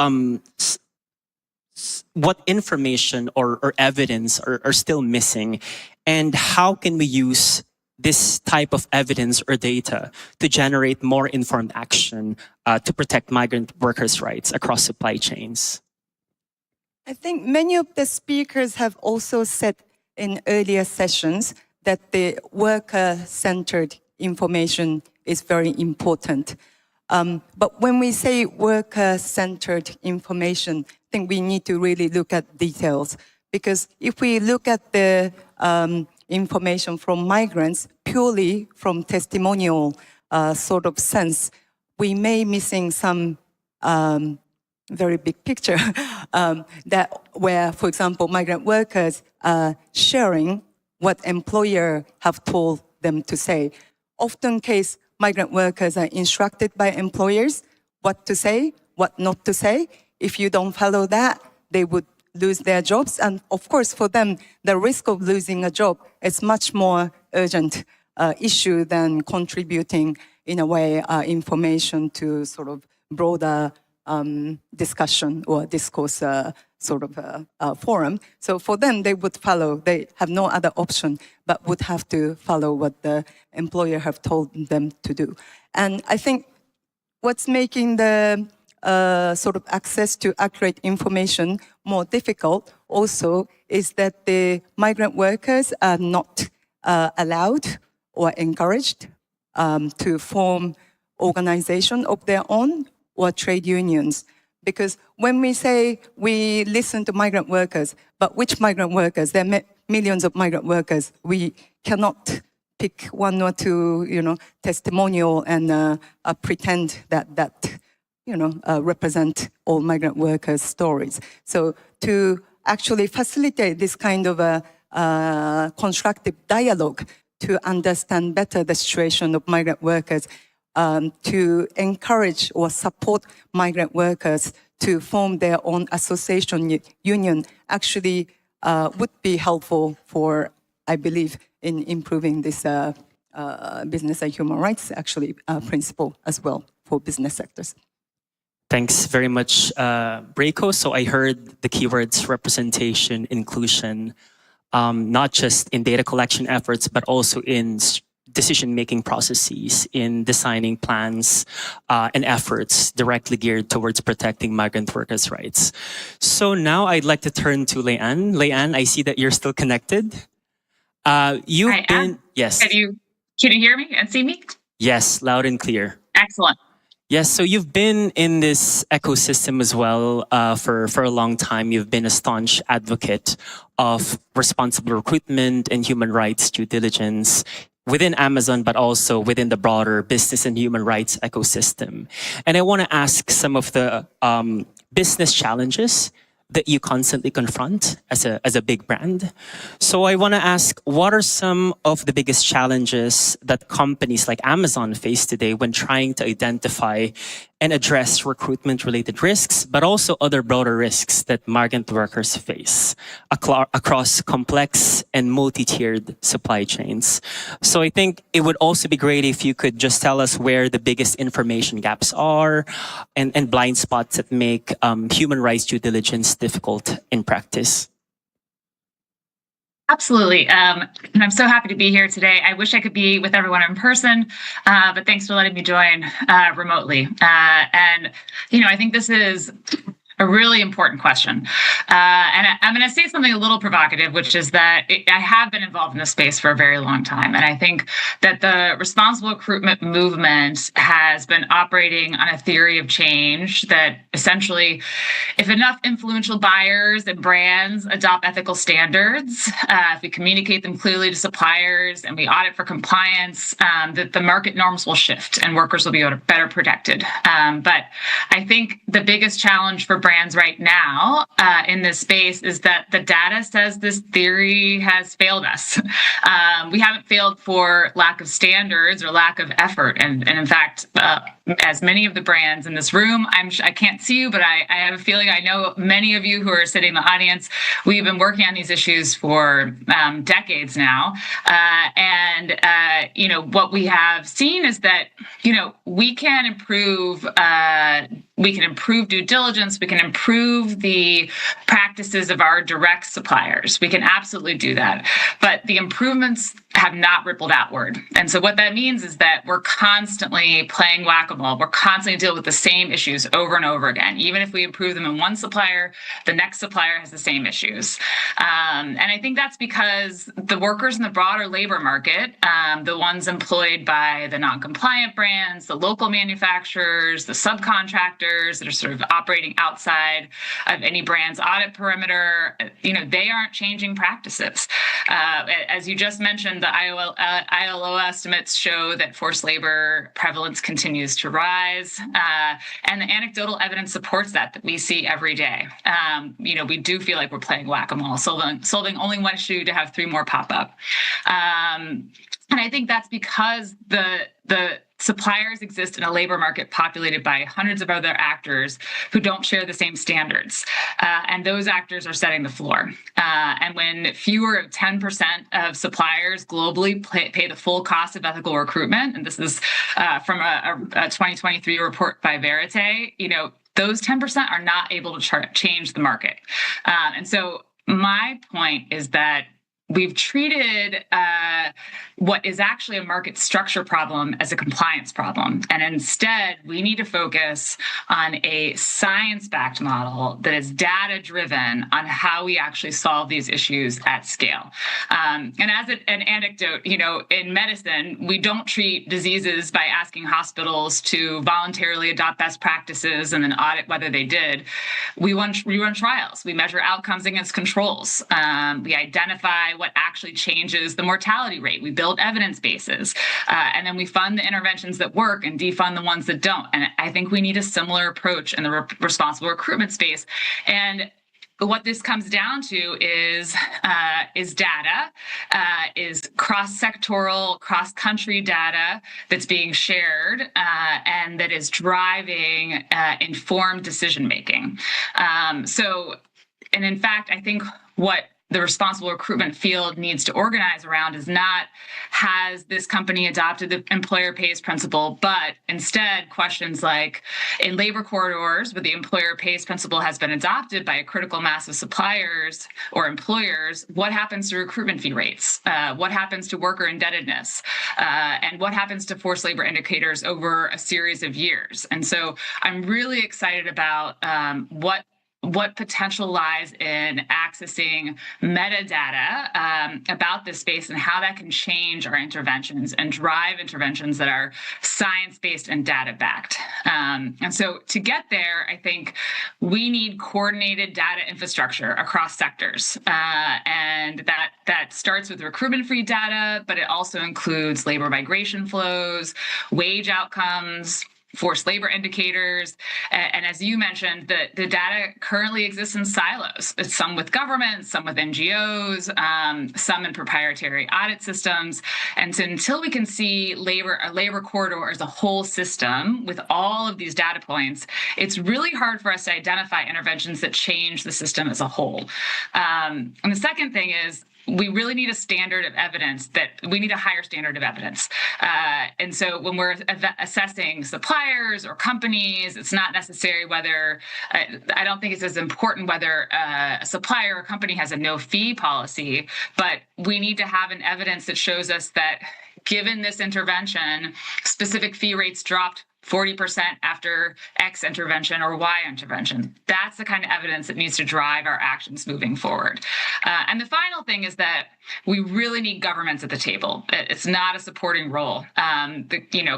what information or evidence are still missing, and how can we use this type of evidence or data to generate more informed action to protect migrant workers' rights across supply chains? I think many of the speakers have also said in earlier sessions that the worker-centered information is very important. But when we say worker-centered information, I think we need to really look at details. Because if we look at the information from migrants purely from testimonial sort of sense, we may missing some very big picture that where, for example, migrant workers are sharing what employer have told them to say. Often case, migrant workers are instructed by employers what to say, what not to say. If you don't follow that, they would lose their jobs. And of course, for them, the risk of losing a job is much more urgent issue than contributing, in a way, information to sort of broader discussion or discourse sort of forum. So for them, they would follow. They have no other option, but would have to follow what the employer have told them to do. And I think what's making the sort of access to accurate information more difficult also is that the migrant workers are not allowed or encouraged to form organization of their own or trade unions. Because when we say we listen to migrant workers, but which migrant workers? There are millions of migrant workers. We cannot pick one or two, testimonial and pretend that represent all migrant workers' stories. So to actually facilitate this kind of a constructive dialogue to understand better the situation of migrant workers, to encourage or support migrant workers to form their own association union actually would be helpful for, I believe, in improving this business and human rights actually principle as well for business sectors. Thanks very much, Reiko. So I heard the keywords representation, inclusion, not just in data collection efforts, but also in decision-making processes, in designing plans and efforts directly geared towards protecting migrant workers' rights. So now I'd like to turn to Leanne. Leanne, I see that you're still connected. You've been, yes. Can you hear me and see me? Yes, loud and clear. Excellent. Yes, so you've been in this ecosystem as well for a long time. You've been a staunch advocate of responsible recruitment and human rights due diligence within Amazon, but also within the broader business and human rights ecosystem. And I want to ask some of the business challenges that you constantly confront as a big brand. So I want to ask, what are some of the biggest challenges that companies like Amazon face today when trying to identify and address recruitment-related risks, but also other broader risks that migrant workers face across complex and multi-tiered supply chains? So I think it would also be great if you could just tell us where the biggest information gaps are and blind spots that make human rights due diligence difficult in practice. Absolutely. And I'm so happy to be here today. I wish I could be with everyone in person, but thanks for letting me join remotely. And, I think this is a really important question. And I'm going to say something a little provocative, which is that I have been involved in this space for a very long time. And I think that the responsible recruitment movement has been operating on a theory of change that essentially, if enough influential buyers and brands adopt ethical standards, if we communicate them clearly to suppliers and we audit for compliance, that the market norms will shift and workers will be better protected. But I think the biggest challenge for brands right now in this space is that the data says this theory has failed us. We haven't failed for lack of standards or lack of effort. And in fact, as many of the brands in this room, I can't see you, but I have a feeling I know many of you who are sitting in the audience. We've been working on these issues for decades now. What we have seen is that, we can improve due diligence. We can improve the practices of our direct suppliers. We can absolutely do that. But the improvements have not rippled outward. And so what that means is that we're constantly playing whack-a-mole. We're constantly dealing with the same issues over and over again. Even if we improve them in one supplier, the next supplier has the same issues. And I think that's because the workers in the broader labor market, the ones employed by the non-compliant brands, the local manufacturers, the subcontractors that are sort of operating outside of any brand's audit perimeter, they aren't changing practices. As you just mentioned, the ILO estimates show that forced labor prevalence continues to rise, and the anecdotal evidence supports that we see every day. We do feel like we're playing whack-a-mole, solving only one issue to have three more pop up. And I think that's because the suppliers exist in a labor market populated by hundreds of other actors who don't share the same standards. And those actors are setting the floor. And when fewer of 10% of suppliers globally pay the full cost of ethical recruitment, and this is from a 2023 report by Verite, those 10% are not able to change the market. And so my point is that we've treated what is actually a market structure problem as a compliance problem. And instead, we need to focus on a science-backed model that is data-driven on how we actually solve these issues at scale. And as an anecdote, in medicine, we don't treat diseases by asking hospitals to voluntarily adopt best practices and then audit whether they did. We run trials. We measure outcomes against controls. We identify what actually changes the mortality rate. We build evidence bases, and then we fund the interventions that work and defund the ones that don't. And I think we need a similar approach in the responsible recruitment space. And what this comes down to is data, is cross-sectoral, cross-country data that's being shared and that is driving informed decision-making. And in fact, I think what the responsible recruitment field needs to organize around is not, has this company adopted the employer pays principle, but instead questions like, in labor corridors where the employer pays principle has been adopted by a critical mass of suppliers or employers, what happens to recruitment fee rates? What happens to worker indebtedness? And what happens to forced labor indicators over a series of years? And so I'm really excited about what potential lies in accessing metadata about this space and how that can change our interventions and drive interventions that are science-based and data-backed. And so to get there, I think we need coordinated data infrastructure across sectors. And that starts with recruitment-free data, but it also includes labor migration flows, wage outcomes, forced labor indicators. And as you mentioned, the data currently exists in silos. It's some with governments, some with NGOs, some in proprietary audit systems. And so until we can see a labor corridor as a whole system with all of these data points, it's really hard for us to identify interventions that change the system as a whole. And the second thing is, we really need a standard of evidence that we need a higher standard of evidence. And so when we're assessing suppliers or companies, it's not necessary whether, I don't think it's as important whether a supplier or company has a no fee policy, but we need to have an evidence that shows us that given this intervention, specific fee rates dropped 40% after X intervention or Y intervention. That's the kind of evidence that needs to drive our actions moving forward. And the final thing is that we really need governments at the table. It's not a supporting role.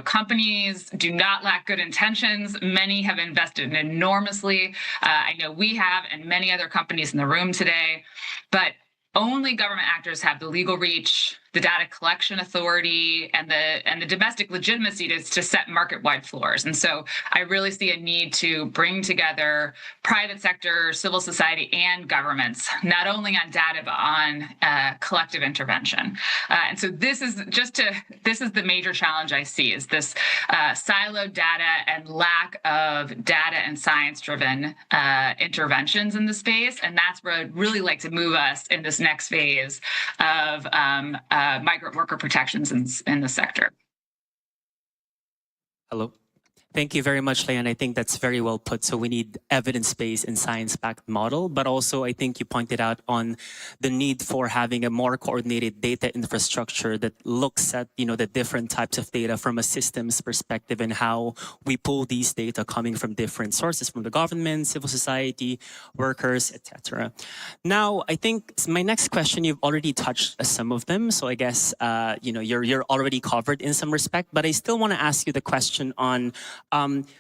Companies do not lack good intentions. Many have invested enormously. I know we have, and many other companies in the room today, but only government actors have the legal reach, the data collection authority, and the domestic legitimacy to set market-wide floors. And so I really see a need to bring together private sector, civil society, and governments, not only on data, but on collective intervention. And so this is the major challenge I see, is this siloed data and lack of data and science-driven interventions in the space. And that's where I'd really like to move us in this next phase of migrant worker protections in the sector. Hello. Thank you very much, Leanne. I think that's very well put. So we need evidence-based and science-backed model, but also I think you pointed out on the need for having a more coordinated data infrastructure that looks at, the different types of data from a systems perspective and how we pull these data coming from different sources, from the government, civil society, workers, etc. Now, I think my next question, you've already touched some of them. So I guess, you're already covered in some respect, but I still want to ask you the question on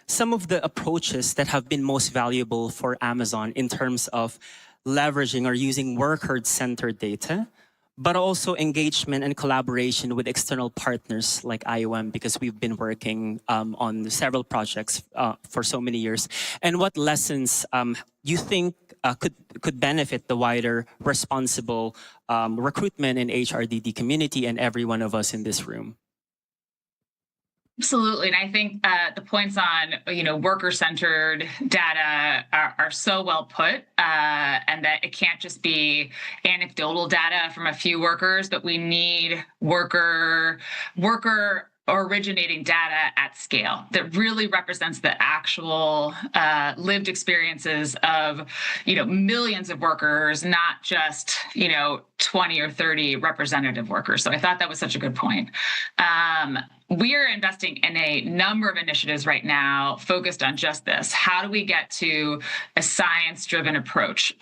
some of the approaches that have been most valuable for Amazon in terms of leveraging or using worker-centered data, but also engagement and collaboration with external partners like IOM, because we've been working on several projects for so many years. And what lessons you think could benefit the wider responsible recruitment and HRDD community and every one of us in this room? Absolutely. And I think the points on, worker-centered data are so well put, and that it can't just be anecdotal data from a few workers, but we need worker originating data at scale that really represents the actual lived experiences of, millions of workers, not just, 20 or 30 representative workers. So I thought that was such a good point. We are investing in a number of initiatives right now focused on just this. How do we get to a science-driven approach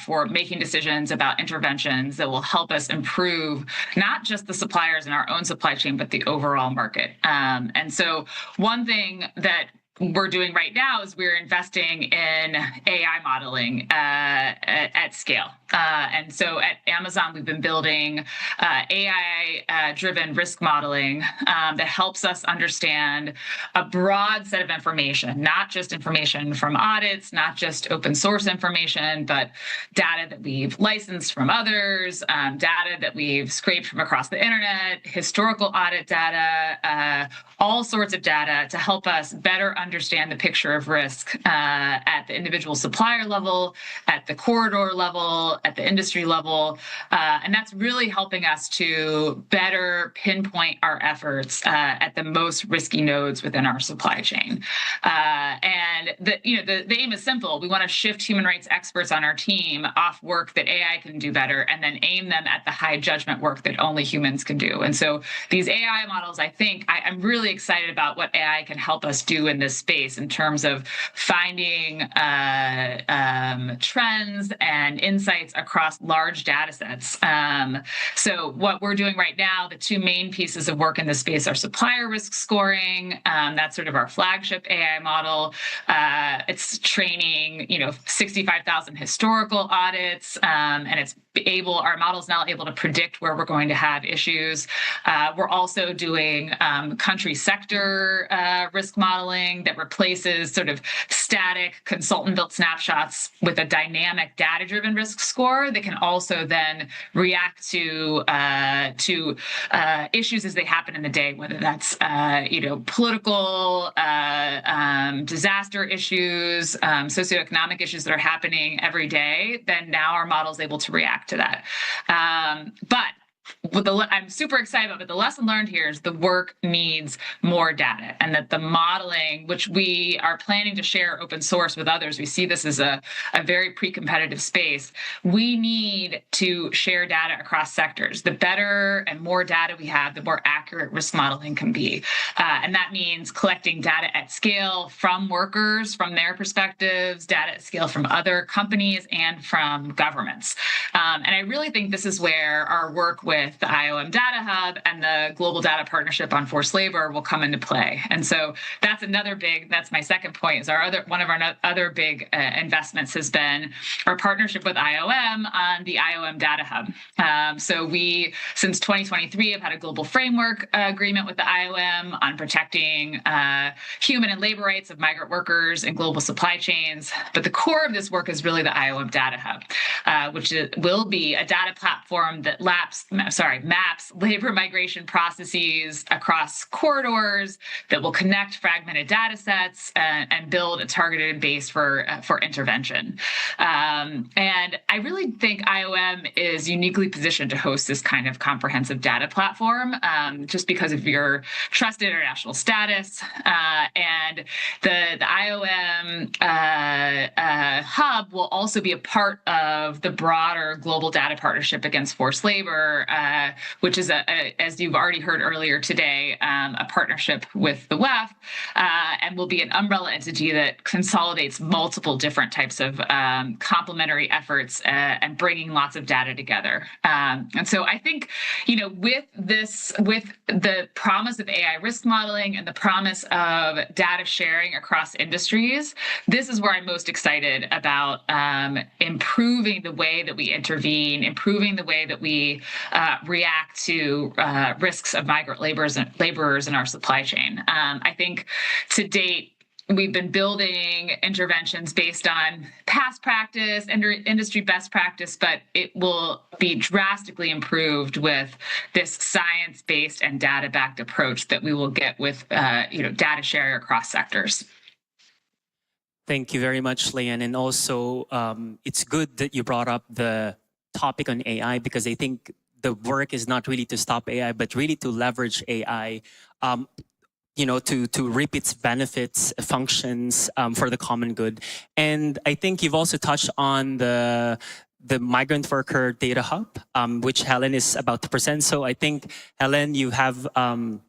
for making decisions about interventions that will help us improve not just the suppliers in our own supply chain, but the overall market? And so one thing that we're doing right now is we're investing in AI modeling at scale. And so at Amazon, we've been building AI-driven risk modeling that helps us understand a broad set of information, not just information from audits, not just open source information, but data that we've licensed from others, data that we've scraped from across the internet, historical audit data, all sorts of data to help us better understand the picture of risk at the individual supplier level, at the corridor level, at the industry level. And that's really helping us to better pinpoint our efforts at the most risky nodes within our supply chain. And the aim is simple. We want to shift human rights experts on our team off work that AI can do better and then aim them at the high judgment work that only humans can do. And so these AI models, I think, I'm really excited about what AI can help us do in this space in terms of finding trends and insights across large data sets. So what we're doing right now, the two main pieces of work in this space are supplier risk scoring. That's sort of our flagship AI model. It's training, 65,000 historical audits, and our model's now able to predict where we're going to have issues. We're also doing country sector risk modeling that replaces sort of static consultant-built snapshots with a dynamic data-driven risk score that can also then react to issues as they happen in the day, whether that's political, disaster issues, socioeconomic issues that are happening every day. Then now our model is able to react back to that. I'm super excited about, but the lesson learned here is the work needs more data, and that the modeling, which we are planning to share open source with others, we see this as a very pre-competitive space. We need to share data across sectors. The better and more data we have, the more accurate risk modeling can be. And that means collecting data at scale from workers, from their perspectives, data at scale from other companies and from governments. And I really think this is where our work with the IOM Data Hub and the Global Data Partnership on Forced Labor will come into play. And so that's my second point, is one of our other big investments has been our partnership with IOM on the IOM Data Hub. So we, since 2023, have had a global framework agreement with the IOM on protecting human and labor rights of migrant workers in global supply chains. But the core of this work is really the IOM Data Hub, which will be a data platform that maps labor migration processes across corridors, that will connect fragmented data sets and build a targeted base for intervention. And I really think IOM is uniquely positioned to host this kind of comprehensive data platform, just because of your trusted international status. And the IOM hub will also be a part of the broader Global Data Partnership Against Forced Labor, which is, as you've already heard earlier today, a partnership with the WEF, and will be an umbrella entity that consolidates multiple different types of complementary efforts and bringing lots of data together. And so I think, with the promise of AI risk modeling and the promise of data sharing across industries, this is where I'm most excited about improving the way that we intervene, improving the way that we react to risks of migrant laborers in our supply chain. I think to date, we've been building interventions based on past practice, industry best practice, but it will be drastically improved with this science-based and data-backed approach that we will get with data sharing across sectors. Thank you very much, Leanne. And also, it's good that you brought up the topic on AI, because I think the work is not really to stop AI, but really to leverage AI, to reap its benefits, functions for the common good. And I think you've also touched on the Migrant Worker Data Hub, which Helen is about to present. So I think, Helen, you have an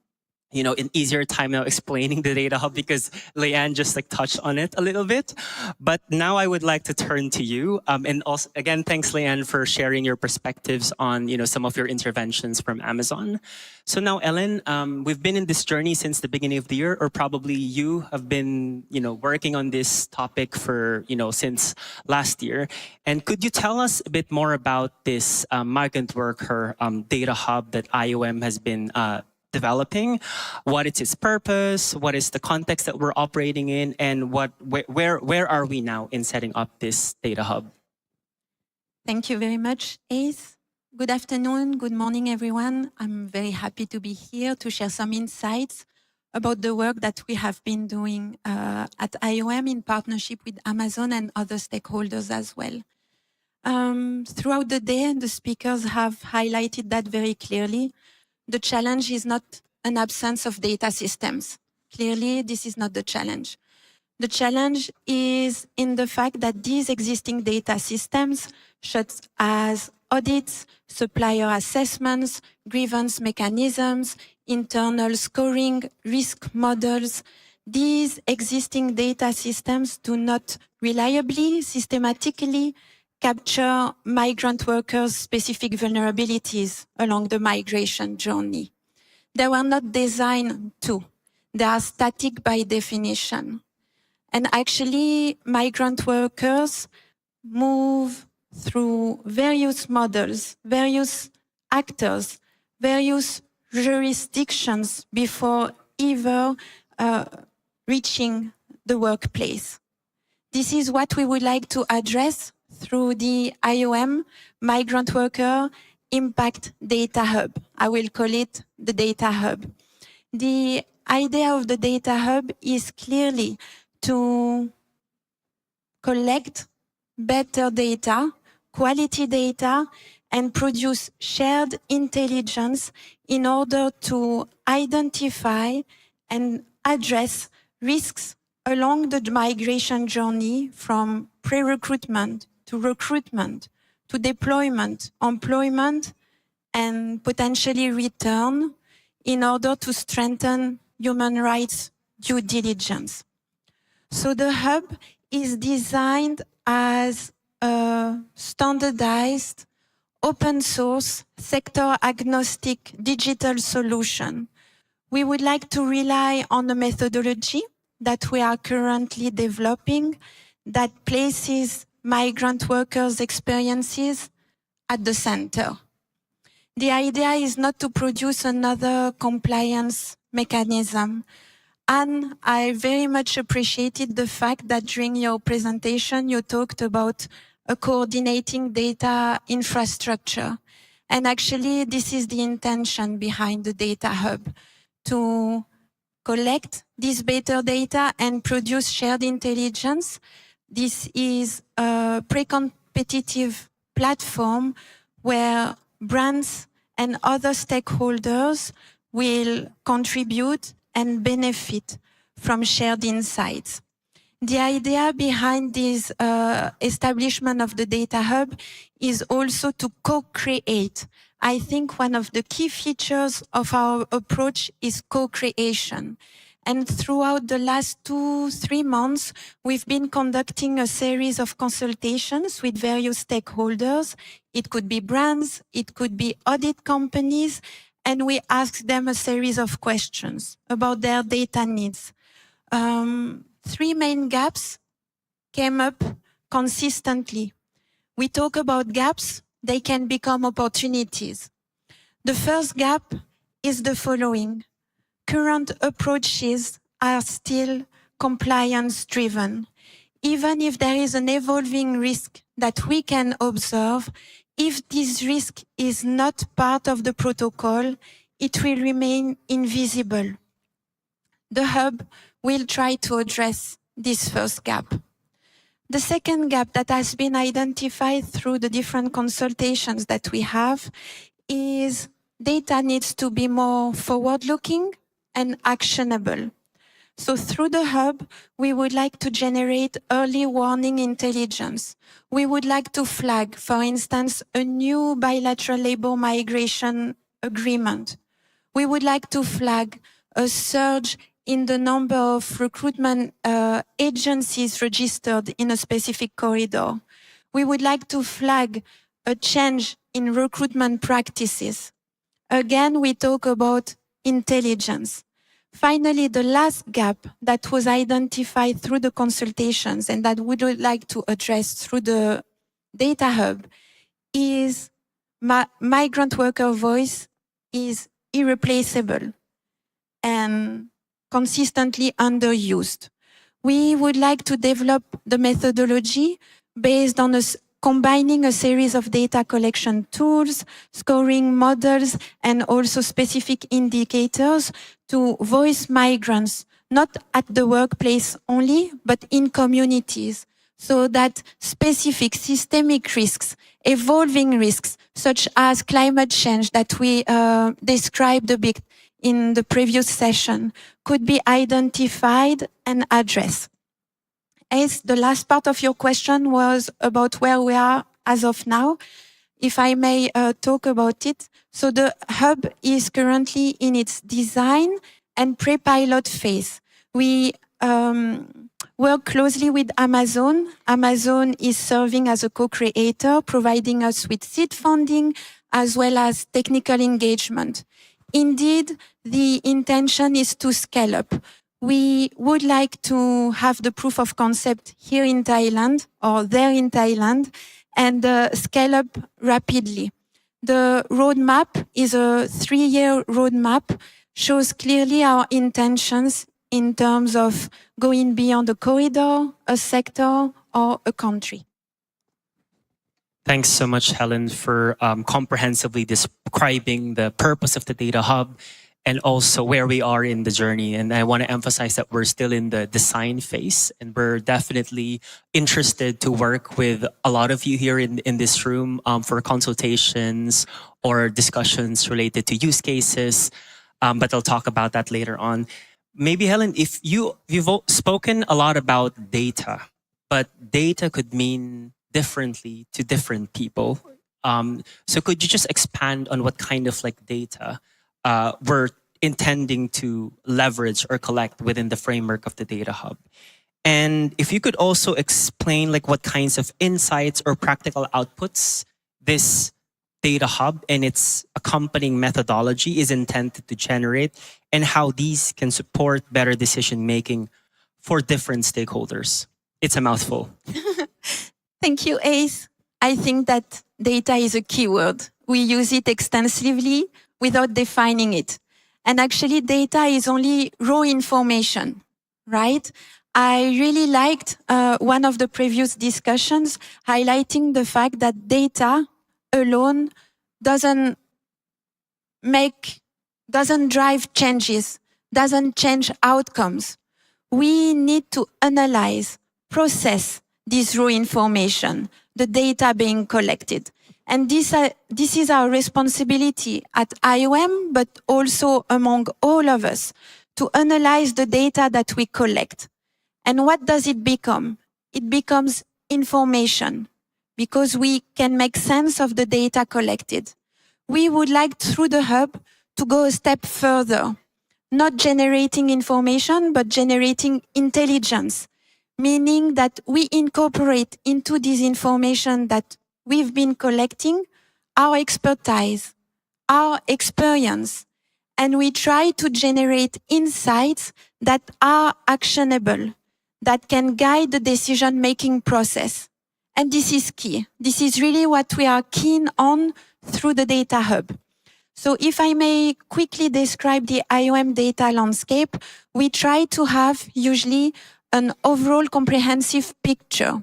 easier time now explaining the Data Hub, because Leanne just touched on it a little bit. But now I would like to turn to you. And also, again, thanks, Leanne, for sharing your perspectives on some of your interventions from Amazon. So now, Ellen, we've been in this journey since the beginning of the year, or probably you have been working on this topic for since last year. And could you tell us a bit more about this Migrant Worker Data Hub that IOM has been developing? What is its purpose? What is the context that we're operating in? And where are we now in setting up this data hub? Thank you very much, Ace. Good afternoon, good morning, everyone. I'm very happy to be here to share some insights about the work that we have been doing at IOM in partnership with Amazon and other stakeholders as well. Throughout the day, the speakers have highlighted that very clearly. The challenge is not an absence of data systems. Clearly, this is not the challenge. The challenge is in the fact that these existing data systems, such as audits, supplier assessments, grievance mechanisms, internal scoring, risk models, these existing data systems do not reliably, systematically capture migrant workers' specific vulnerabilities along the migration journey. They were not designed to. They are static by definition. And actually, migrant workers move through various models, various actors, various jurisdictions before ever reaching the workplace. This is what we would like to address through the IOM Migrant Worker Impact Data Hub. I will call it the Data Hub. The idea of the Data Hub is clearly to collect better data quality data and produce shared intelligence in order to identify and address risks along the migration journey from pre-recruitment to recruitment to deployment, employment, and potentially return in order to strengthen human rights due diligence. So the hub is designed as a standardized, open source, sector agnostic digital solution. We would like to rely on a methodology that we are currently developing that places migrant workers' experiences at the center. The idea is not to produce another compliance mechanism. And I very much appreciated the fact that during your presentation, you talked about a coordinating data infrastructure. And actually, this is the intention behind the data hub, to collect this better data and produce shared intelligence. This is a pre-competitive platform where brands and other stakeholders will contribute and benefit from shared insights. The idea behind this establishment of the data hub is also to co-create. I think one of the key features of our approach is co-creation. And throughout the last 2-3 months, we've been conducting a series of consultations with various stakeholders. It could be brands, it could be audit companies, and we asked them a series of questions about their data needs. 3 main gaps came up consistently. We talk about gaps, they can become opportunities. The first gap is the following. Current approaches are still compliance driven. Even if there is an evolving risk that we can observe, if this risk is not part of the protocol, it will remain invisible. The hub will try to address this first gap. The second gap that has been identified through the different consultations that we have is data needs to be more forward-looking and actionable. So through the hub, we would like to generate early warning intelligence. We would like to flag, for instance, a new bilateral labor migration agreement. We would like to flag a surge in the number of recruitment agencies registered in a specific corridor. We would like to flag a change in recruitment practices. Again, we talk about intelligence. Finally, the last gap that was identified through the consultations and that we would like to address through the data hub is migrant worker voice is irreplaceable and consistently underused. We would like to develop the methodology based on combining a series of data collection tools, scoring models, and also specific indicators to voice migrants, not at the workplace only, but in communities, so that specific systemic risks, evolving risks, such as climate change that we described a bit in the previous session, could be identified and addressed. As the last part of your question was about where we are as of now, if I may talk about it. So the hub is currently in its design and pre-pilot phase. We work closely with Amazon. Amazon is serving as a co-creator, providing us with seed funding as well as technical engagement. Indeed, the intention is to scale up. We would like to have the proof of concept here in Thailand or there in Thailand and scale up rapidly. The roadmap is a 3-year roadmap, shows clearly our intentions in terms of going beyond a corridor, a sector, or a country. Thanks so much, Helen, for comprehensively describing the purpose of the Data Hub and also where we are in the journey. And I want to emphasize that we're still in the design phase, and we're definitely interested to work with a lot of you here in this room for consultations or discussions related to use cases. But I'll talk about that later on. Maybe Helen, if you've spoken a lot about data, but data could mean differently to different people. So could you just expand on what kind of like data we're intending to leverage or collect within the framework of the Data Hub? And if you could also explain like what kinds of insights or practical outputs this Data Hub and its accompanying methodology is intended to generate, and how these can support better decision making for different stakeholders. It's a mouthful. Thank you, Ace. I think that data is a keyword. We use it extensively without defining it. And actually, data is only raw information, right? I really liked one of the previous discussions highlighting the fact that data alone doesn't drive changes, doesn't change outcomes. We need to analyze, process this raw information, the data being collected. And this is our responsibility at IOM, but also among all of us, to analyze the data that we collect. And what does it become? It becomes information, because we can make sense of the data collected. We would like, through the hub, to go a step further, not generating information, but generating intelligence, meaning that we incorporate into this information that we've been collecting our expertise, our experience, and we try to generate insights that are actionable, that can guide the decision-making process. And this is key. This is really what we are keen on through the Data Hub. So if I may quickly describe the IOM data landscape, we try to have usually an overall comprehensive picture.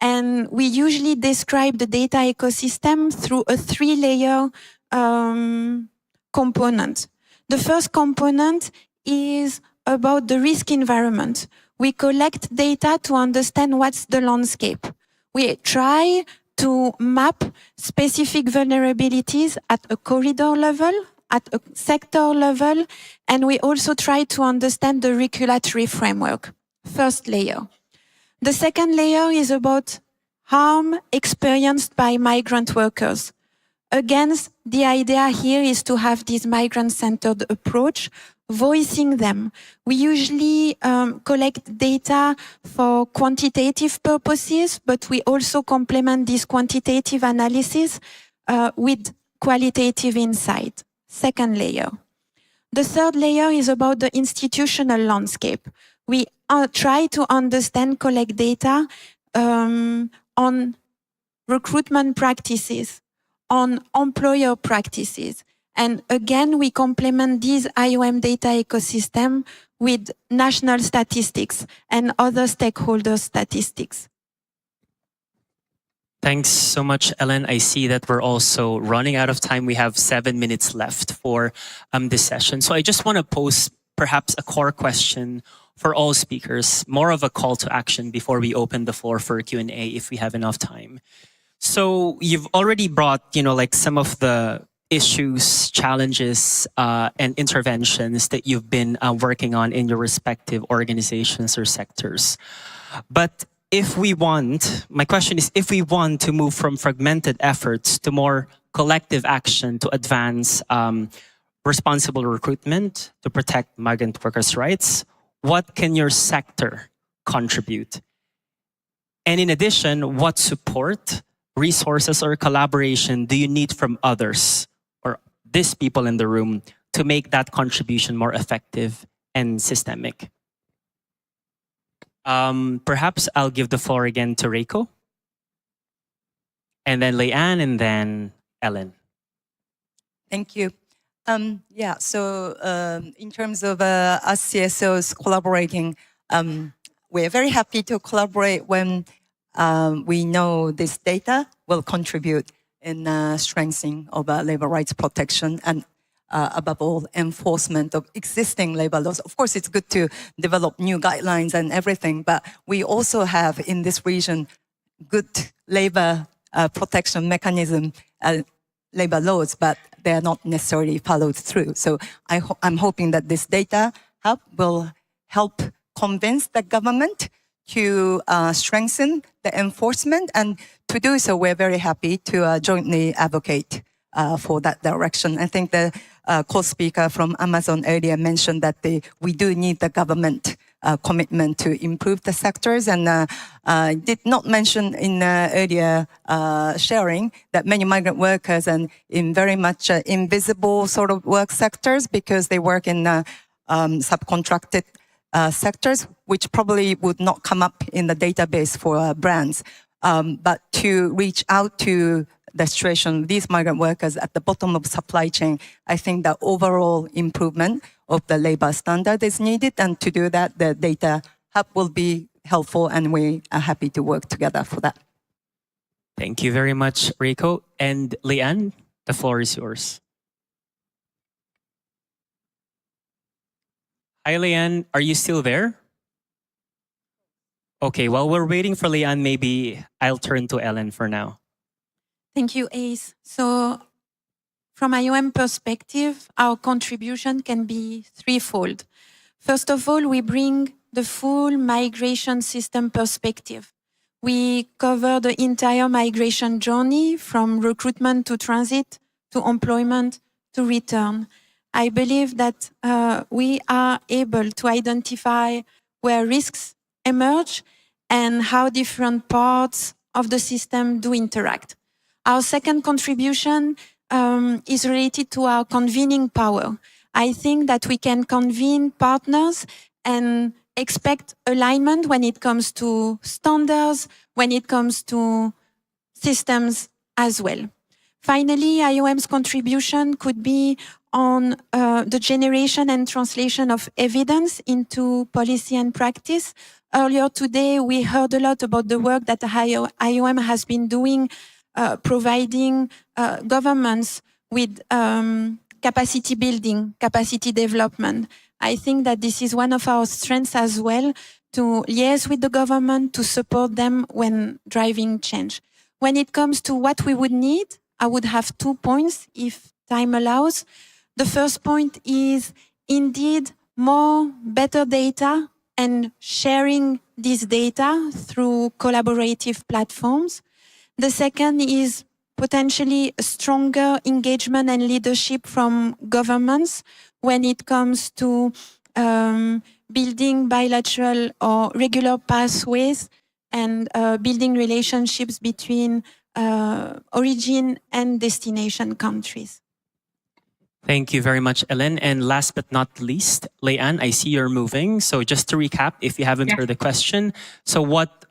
And we usually describe the data ecosystem through a 3-layer component. The first component is about the risk environment. We collect data to understand what's the landscape. We try to map specific vulnerabilities at a corridor level, at a sector level, and we also try to understand the regulatory framework. First layer. The second layer is about harm experienced by migrant workers. Again, the idea here is to have this migrant-centered approach, voicing them. We usually collect data for quantitative purposes, but we also complement this quantitative analysis with qualitative insight. Second layer. The third layer is about the institutional landscape. We try to understand, collect data on recruitment practices, on employer practices. And again, we complement this IOM data ecosystem with national statistics and other stakeholder statistics. Thanks so much, Ellen. I see that we're also running out of time. We have 7 minutes left for this session. So I just want to pose perhaps a core question for all speakers, more of a call to action before we open the floor for Q&A if we have enough time. So you've already brought, like some of the issues, challenges, and interventions that you've been working on in your respective organizations or sectors. But my question is, if we want to move from fragmented efforts to more collective action to advance responsible recruitment to protect migrant workers' rights, what can your sector contribute? And in addition, what support, resources, or collaboration do you need from others or these people in the room to make that contribution more effective and systemic? Perhaps I'll give the floor again to Reiko, and then Leanne, and then Ellen. Thank you. So in terms of us CSOs collaborating, we're very happy to collaborate when we know this data will contribute in strengthening of labor rights protection and above all, enforcement of existing labor laws. Of course, it's good to develop new guidelines and everything, but we also have in this region good labor protection mechanism, labor laws, but they are not necessarily followed through. So I'm hoping that this data hub will help convince the government to strengthen the enforcement, and to do so, we're very happy to jointly advocate for that direction. I think the co-speaker from Amazon earlier mentioned that we do need the government commitment to improve the sectors, and did not mention in earlier sharing that many migrant workers are in very much invisible sort of work sectors because they work in subcontracted sectors, which probably would not come up in the database for brands. But to reach out to the situation of these migrant workers at the bottom of supply chain, I think the overall improvement of the labor standard is needed. And to do that, the data hub will be helpful, and we are happy to work together for that. Thank you very much, Reiko. And Leanne, the floor is yours. Hi, Leanne. Are you still there? Okay, while we're waiting for Leanne, maybe I'll turn to Ellen for now. Thank you, Ace. So from IOM perspective, our contribution can be threefold. First of all, we bring the full migration system perspective. We cover the entire migration journey from recruitment to transit, to employment, to return. I believe that we are able to identify where risks emerge and how different parts of the system do interact. Our second contribution is related to our convening power. I think that we can convene partners and expect alignment when it comes to standards, when it comes to systems as well. Finally, IOM's contribution could be on the generation and translation of evidence into policy and practice. Earlier today, we heard a lot about the work that IOM has been doing, providing governments with capacity building, capacity development. I think that this is one of our strengths as well, to liaise with the government, to support them when driving change. When it comes to what we would need, I would have 2 points if time allows. The first point is indeed more better data and sharing this data through collaborative platforms. The second is potentially a stronger engagement and leadership from governments when it comes to building bilateral or regular pathways and building relationships between origin and destination countries. Thank you very much, Ellen. And last but not least, Leanne, I see you're moving. So just to recap, if you haven't heard the question, so what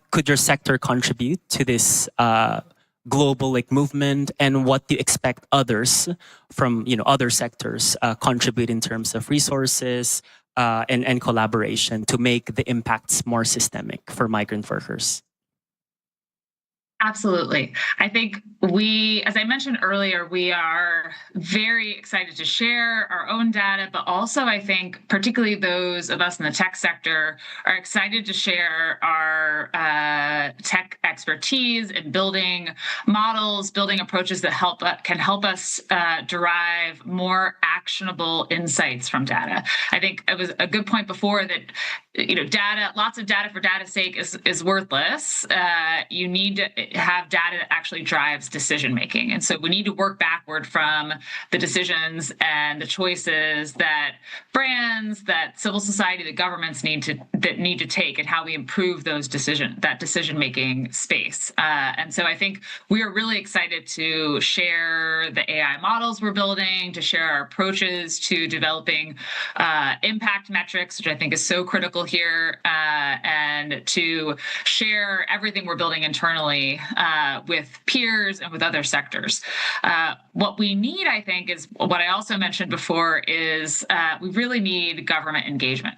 could your sector contribute to this global movement, and what do you expect others from other sectors contribute in terms of resources and collaboration to make the impacts more systemic for migrant workers? Absolutely. I think we, as I mentioned earlier, we are very excited to share our own data, but also I think particularly those of us in the tech sector are excited to share our tech expertise in building models, building approaches that can help us derive more actionable insights from data. I think it was a good point before that data, lots of data for data's sake is worthless. You need to have data that actually drives decision making. And so we need to work backward from the decisions and the choices that brands, that civil society, that governments need to take, and how we improve that decision making space. And so I think we are really excited to share the AI models we're building, to share our approaches to developing impact metrics, which I think is so critical here, and to share everything we're building internally with peers and with other sectors. What we need, I think, is what I also mentioned before, is we really need government engagement.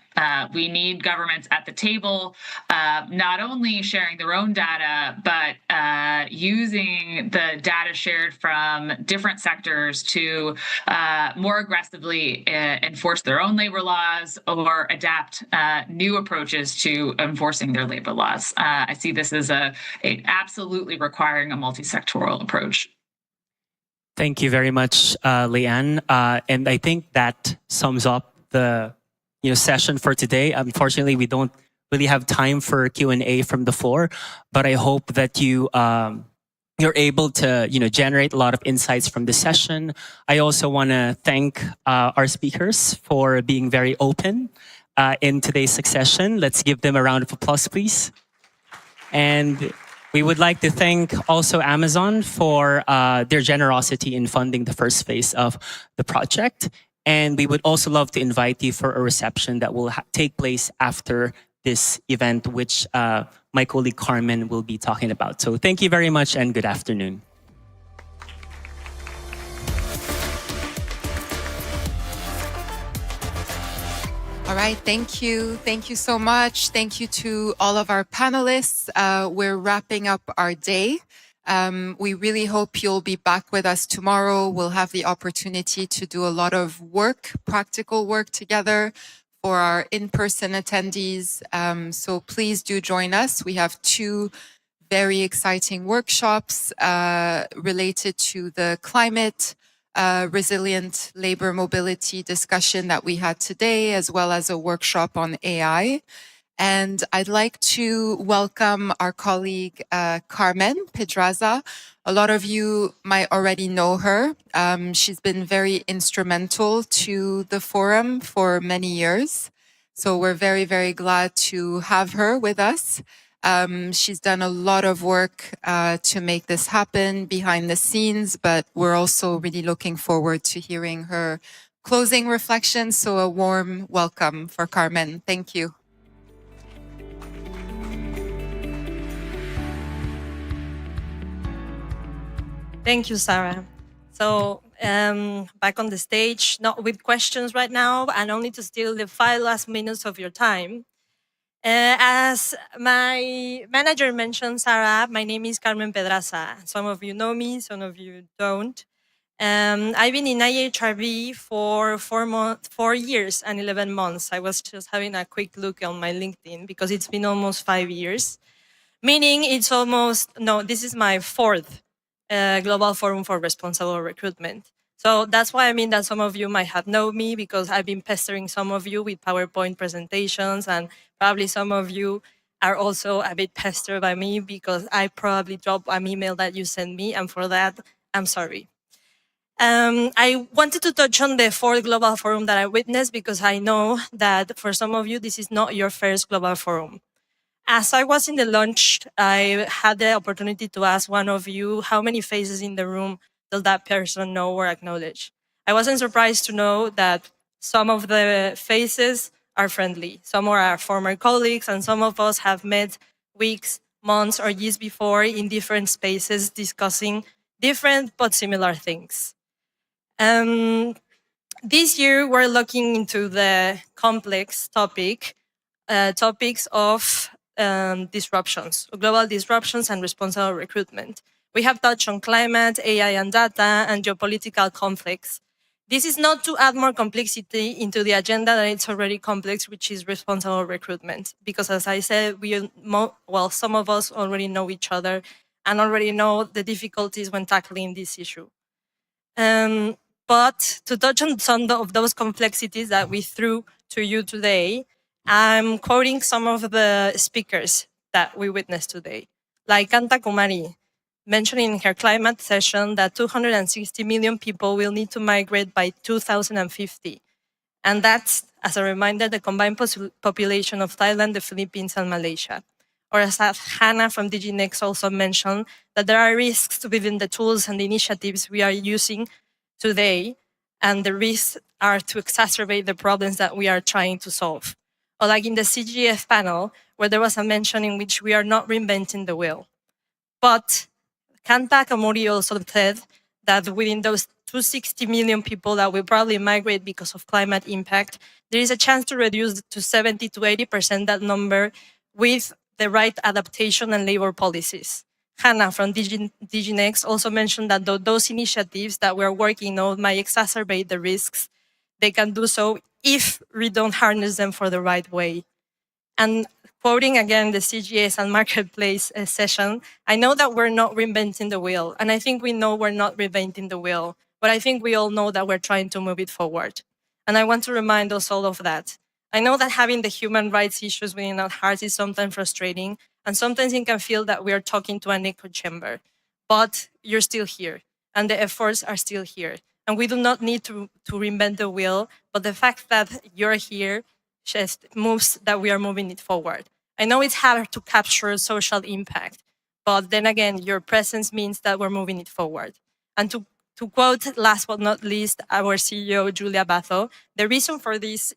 We need governments at the table, not only sharing their own data, but using the data shared from different sectors to more aggressively enforce their own labor laws or adapt new approaches to enforcing their labor laws. I see this as absolutely requiring a multi-sectoral approach. Thank you very much, Leanne. And I think that sums up the session for today. Unfortunately, we don't really have time for Q&A from the floor, but I hope that you're able to generate a lot of insights from the session. I also want to thank our speakers for being very open in today's session. Let's give them a round of applause, please. And we would like to thank also Amazon for their generosity in funding the first phase of the project. And we would also love to invite you for a reception that will take place after this event, which my colleague Carmen will be talking about. So thank you very much and good afternoon. All right, thank you. Thank you so much. Thank you to all of our panelists. We're wrapping up our day. We really hope you'll be back with us tomorrow. We'll have the opportunity to do a lot of work, practical work together for our in-person attendees. So please do join us. We have 2 very exciting workshops related to the climate resilient labor mobility discussion that we had today, as well as a workshop on AI. And I'd like to welcome our colleague, Carmen Pedraza. A lot of you might already know her. She's been very instrumental to the forum for many years. So we're very, very glad to have her with us. She's done a lot of work to make this happen behind the scenes, but we're also really looking forward to hearing her closing reflections. So a warm welcome for Carmen. Thank you. Thank you, Sarah. So back on the stage, not with questions right now, and only to steal the 5 last minutes of your time. As my manager mentioned, Sarah, my name is Carmen Pedraza. Some of you know me, some of you don't. I've been in IHRB for 4 years and 11 months. I was just having a quick look on my LinkedIn because it's been almost 5 years. Meaning it's almost, no, this is my 4th Global Forum for Responsible Recruitment. So that's why I mean that some of you might have known me because I've been pestering some of you with PowerPoint presentations, and probably some of you are also a bit pestered by me because I probably dropped an email that you sent me, and for that, I'm sorry. I wanted to touch on the 4th Global Forum that I witnessed because I know that for some of you, this is not your first Global Forum. As I was in the lunch, I had the opportunity to ask one of you, how many faces in the room does that person know or acknowledge? I wasn't surprised to know that some of the faces are friendly. Some are our former colleagues, and some of us have met weeks, months, or years before in different spaces discussing different but similar things. This year, we're looking into the complex topics of disruptions, global disruptions and responsible recruitment. We have touched on climate, AI and data, and geopolitical conflicts. This is not to add more complexity into the agenda that it's already complex, which is responsible recruitment. Because as I said, some of us already know each other and already know the difficulties when tackling this issue. But to touch on some of those complexities that we threw to you today, I'm quoting some of the speakers that we witnessed today, like Kanta Kumari, mentioning in her climate session that 260 million people will need to migrate by 2050. And that's, as a reminder, the combined population of Thailand, the Philippines, and Malaysia. Or as Hannah from DigiNext also mentioned, that there are risks within the tools and the initiatives we are using today, and the risks are to exacerbate the problems that we are trying to solve. Or like in the CGF panel, where there was a mention in which we are not reinventing the wheel. But Kanta Kamori also said that within those 260 million people that will probably migrate because of climate impact, there is a chance to reduce to 70 to 80% that number with the right adaptation and labor policies. Hannah from DigiNext also mentioned that those initiatives that we're working on might exacerbate the risks. They can do so if we don't harness them for the right way. And quoting again the CGS and marketplace session, I know that we're not reinventing the wheel. And I think we know we're not reinventing the wheel, but I think we all know that we're trying to move it forward. And I want to remind us all of that. I know that having the human rights issues within our hearts is sometimes frustrating, and sometimes it can feel that we are talking to an echo chamber, but you're still here, and the efforts are still here. And we do not need to reinvent the wheel, but the fact that you're here just moves that we are moving it forward. I know it's hard to capture social impact, but then again, your presence means that we're moving it forward. And to quote, last but not least, our CEO, Julia Batho, the reason for this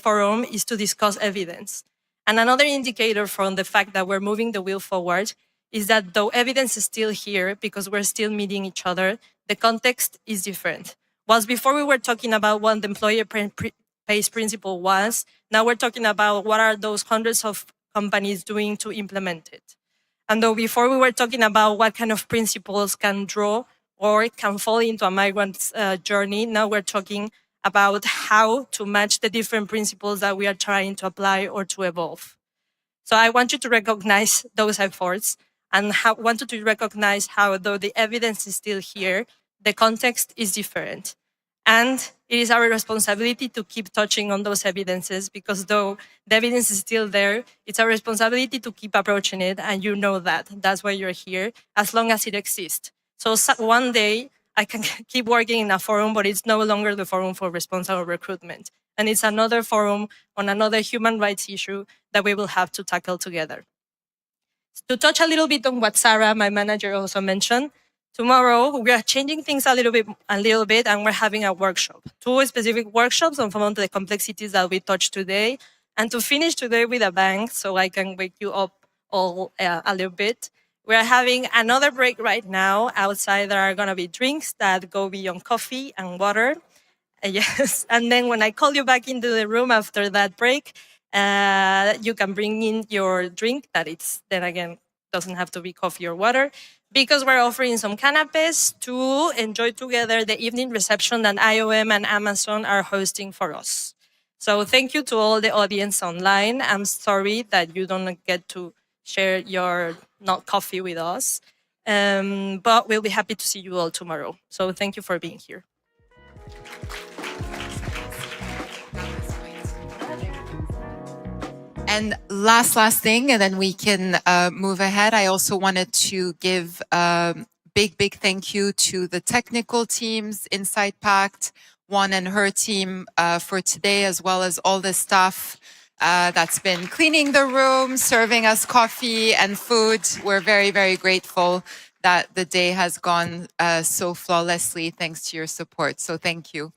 forum is to discuss evidence. And another indicator from the fact that we're moving the wheel forward is that though evidence is still here because we're still meeting each other, the context is different. Whilst before we were talking about what the employer pays principle was, now we're talking about what are those hundreds of companies doing to implement it. And though before we were talking about what kind of principles can draw or can fall into a migrant's journey, now we're talking about how to match the different principles that we are trying to apply or to evolve. So I want you to recognize those efforts and want you to recognize how, though the evidence is still here, the context is different. And it is our responsibility to keep touching on those evidences, because though the evidence is still there, it's our responsibility to keep approaching it. And you know that. That's why you're here, as long as it exists. So one day I can keep working in a forum, but it's no longer the forum for responsible recruitment. And it's another forum on another human rights issue that we will have to tackle together. To touch a little bit on what Sarah, my manager, also mentioned, tomorrow we are changing things a little bit, and we're having a workshop, 2 specific workshops on some of the complexities that we touched today. And to finish today with a bang, so I can wake you up all a little bit, we're having another break right now. Outside there are going to be drinks that go beyond coffee and water. Yes, and then when I call you back into the room after that break, you can bring in your drink that it's, then again, doesn't have to be coffee or water, because we're offering some canapes to enjoy together the evening reception that IOM and Amazon are hosting for us. So thank you to all the audience online. I'm sorry that you don't get to share your not coffee with us, but we'll be happy to see you all tomorrow. So thank you for being here. And last thing, and then we can move ahead. I also wanted to give a big thank you to the technical teams inside Pact, Juan and her team for today, as well as all the staff that's been cleaning the room, serving us coffee and food. We're very grateful that the day has gone so flawlessly thanks to your support. So thank you.